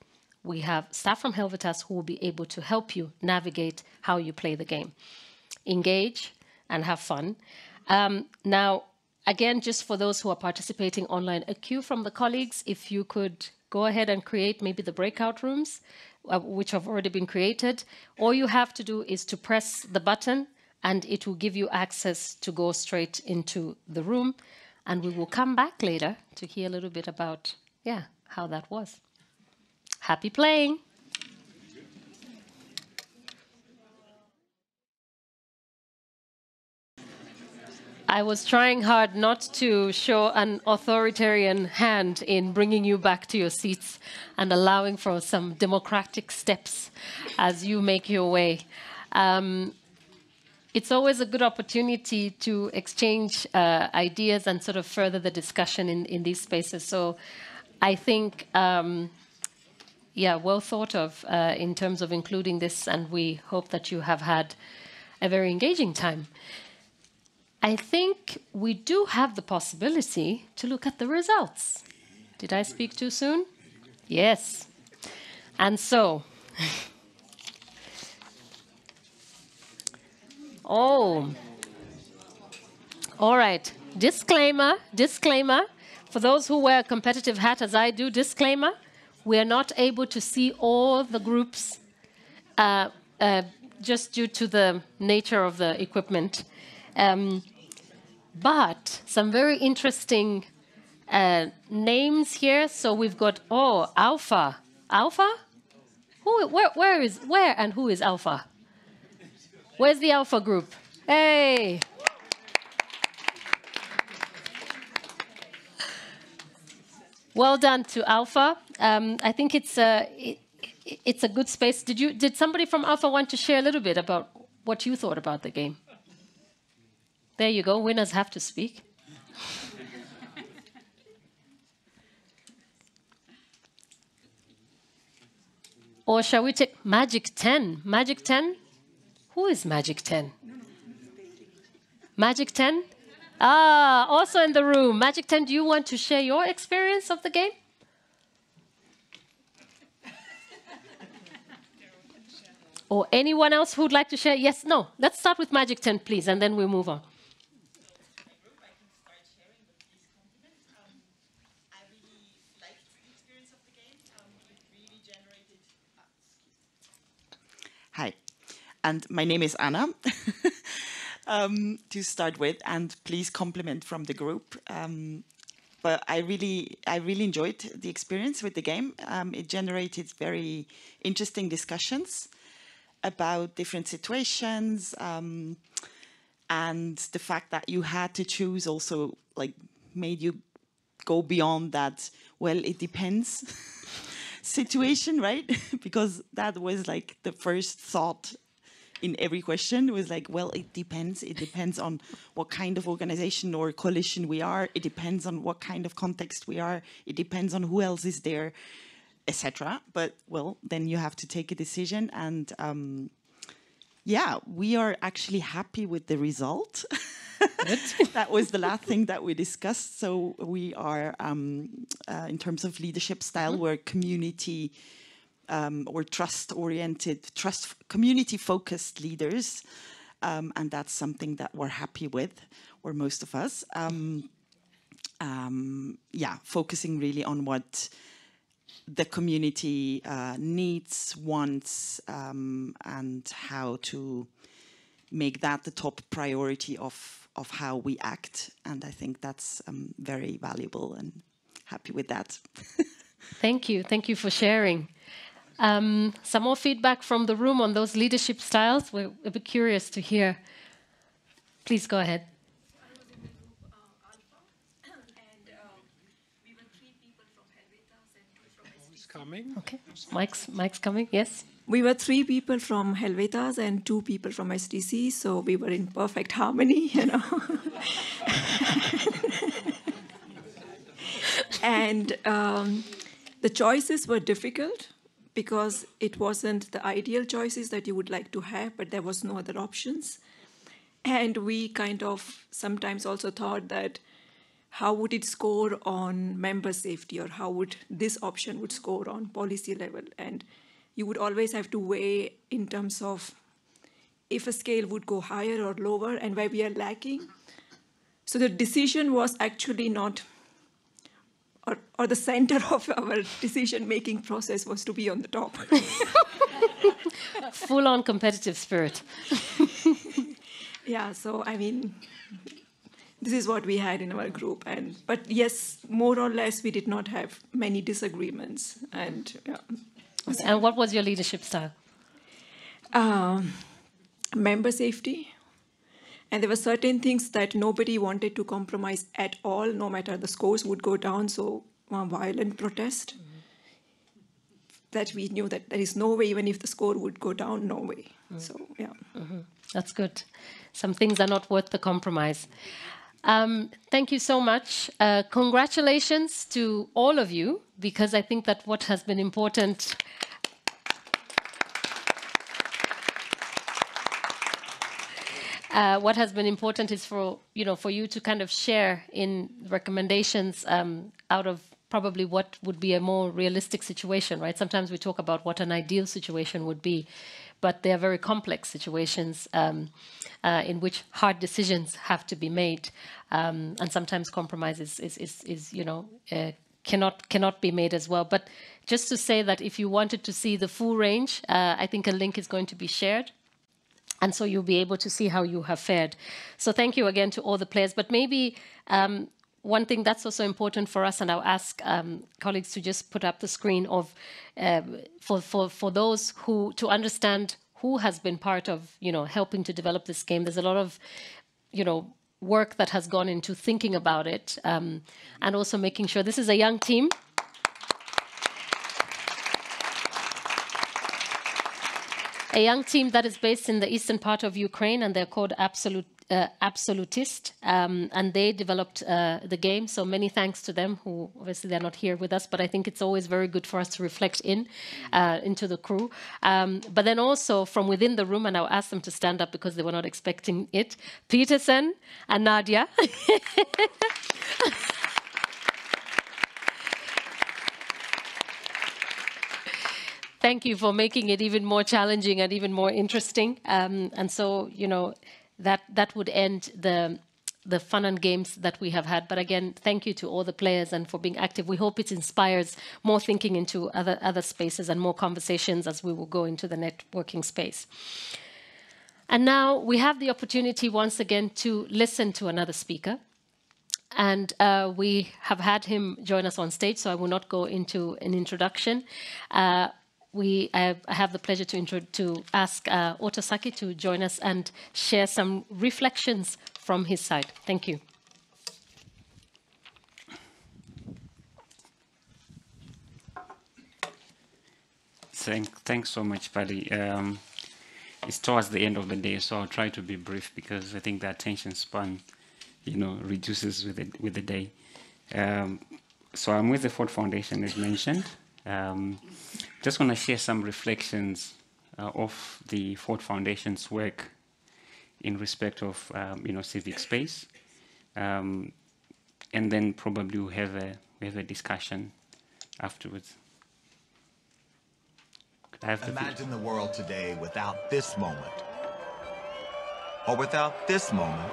We have staff from Helvetas who will be able to help you navigate how you play the game. Engage and have fun. Now, again, just for those who are participating online, a cue from the colleagues, if you could go ahead and create maybe the breakout rooms, which have already been created. All you have to do is to press the button and it will give you access to go straight into the room. And we will come back later to hear a little bit about, how that was. Happy playing. I was trying hard not to show an authoritarian hand in bringing you back to your seats and allowing for some democratic steps as you make your way. It's always a good opportunity to exchange ideas and sort of further the discussion in these spaces. So I think, well thought of in terms of including this, and we hope that you have had a very engaging time. I think we do have the possibility to look at the results. Did I speak too soon? Yes. And so, all right. Disclaimer. For those who wear a competitive hat as I do, disclaimer. We are not able to see all the groups just due to the nature of the equipment. But some very interesting names here. So we've got, Alpha. Alpha? Where and who is Alpha? Where's the Alpha group? Hey! Well done to Alpha. I think it's a good space. Did somebody from Alpha want to share a little bit about what you thought about the game? There you go. Winners have to speak. Or shall we take Magic 10? Magic 10? Who is Magic 10? Magic 10? Also in the room. Magic 10, do you want to share your experience of the game? Or anyone else who'd like to share? Yes, no. Let's start with Magic 10, please, and then we'll move on. Hi. and my name is Anna, to start with, and please compliment from the group. But I really enjoyed the experience with the game. It generated very interesting discussions about different situations, and the fact that you had to choose also like made you go beyond that, well, it depends situation, right? Because that was like the first thought in every question was like, well, it depends. It depends on what kind of organization or coalition we are. It depends on what kind of context we are. It depends on who else is there, etc. But well, then you have to take a decision. And yeah, we are actually happy with the result. That was the last thing that we discussed. So we are, in terms of leadership style, we're community or trust-oriented, community-focused leaders, and that's something that we're happy with, or most of us. Yeah, focusing really on what the community needs, wants, and how to make that the top priority of how we act. And I think that's very valuable, and happy with that. Thank you. Thank you for sharing. Some more feedback from the room on those leadership styles. We're a bit curious to hear. Please go ahead. I was in the group Alpha, and we were 3 people from Helvetas and 2 from SDC. Who's coming? Okay, Mike's coming, yes. We were 3 people from Helvetas and 2 people from SDC, so we were in perfect harmony, you know. And the choices were difficult, because it wasn't the ideal choices that you would like to have, but there was no other options. And we kind of sometimes also thought that how would it score on member safety, or how would this option would score on policy level? And you would always have to weigh in terms of if a scale would go higher or lower and where we are lacking. So the decision was actually not, or the center of our decision-making process was to be on the top. Full-on competitive spirit. Yeah, so I mean, this is what we had in our group. But yes, more or less, we did not have many disagreements. And yeah. And what was your leadership style? Member safety. And there were certain things that nobody wanted to compromise at all, no matter the scores would go down. So violent protest, that we knew that there is no way, even if the score would go down, no way. So, yeah. That's good. Some things are not worth the compromise. Thank you so much. Congratulations to all of you, because I think that what has been important... what has been important is for you to kind of share in recommendations out of probably what would be a more realistic situation, right? Sometimes we talk about what an ideal situation would be, but they are very complex situations in which hard decisions have to be made, and sometimes compromises cannot be made as well. But just to say that if you wanted to see the full range, I think a link is going to be shared. And so you'll be able to see how you have fared. So thank you again to all the players. But maybe one thing that's also important for us, and I'll ask colleagues to just put up the screen of for those who to understand who has been part of helping to develop this game. There's a lot of work that has gone into thinking about it, and also making sure this is a young team. A young team that is based in the eastern part of Ukraine, and they're called Absolutist, and they developed the game. So many thanks to them, who obviously they're not here with us, but I think it's always very good for us to reflect into the crew. But then also from within the room, and I'll ask them to stand up because they were not expecting it, Peterson and Nadia. Thank you for making it even more challenging and even more interesting. And so, that would end the fun and games that we have had. But again, thank you to all the players and for being active. We hope it inspires more thinking into other spaces and more conversations as we will go into the networking space. And now we have the opportunity once again to listen to another speaker. And we have had him join us on stage, so I will not go into an introduction. I have the pleasure to ask Otosaki to join us and share some reflections from his side. Thank you. Thanks so much, Paddy. It's towards the end of the day, so I'll try to be brief because I think the attention span, reduces with the day. So I'm with the Ford Foundation, as mentioned. Just want to share some reflections of the Ford Foundation's work in respect of, civic space, and then probably we'll have a discussion afterwards. Imagine the world today without this moment, or without this moment,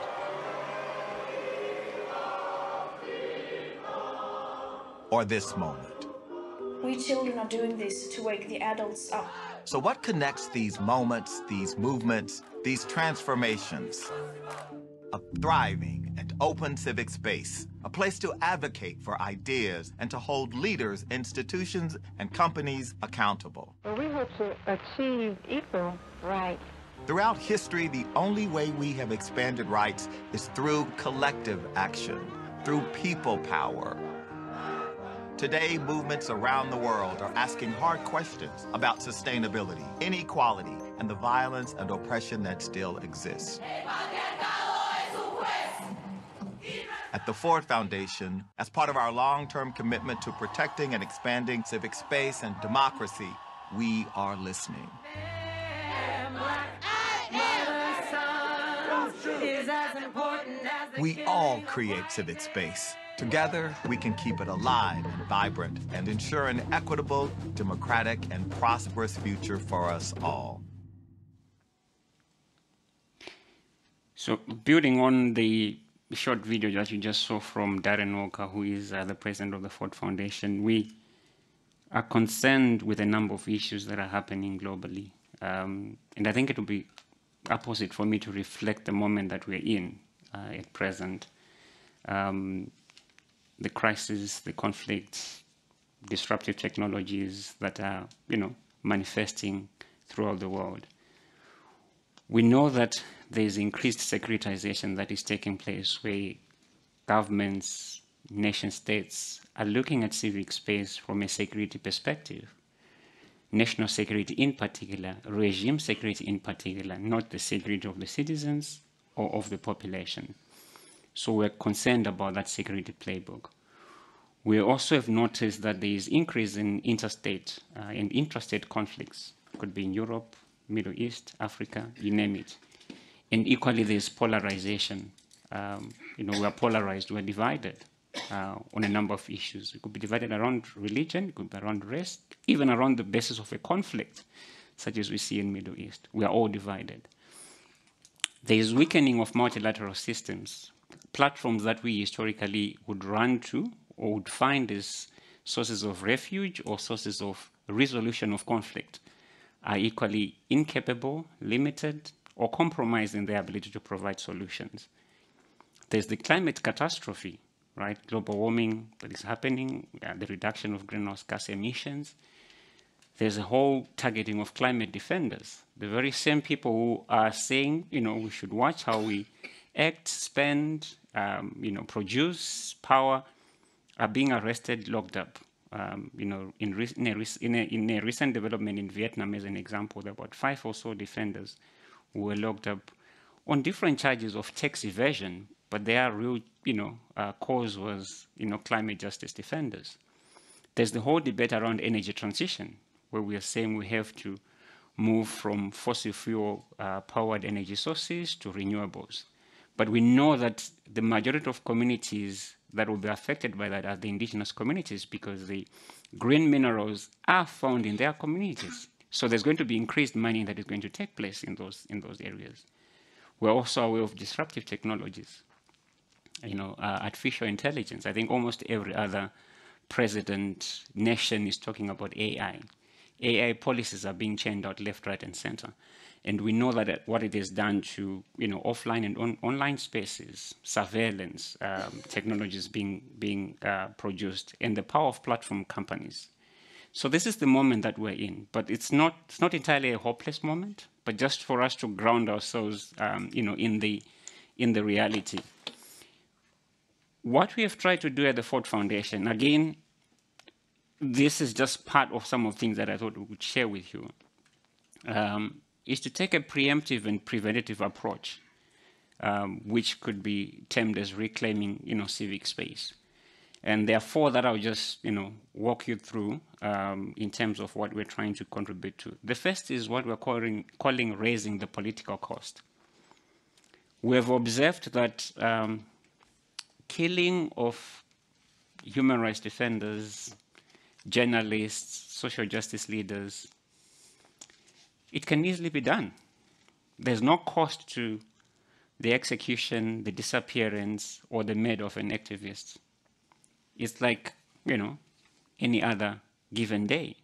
or this moment. We children are doing this to wake the adults up. So what connects these moments, these movements, these transformations? A thriving and open civic space, a place to advocate for ideas and to hold leaders, institutions, and companies accountable. Well, we hope to achieve equal rights. Throughout history, the only way we have expanded rights is through collective action, through people power. Today, movements around the world are asking hard questions about sustainability, inequality, and the violence and oppression that still exists. At the Ford Foundation, as part of our long-term commitment to protecting and expanding civic space and democracy, we are listening. We all create civic space. Together, we can keep it alive and vibrant and ensure an equitable, democratic, and prosperous future for us all. So, building on the short video that you just saw from Darren Walker, who is the president of the Ford Foundation, we are concerned with a number of issues that are happening globally. And I think it would be opposite for me to reflect the moment that we're in at present. The crisis, the conflicts, disruptive technologies that are, manifesting throughout the world. We know that there's increased securitization that is taking place where governments, nation states are looking at civic space from a security perspective. National security in particular, regime security in particular, not the security of the citizens or of the population. So we're concerned about that security playbook. We also have noticed that there is increase in interstate and intrastate conflicts. It could be in Europe, Middle East, Africa, you name it. And equally, there's polarization. We're polarized, we're divided on a number of issues. It could be divided around religion, it could be around race, even around the basis of a conflict, such as we see in Middle East. We are all divided. There is weakening of multilateral systems, platforms that we historically would run to or would find as sources of refuge or sources of resolution of conflict are equally incapable, limited, or compromised in their ability to provide solutions. There's the climate catastrophe, right? Global warming that is happening, the reduction of greenhouse gas emissions. There's a whole targeting of climate defenders, the very same people who are saying, we should watch how we act, spend, produce power, are being arrested, locked up. In a recent development in Vietnam, as an example, there were about 5 or so defenders who were locked up on different charges of tax evasion, but their real, cause was, climate justice defenders. There's the whole debate around energy transition, where we are saying we have to move from fossil fuel powered energy sources to renewables. But we know that the majority of communities that will be affected by that are the indigenous communities because the green minerals are found in their communities. So there's going to be increased mining that is going to take place in those areas. We're also aware of disruptive technologies, artificial intelligence. I think almost every other president, nation is talking about AI. AI policies are being churned out left, right, and center. And we know that what it has done to offline and online spaces, surveillance, technologies being produced, and the power of platform companies. So this is the moment that we're in, but it's not entirely a hopeless moment, but just for us to ground ourselves, in the reality. What we have tried to do at the Ford Foundation, again, this is just part of some of the things that I thought we would share with you, is to take a preemptive and preventative approach, which could be termed as reclaiming, civic space. And there are four that I'll just, walk you through in terms of what we're trying to contribute to. The first is what we're calling raising the political cost. We have observed that killing of human rights defenders, journalists, social justice leaders, it can easily be done. There's no cost to the execution, the disappearance, or the murder of an activist. It's like, any other given day.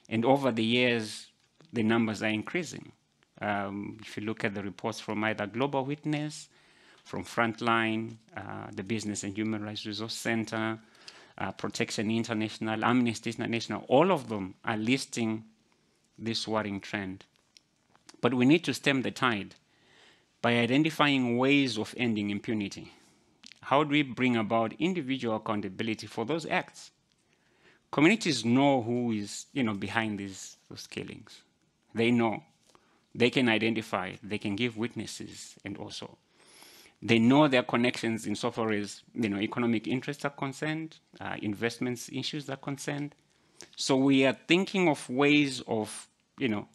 And over the years, the numbers are increasing. If you look at the reports from either Global Witness, from Frontline, the Business and Human Rights Resource Center, Protection International, Amnesty International, all of them are listing this worrying trend. But we need to stem the tide by identifying ways of ending impunity. How do we bring about individual accountability for those acts? Communities know who is, behind those killings. They know. They can identify. They can give witnesses, and also they know their connections insofar as economic interests are concerned, investments issues are concerned. So we are thinking of ways of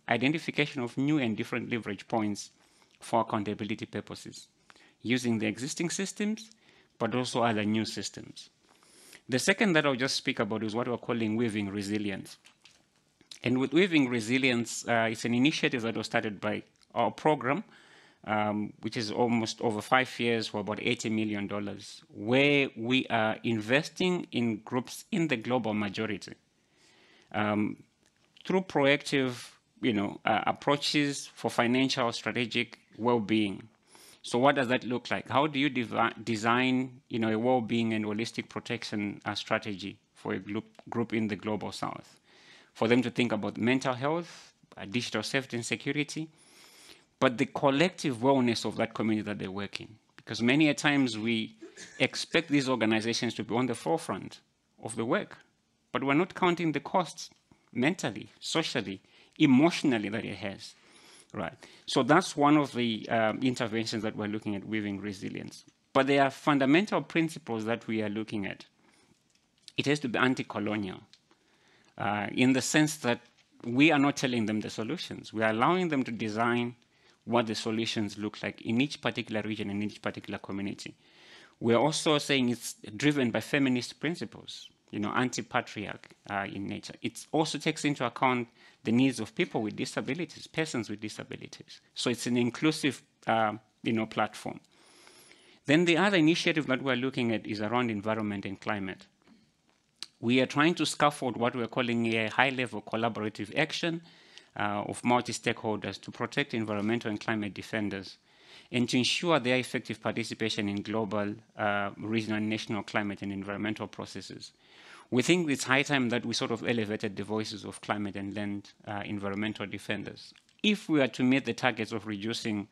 identification of new and different leverage points for accountability purposes, using the existing systems, but also other new systems. The second that I'll just speak about is what we're calling weaving resilience. And with weaving resilience, it's an initiative that was started by our program, which is almost over 5 years for about $80 million, where we are investing in groups in the global majority through proactive approaches for financial strategic well-being. So what does that look like? How do you design a well-being and holistic protection strategy for a group in the global south? For them to think about mental health, digital safety and security, but the collective wellness of that community that they work in. Because many a times we expect these organizations to be on the forefront of the work, but we're not counting the costs mentally, socially, emotionally that it has, right? So that's one of the interventions that we're looking at, weaving resilience. But there are fundamental principles that we are looking at. It has to be anti-colonial, in the sense that we are not telling them the solutions. We are allowing them to design what the solutions look like in each particular region, in each particular community. We're also saying it's driven by feminist principles, anti-patriarch in nature. It also takes into account the needs of people with disabilities, persons with disabilities. So it's an inclusive, platform. Then the other initiative that we're looking at is around environment and climate. We are trying to scaffold what we're calling a high-level collaborative action of multi-stakeholders to protect environmental and climate defenders and to ensure their effective participation in global, regional, and national climate and environmental processes. We think it's high time that we sort of elevated the voices of climate and land environmental defenders. If we are to meet the targets of reducing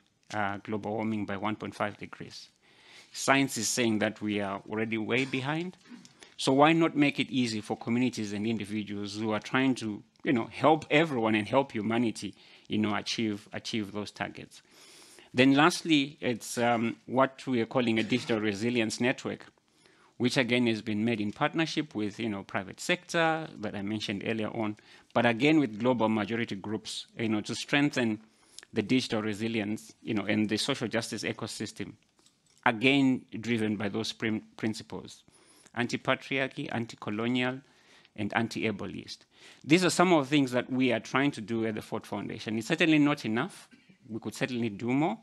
global warming by 1.5 degrees, science is saying that we are already way behind. So why not make it easy for communities and individuals who are trying to, help everyone and help humanity, achieve those targets? Then lastly, it's what we are calling a digital resilience network, which again has been made in partnership with, private sector that I mentioned earlier on, but again with global majority groups, to strengthen the digital resilience, and the social justice ecosystem, again driven by those principles: anti-patriarchy, anti-colonial, and anti-ableist. These are some of the things that we are trying to do at the Ford Foundation. It's certainly not enough. We could certainly do more.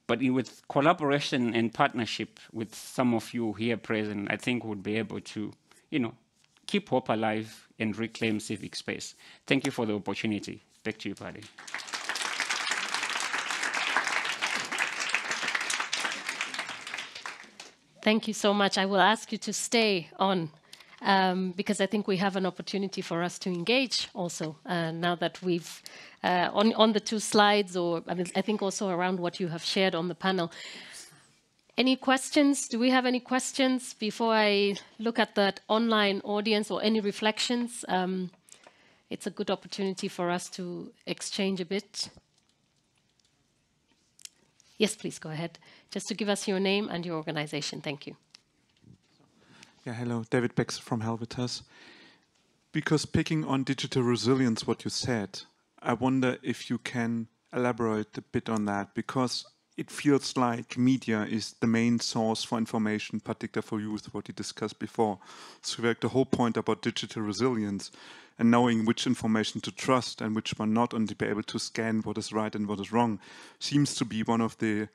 But with collaboration and partnership with some of you here present, I think we'll be able to, keep hope alive and reclaim civic space. Thank you for the opportunity. Back to you, Paddy. Thank you so much. I will ask you to stay on because I think we have an opportunity for us to engage also now that we've on the two slides, or I think also around what you have shared on the panel. Any questions? Do we have any questions before I look at that online audience, or any reflections? It's a good opportunity for us to exchange a bit. Yes, please go ahead. Just to give us your name and your organization. Thank you. Yeah, hello, David Bex from Helvetas. Because picking on digital resilience, what you said, I wonder if you can elaborate a bit on that, because it feels like media is the main source for information, particularly for youth, what you discussed before. So like the whole point about digital resilience and knowing which information to trust and which one not, and to be able to scan what is right and what is wrong, seems to be one of the,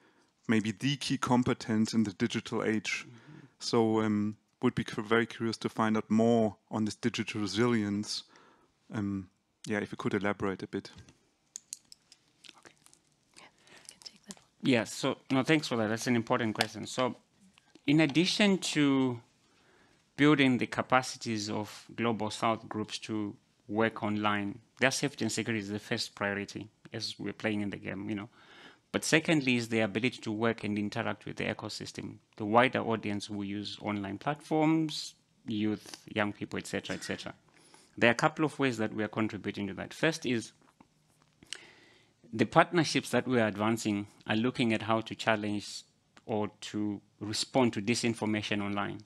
maybe the key competence in the digital age. So would be very curious to find out more on this digital resilience. Yeah, if you could elaborate a bit. Yeah, so no, thanks for that. That's an important question. So in addition to building the capacities of Global South groups to work online, their safety and security is the first priority as we're playing in the game, you know. But secondly is the ability to work and interact with the ecosystem. The wider audience will use online platforms, youth, young people, etc., etc. There are a couple of ways that we are contributing to that. First is the partnerships that we are advancing are looking at how to challenge or to respond to disinformation online.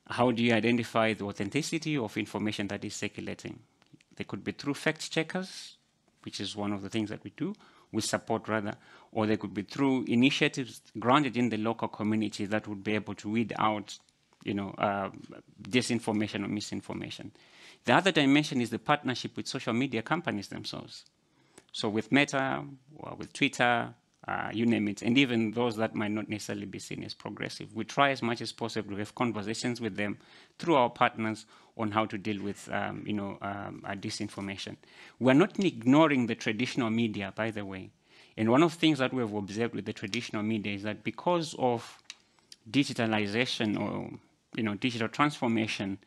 How do you identify the authenticity of information that is circulating? They could be through fact checkers, which is one of the things that we do, we support rather, or they could be through initiatives grounded in the local community that would be able to weed out, you know, disinformation or misinformation. The other dimension is the partnership with social media companies themselves. So with Meta, or with Twitter, you name it, and even those that might not necessarily be seen as progressive. We try as much as possible to have conversations with them through our partners on how to deal with disinformation. We're not ignoring the traditional media, by the way. And one of the things that we have observed with the traditional media is that because of digitalization or digital transformation,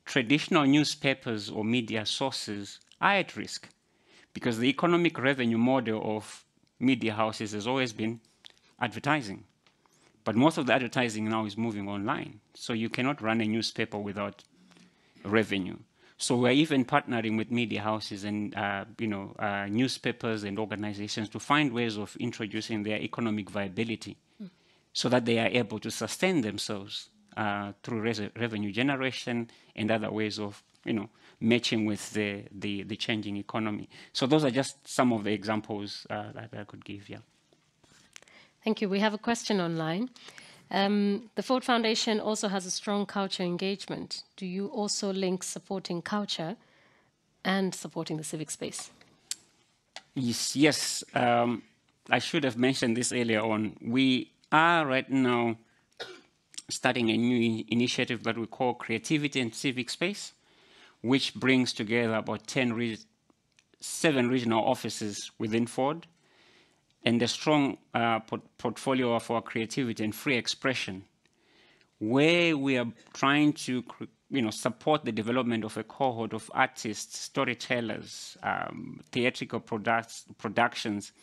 traditional newspapers or media sources are at risk, because the economic revenue model of media houses has always been advertising. But most of the advertising now is moving online. So you cannot run a newspaper without revenue. So we're even partnering with media houses and newspapers and organizations to find ways of introducing their economic viability so that they are able to sustain themselves through revenue generation and other ways of matching with the changing economy. So those are just some of the examples that I could give, yeah. Thank you. We have a question online. The Ford Foundation also has a strong culture engagement. Do you also link supporting culture and supporting the civic space? Yes. I should have mentioned this earlier on. We are right now starting a new initiative that we call Creativity and Civic Space, which brings together about 7 regional offices within Ford, and a strong portfolio of our creativity and free expression, where we are trying to support the development of a cohort of artists, storytellers, theatrical productions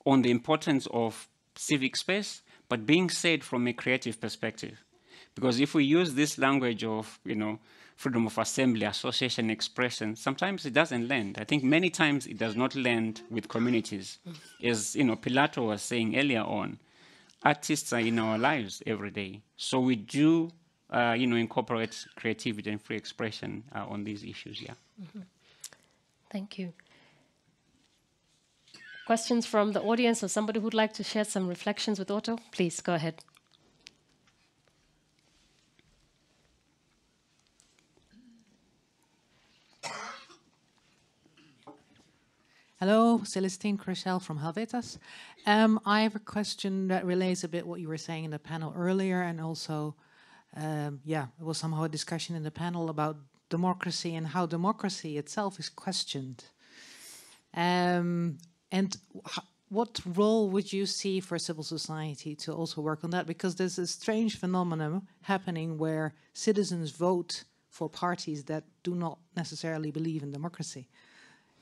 on the importance of civic space, but being said from a creative perspective. Because if we use this language of, freedom of assembly, association, expression, sometimes it doesn't land. I think many times it does not land with communities. As, Pilato was saying earlier on, artists are in our lives every day. So we do, incorporate creativity and free expression on these issues, yeah. Mm-hmm. Thank you. Questions from the audience or somebody who'd like to share some reflections with Otto? Please, go ahead. Hello, Celestine Crichel from Helvetas. I have a question that relates a bit what you were saying in the panel earlier, and also yeah, it was somehow a discussion in the panel about democracy and how democracy itself is questioned. And what role would you see for civil society to also work on that? Because there's a strange phenomenon happening where citizens vote for parties that do not necessarily believe in democracy.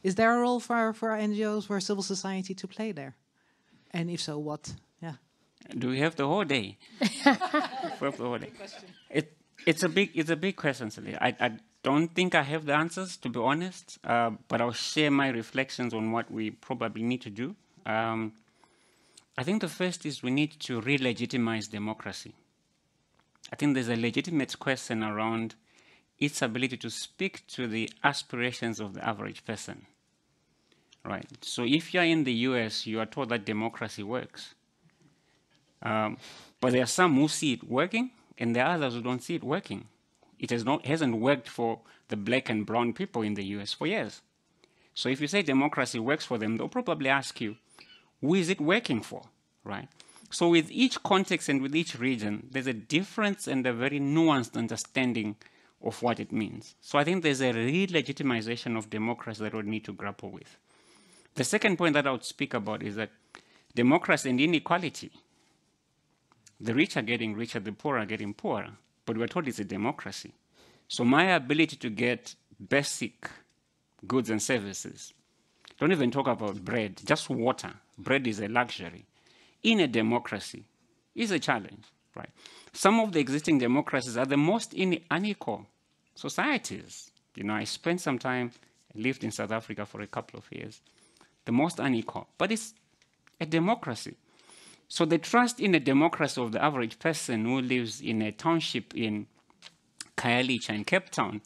Is there a role for NGOs, for civil society to play there? And if so, what? Yeah. Do we have the whole day? We have the whole day. It's a big question, Celia. I don't think I have the answers, to be honest, but I'll share my reflections on what we probably need to do. I think the first is we need to re-legitimize democracy. I think there's a legitimate question around its ability to speak to the aspirations of the average person, right? So if you're in the US, you are told that democracy works. But there are some who see it working, and there are others who don't see it working. It hasn't worked for the black and brown people in the US for years. So if you say democracy works for them, they'll probably ask you, who is it working for, right? So with each context and with each region, there's a difference and a very nuanced understanding of what it means. So I think there's a re-legitimization of democracy that we need to grapple with. The second point that I would speak about is that democracy and inequality, the rich are getting richer, the poor are getting poorer, but we're told it's a democracy. So my ability to get basic goods and services, don't even talk about bread, just water. Bread is a luxury. In a democracy, is a challenge, right? Some of the existing democracies are the most unequal societies. You know, I spent some time, I lived in South Africa for a couple of years, the most unequal, but it's a democracy. So the trust in a democracy of the average person who lives in a township in Khayelitsha in Cape Town,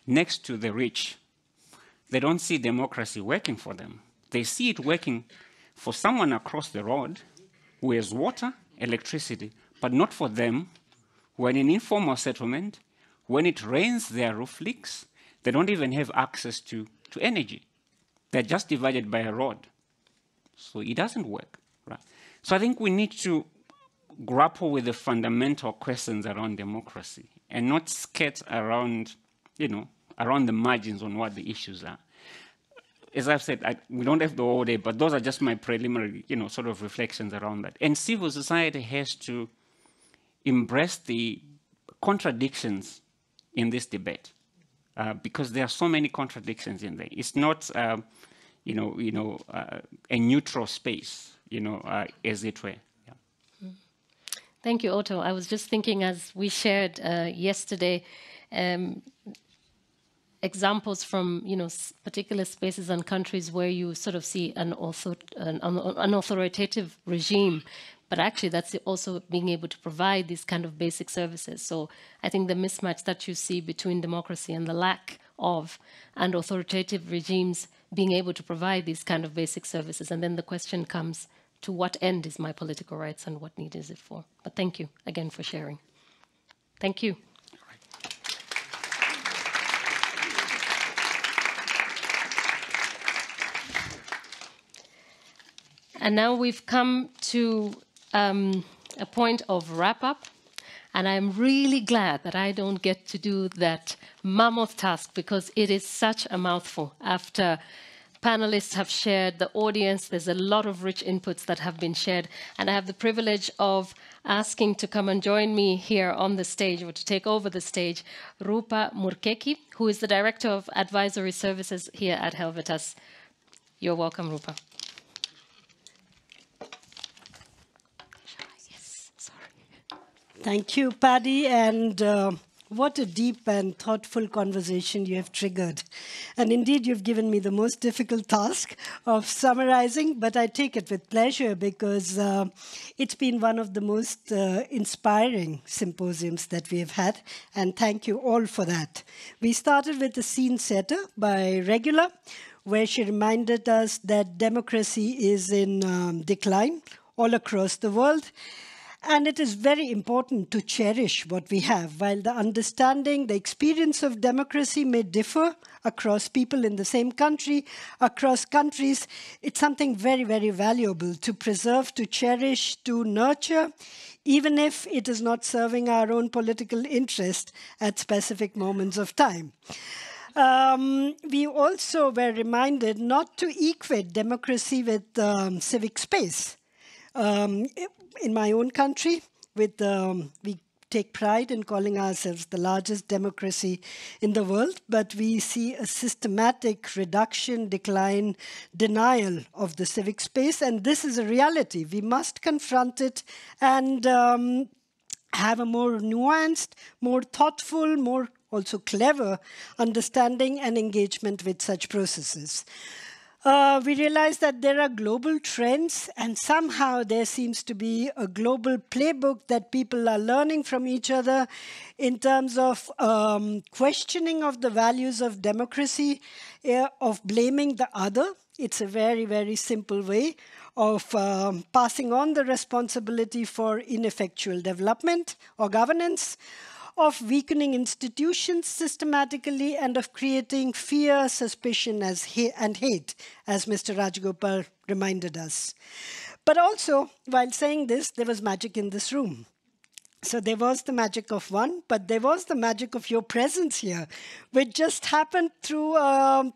next to the rich, they don't see democracy working for them. They see it working for someone across the road who has water, electricity, but not for them who are in an informal settlement. When it rains, their roof leaks. They don't even have access to energy. They're just divided by a road. So it doesn't work, right? So I think we need to grapple with the fundamental questions around democracy and not skirt around, around the margins on what the issues are. As I've said, we don't have the whole day, but those are just my preliminary, sort of reflections around that. And civil society has to embrace the contradictions in this debate, because there are so many contradictions in there. It's not, a neutral space, as it were. Yeah. Thank you, Otto. I was just thinking, as we shared yesterday, examples from particular spaces and countries where you sort of see an authoritative regime, but actually that's also being able to provide these kind of basic services. So I think the mismatch that you see between democracy and the lack of, and authoritative regimes being able to provide these kind of basic services, and then the question comes, to what end is my political rights and what need is it for? But thank you again for sharing. Thank you. And now we've come to a point of wrap-up, and I'm really glad that I don't get to do that mammoth task, because it is such a mouthful. After panelists have shared, the audience, there's a lot of rich inputs that have been shared, and I have the privilege of asking to come and join me here on the stage, or to take over the stage, Rupa Murkeki, who is the Director of Advisory Services here at Helvetas. You're welcome, Rupa. Thank you, Paddy, and what a deep and thoughtful conversation you have triggered. And indeed, you've given me the most difficult task of summarizing, but I take it with pleasure, because it's been one of the most inspiring symposiums that we have had, and thank you all for that. We started with a scene setter by Regula, where she reminded us that democracy is in decline all across the world. And it is very important to cherish what we have. While the understanding, the experience of democracy may differ across people in the same country, across countries, it's something very, very valuable to preserve, to cherish, to nurture, even if it is not serving our own political interest at specific moments of time. We also were reminded not to equate democracy with civic space. In my own country, we take pride in calling ourselves the largest democracy in the world, but we see a systematic reduction, decline, denial of the civic space, and this is a reality. We must confront it and have a more nuanced, more thoughtful, more also clever understanding and engagement with such processes. We realize that there are global trends, and somehow there seems to be a global playbook that people are learning from each other in terms of questioning of the values of democracy, of blaming the other. It's a very, very simple way of passing on the responsibility for ineffectual development or governance, of weakening institutions systematically, and of creating fear, suspicion, and hate, as Mr. Rajgopal reminded us. But also, while saying this, there was magic in this room. So there was the magic of one, but there was the magic of your presence here, which just happened through a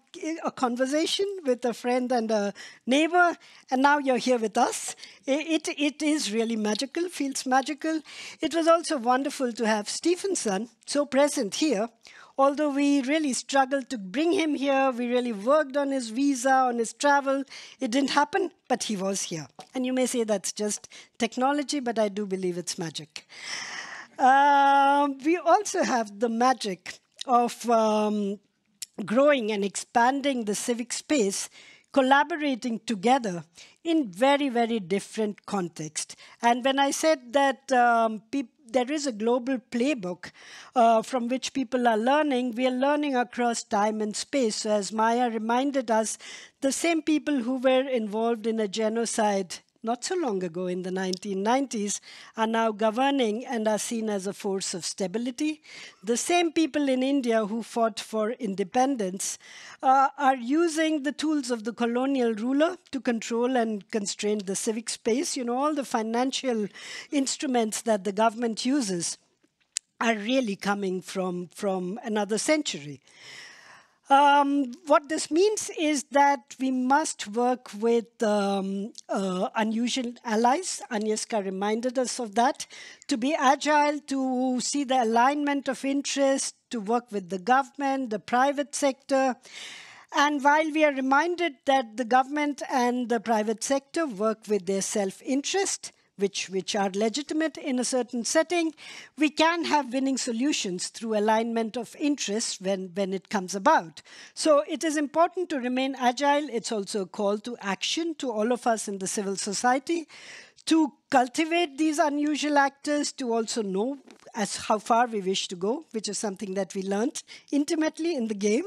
conversation with a friend and a neighbor, and now you're here with us. It is really magical, feels magical. It was also wonderful to have Stephenson so present here. Although we really struggled to bring him here, we really worked on his visa, on his travel. It didn't happen, but he was here. And you may say that's just technology, but I do believe it's magic. We also have the magic of growing and expanding the civic space, collaborating together in very, very different contexts. And when I said that there is a global playbook from which people are learning, we are learning across time and space. So as Maya reminded us, the same people who were involved in a genocide not so long ago in the 1990s are now governing and are seen as a force of stability. The same people in India who fought for independence are using the tools of the colonial ruler to control and constrain the civic space. You know, all the financial instruments that the government uses are really coming from another century. What this means is that we must work with unusual allies. Agnieszka reminded us of that. To be agile, to see the alignment of interest, to work with the government, the private sector. And while we are reminded that the government and the private sector work with their self-interest, which are legitimate in a certain setting, we can have winning solutions through alignment of interests when it comes about. So it is important to remain agile. It's also a call to action to all of us in the civil society to cultivate these unusual actors, to also know how far we wish to go, which is something that we learned intimately in the game.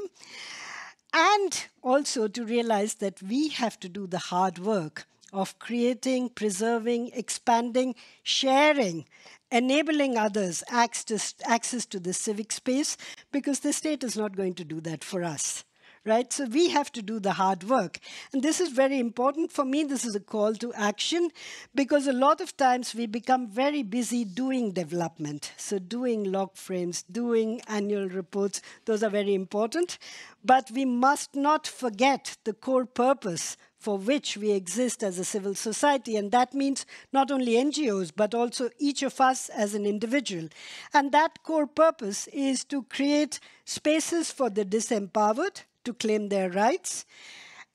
And also to realize that we have to do the hard work of creating, preserving, expanding, sharing, enabling others access to the civic space, because the state is not going to do that for us, right? So we have to do the hard work. And this is very important. For me, this is a call to action, because a lot of times we become very busy doing development. So doing log frames, doing annual reports, those are very important. But we must not forget the core purpose for which we exist as a civil society. And that means not only NGOs, but also each of us as an individual. And that core purpose is to create spaces for the disempowered to claim their rights.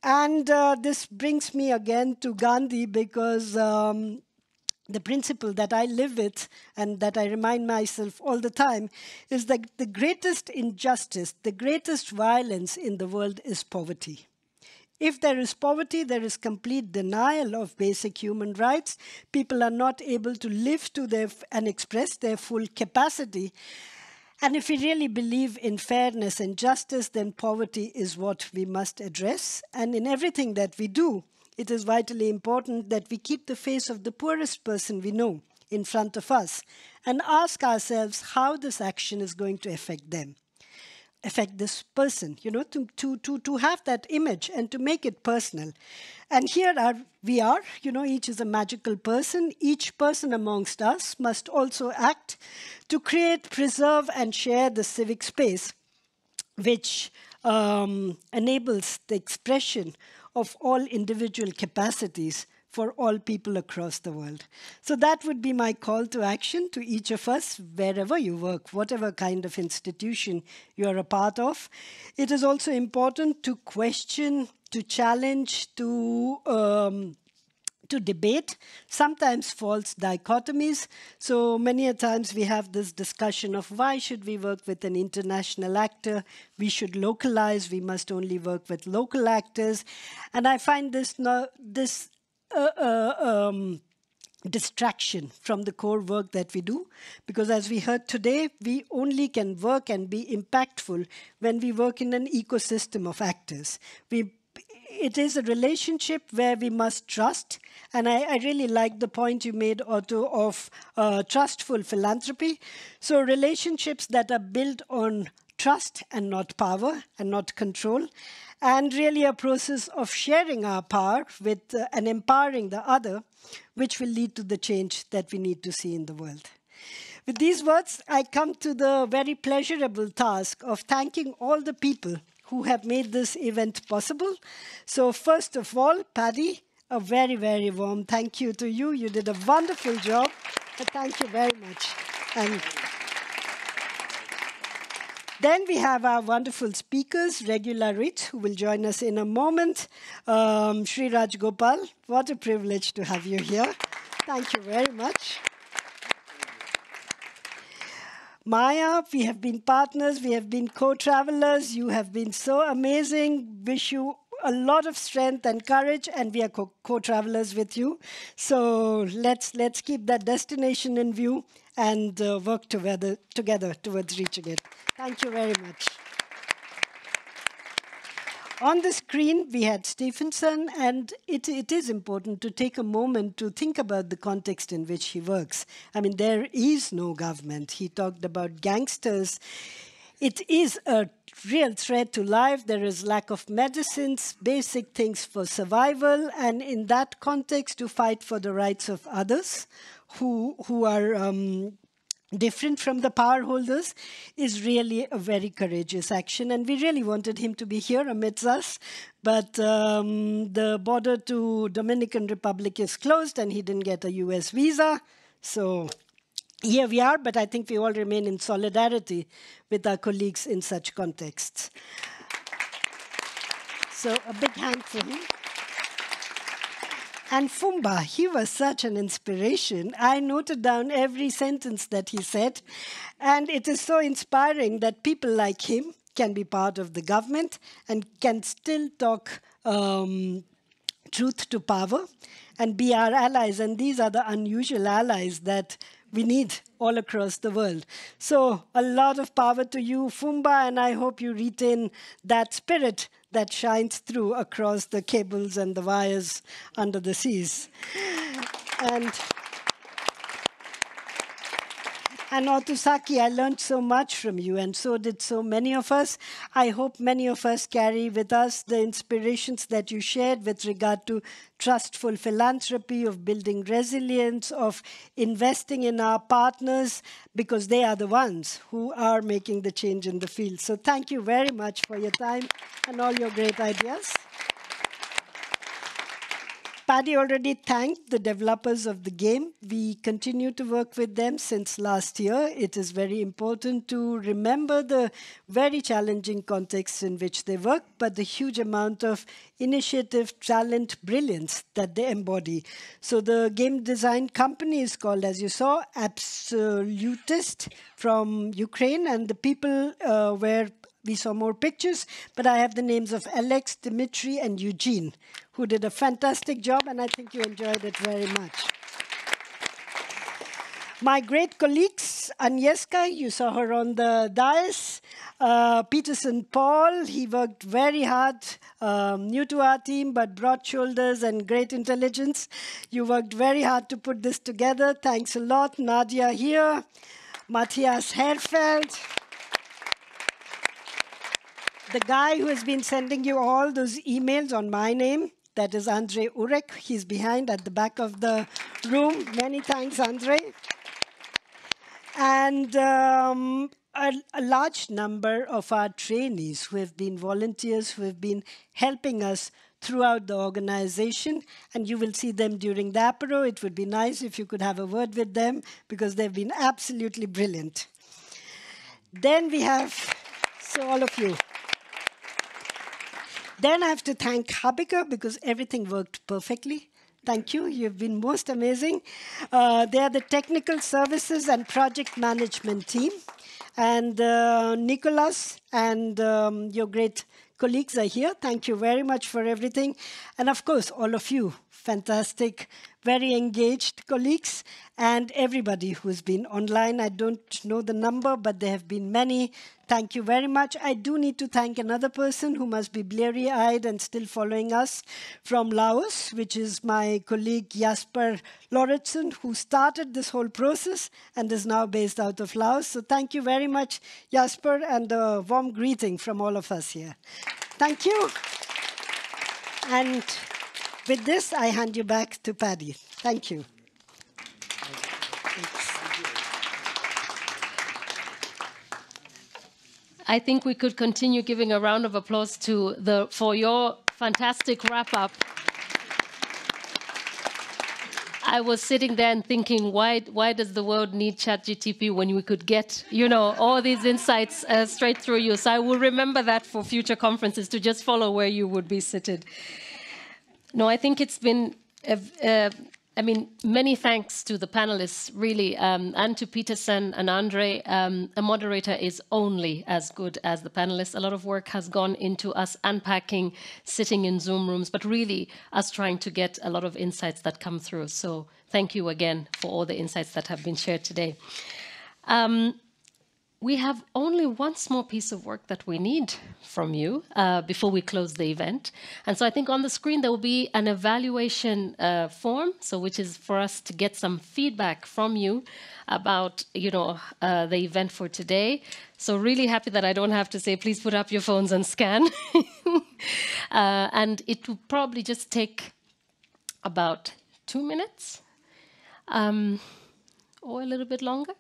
And this brings me again to Gandhi, because the principle that I live with and that I remind myself all the time is that the greatest injustice, the greatest violence in the world is poverty. If there is poverty, there is complete denial of basic human rights. People are not able to live to and express their full capacity. And if we really believe in fairness and justice, then poverty is what we must address. And in everything that we do, it is vitally important that we keep the face of the poorest person we know in front of us and ask ourselves how this action is going to affect them. affect this person, you know, to have that image and to make it personal. And here we are, you know, each is a magical person. Each person amongst us must also act to create, preserve, and share the civic space, which enables the expression of all individual capacities for all people across the world. So that would be my call to action to each of us, wherever you work, whatever kind of institution you are a part of. It is also important to question, to challenge, to debate, sometimes false dichotomies. So many a times we have this discussion of why should we work with an international actor? We should localize, we must only work with local actors. And I find this distraction from the core work that we do, because as we heard today, we only can work and be impactful when we work in an ecosystem of actors. It is a relationship where we must trust, and I really like the point you made, Otto, of trustful philanthropy. So relationships that are built on trust and not power and not control, and really a process of sharing our power with and empowering the other, which will lead to the change that we need to see in the world. With these words, I come to the very pleasurable task of thanking all the people who have made this event possible. So first of all, Paddy, a very, very warm thank you to you. You did a wonderful job. Thank you very much. And then we have our wonderful speakers, Regula Rit, who will join us in a moment. Sri Raj Gopal, what a privilege to have you here. Thank you very much. Maya, we have been partners, we have been co-travelers. You have been so amazing. Wish you a lot of strength and courage, and we are co-travelers with you. So let's keep that destination in view and work together towards reaching it. Thank you very much. On the screen, we had Stephenson, and it is important to take a moment to think about the context in which he works. I mean, there is no government. He talked about gangsters. It is a real threat to life. There is lack of medicines, basic things for survival, and in that context, to fight for the rights of others who are different from the power holders is really a very courageous action. And we really wanted him to be here amidst us, but the border to Dominican Republic is closed and he didn't get a US visa. So here we are, but I think we all remain in solidarity with our colleagues in such contexts. So a big hand for him. And Fumba, he was such an inspiration. I noted down every sentence that he said, and it is so inspiring that people like him can be part of the government and can still talk truth to power and be our allies. And these are the unusual allies that we need all across the world. So a lot of power to you, Fumba, and I hope you retain that spirit that shines through across the cables and the wires under the seas. And Otusaki, I learned so much from you, and so did so many of us. I hope many of us carry with us the inspirations that you shared with regard to trustful philanthropy, of building resilience, of investing in our partners, because they are the ones who are making the change in the field. So thank you very much for your time and all your great ideas. Paddy already thanked the developers of the game. We continue to work with them since last year. It is very important to remember the very challenging context in which they work, but the huge amount of initiative, talent, brilliance that they embody. So the game design company is called, as you saw, Absolutist from Ukraine, and the people were, we saw more pictures, but I have the names of Alex, Dimitri, and Eugene, who did a fantastic job, and I think you enjoyed it very much. My great colleagues, Agnieszka, you saw her on the dais. Peterson Paul, he worked very hard, new to our team, but broad shoulders and great intelligence. You worked very hard to put this together. Thanks a lot. Nadia here. Matthias Herfeld. the guy who has been sending you all those emails on my name, that is Andre Urek. He's behind at the back of the room. Many thanks, Andre. And a large number of our trainees who have been volunteers, who have been helping us throughout the organization. And you will see them during the apero. It would be nice if you could have a word with them, because they've been absolutely brilliant. Then we have, so all of you. Then I have to thank Habika, because everything worked perfectly. Thank you. You've been most amazing. They are the technical services and project management team. And Nicholas and your great colleagues are here. Thank you very much for everything. And of course, all of you, fantastic, very engaged colleagues, and everybody who's been online. I don't know the number, but there have been many. Thank you very much. I do need to thank another person who must be bleary-eyed and still following us from Laos, which is my colleague Jasper Lauritsen, who started this whole process and is now based out of Laos. So thank you very much, Jasper, and a warm greeting from all of us here. Thank you. And with this, I hand you back to Paddy. Thank you. I think we could continue giving a round of applause for your fantastic wrap-up. I was sitting there and thinking, why does the world need ChatGTP when we could get, all these insights straight through you? So I will remember that for future conferences, to just follow where you would be seated. No, I think it's been, many thanks to the panelists, really, and to Peterson and Andre. A moderator is only as good as the panelists. A lot of work has gone into us unpacking, sitting in Zoom rooms, but really us trying to get a lot of insights that come through. So thank you again for all the insights that have been shared today. We have only one small piece of work that we need from you before we close the event. And so I think on the screen there will be an evaluation form, which is for us to get some feedback from you about the event for today. So really happy that I don't have to say, please put up your phones and scan. And it will probably just take about 2 minutes or a little bit longer.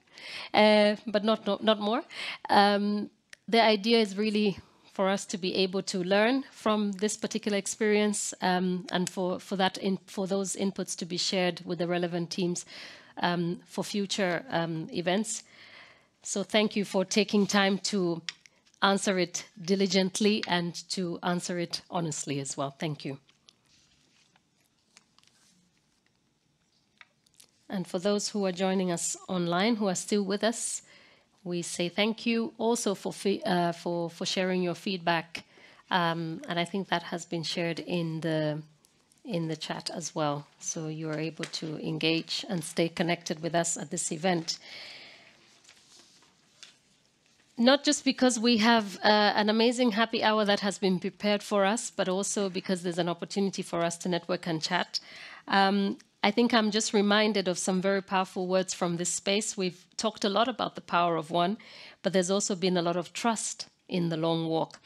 But not more. The idea is really for us to be able to learn from this particular experience, and for those inputs to be shared with the relevant teams for future events. So thank you for taking time to answer it diligently and to answer it honestly as well. Thank you. And for those who are joining us online, who are still with us, we say thank you also for sharing your feedback. And I think that has been shared in the chat as well. So you are able to engage and stay connected with us at this event. Not just because we have an amazing happy hour that has been prepared for us, but also because there's an opportunity for us to network and chat. I think I'm just reminded of some very powerful words from this space. We've talked a lot about the power of one, but there's also been a lot of trust in the long walk.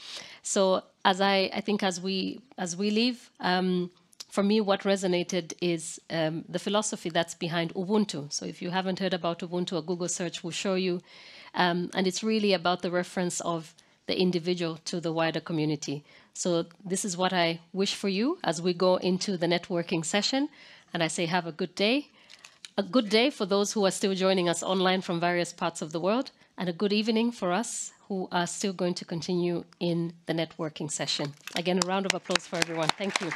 So I think as we leave, for me, what resonated is the philosophy that's behind Ubuntu. So if you haven't heard about Ubuntu, a Google search will show you. And it's really about the reference of the individual to the wider community. So this is what I wish for you as we go into the networking session. And I say have a good day. A good day for those who are still joining us online from various parts of the world, and a good evening for us who are still going to continue in the networking session. Again, a round of applause for everyone. Thank you.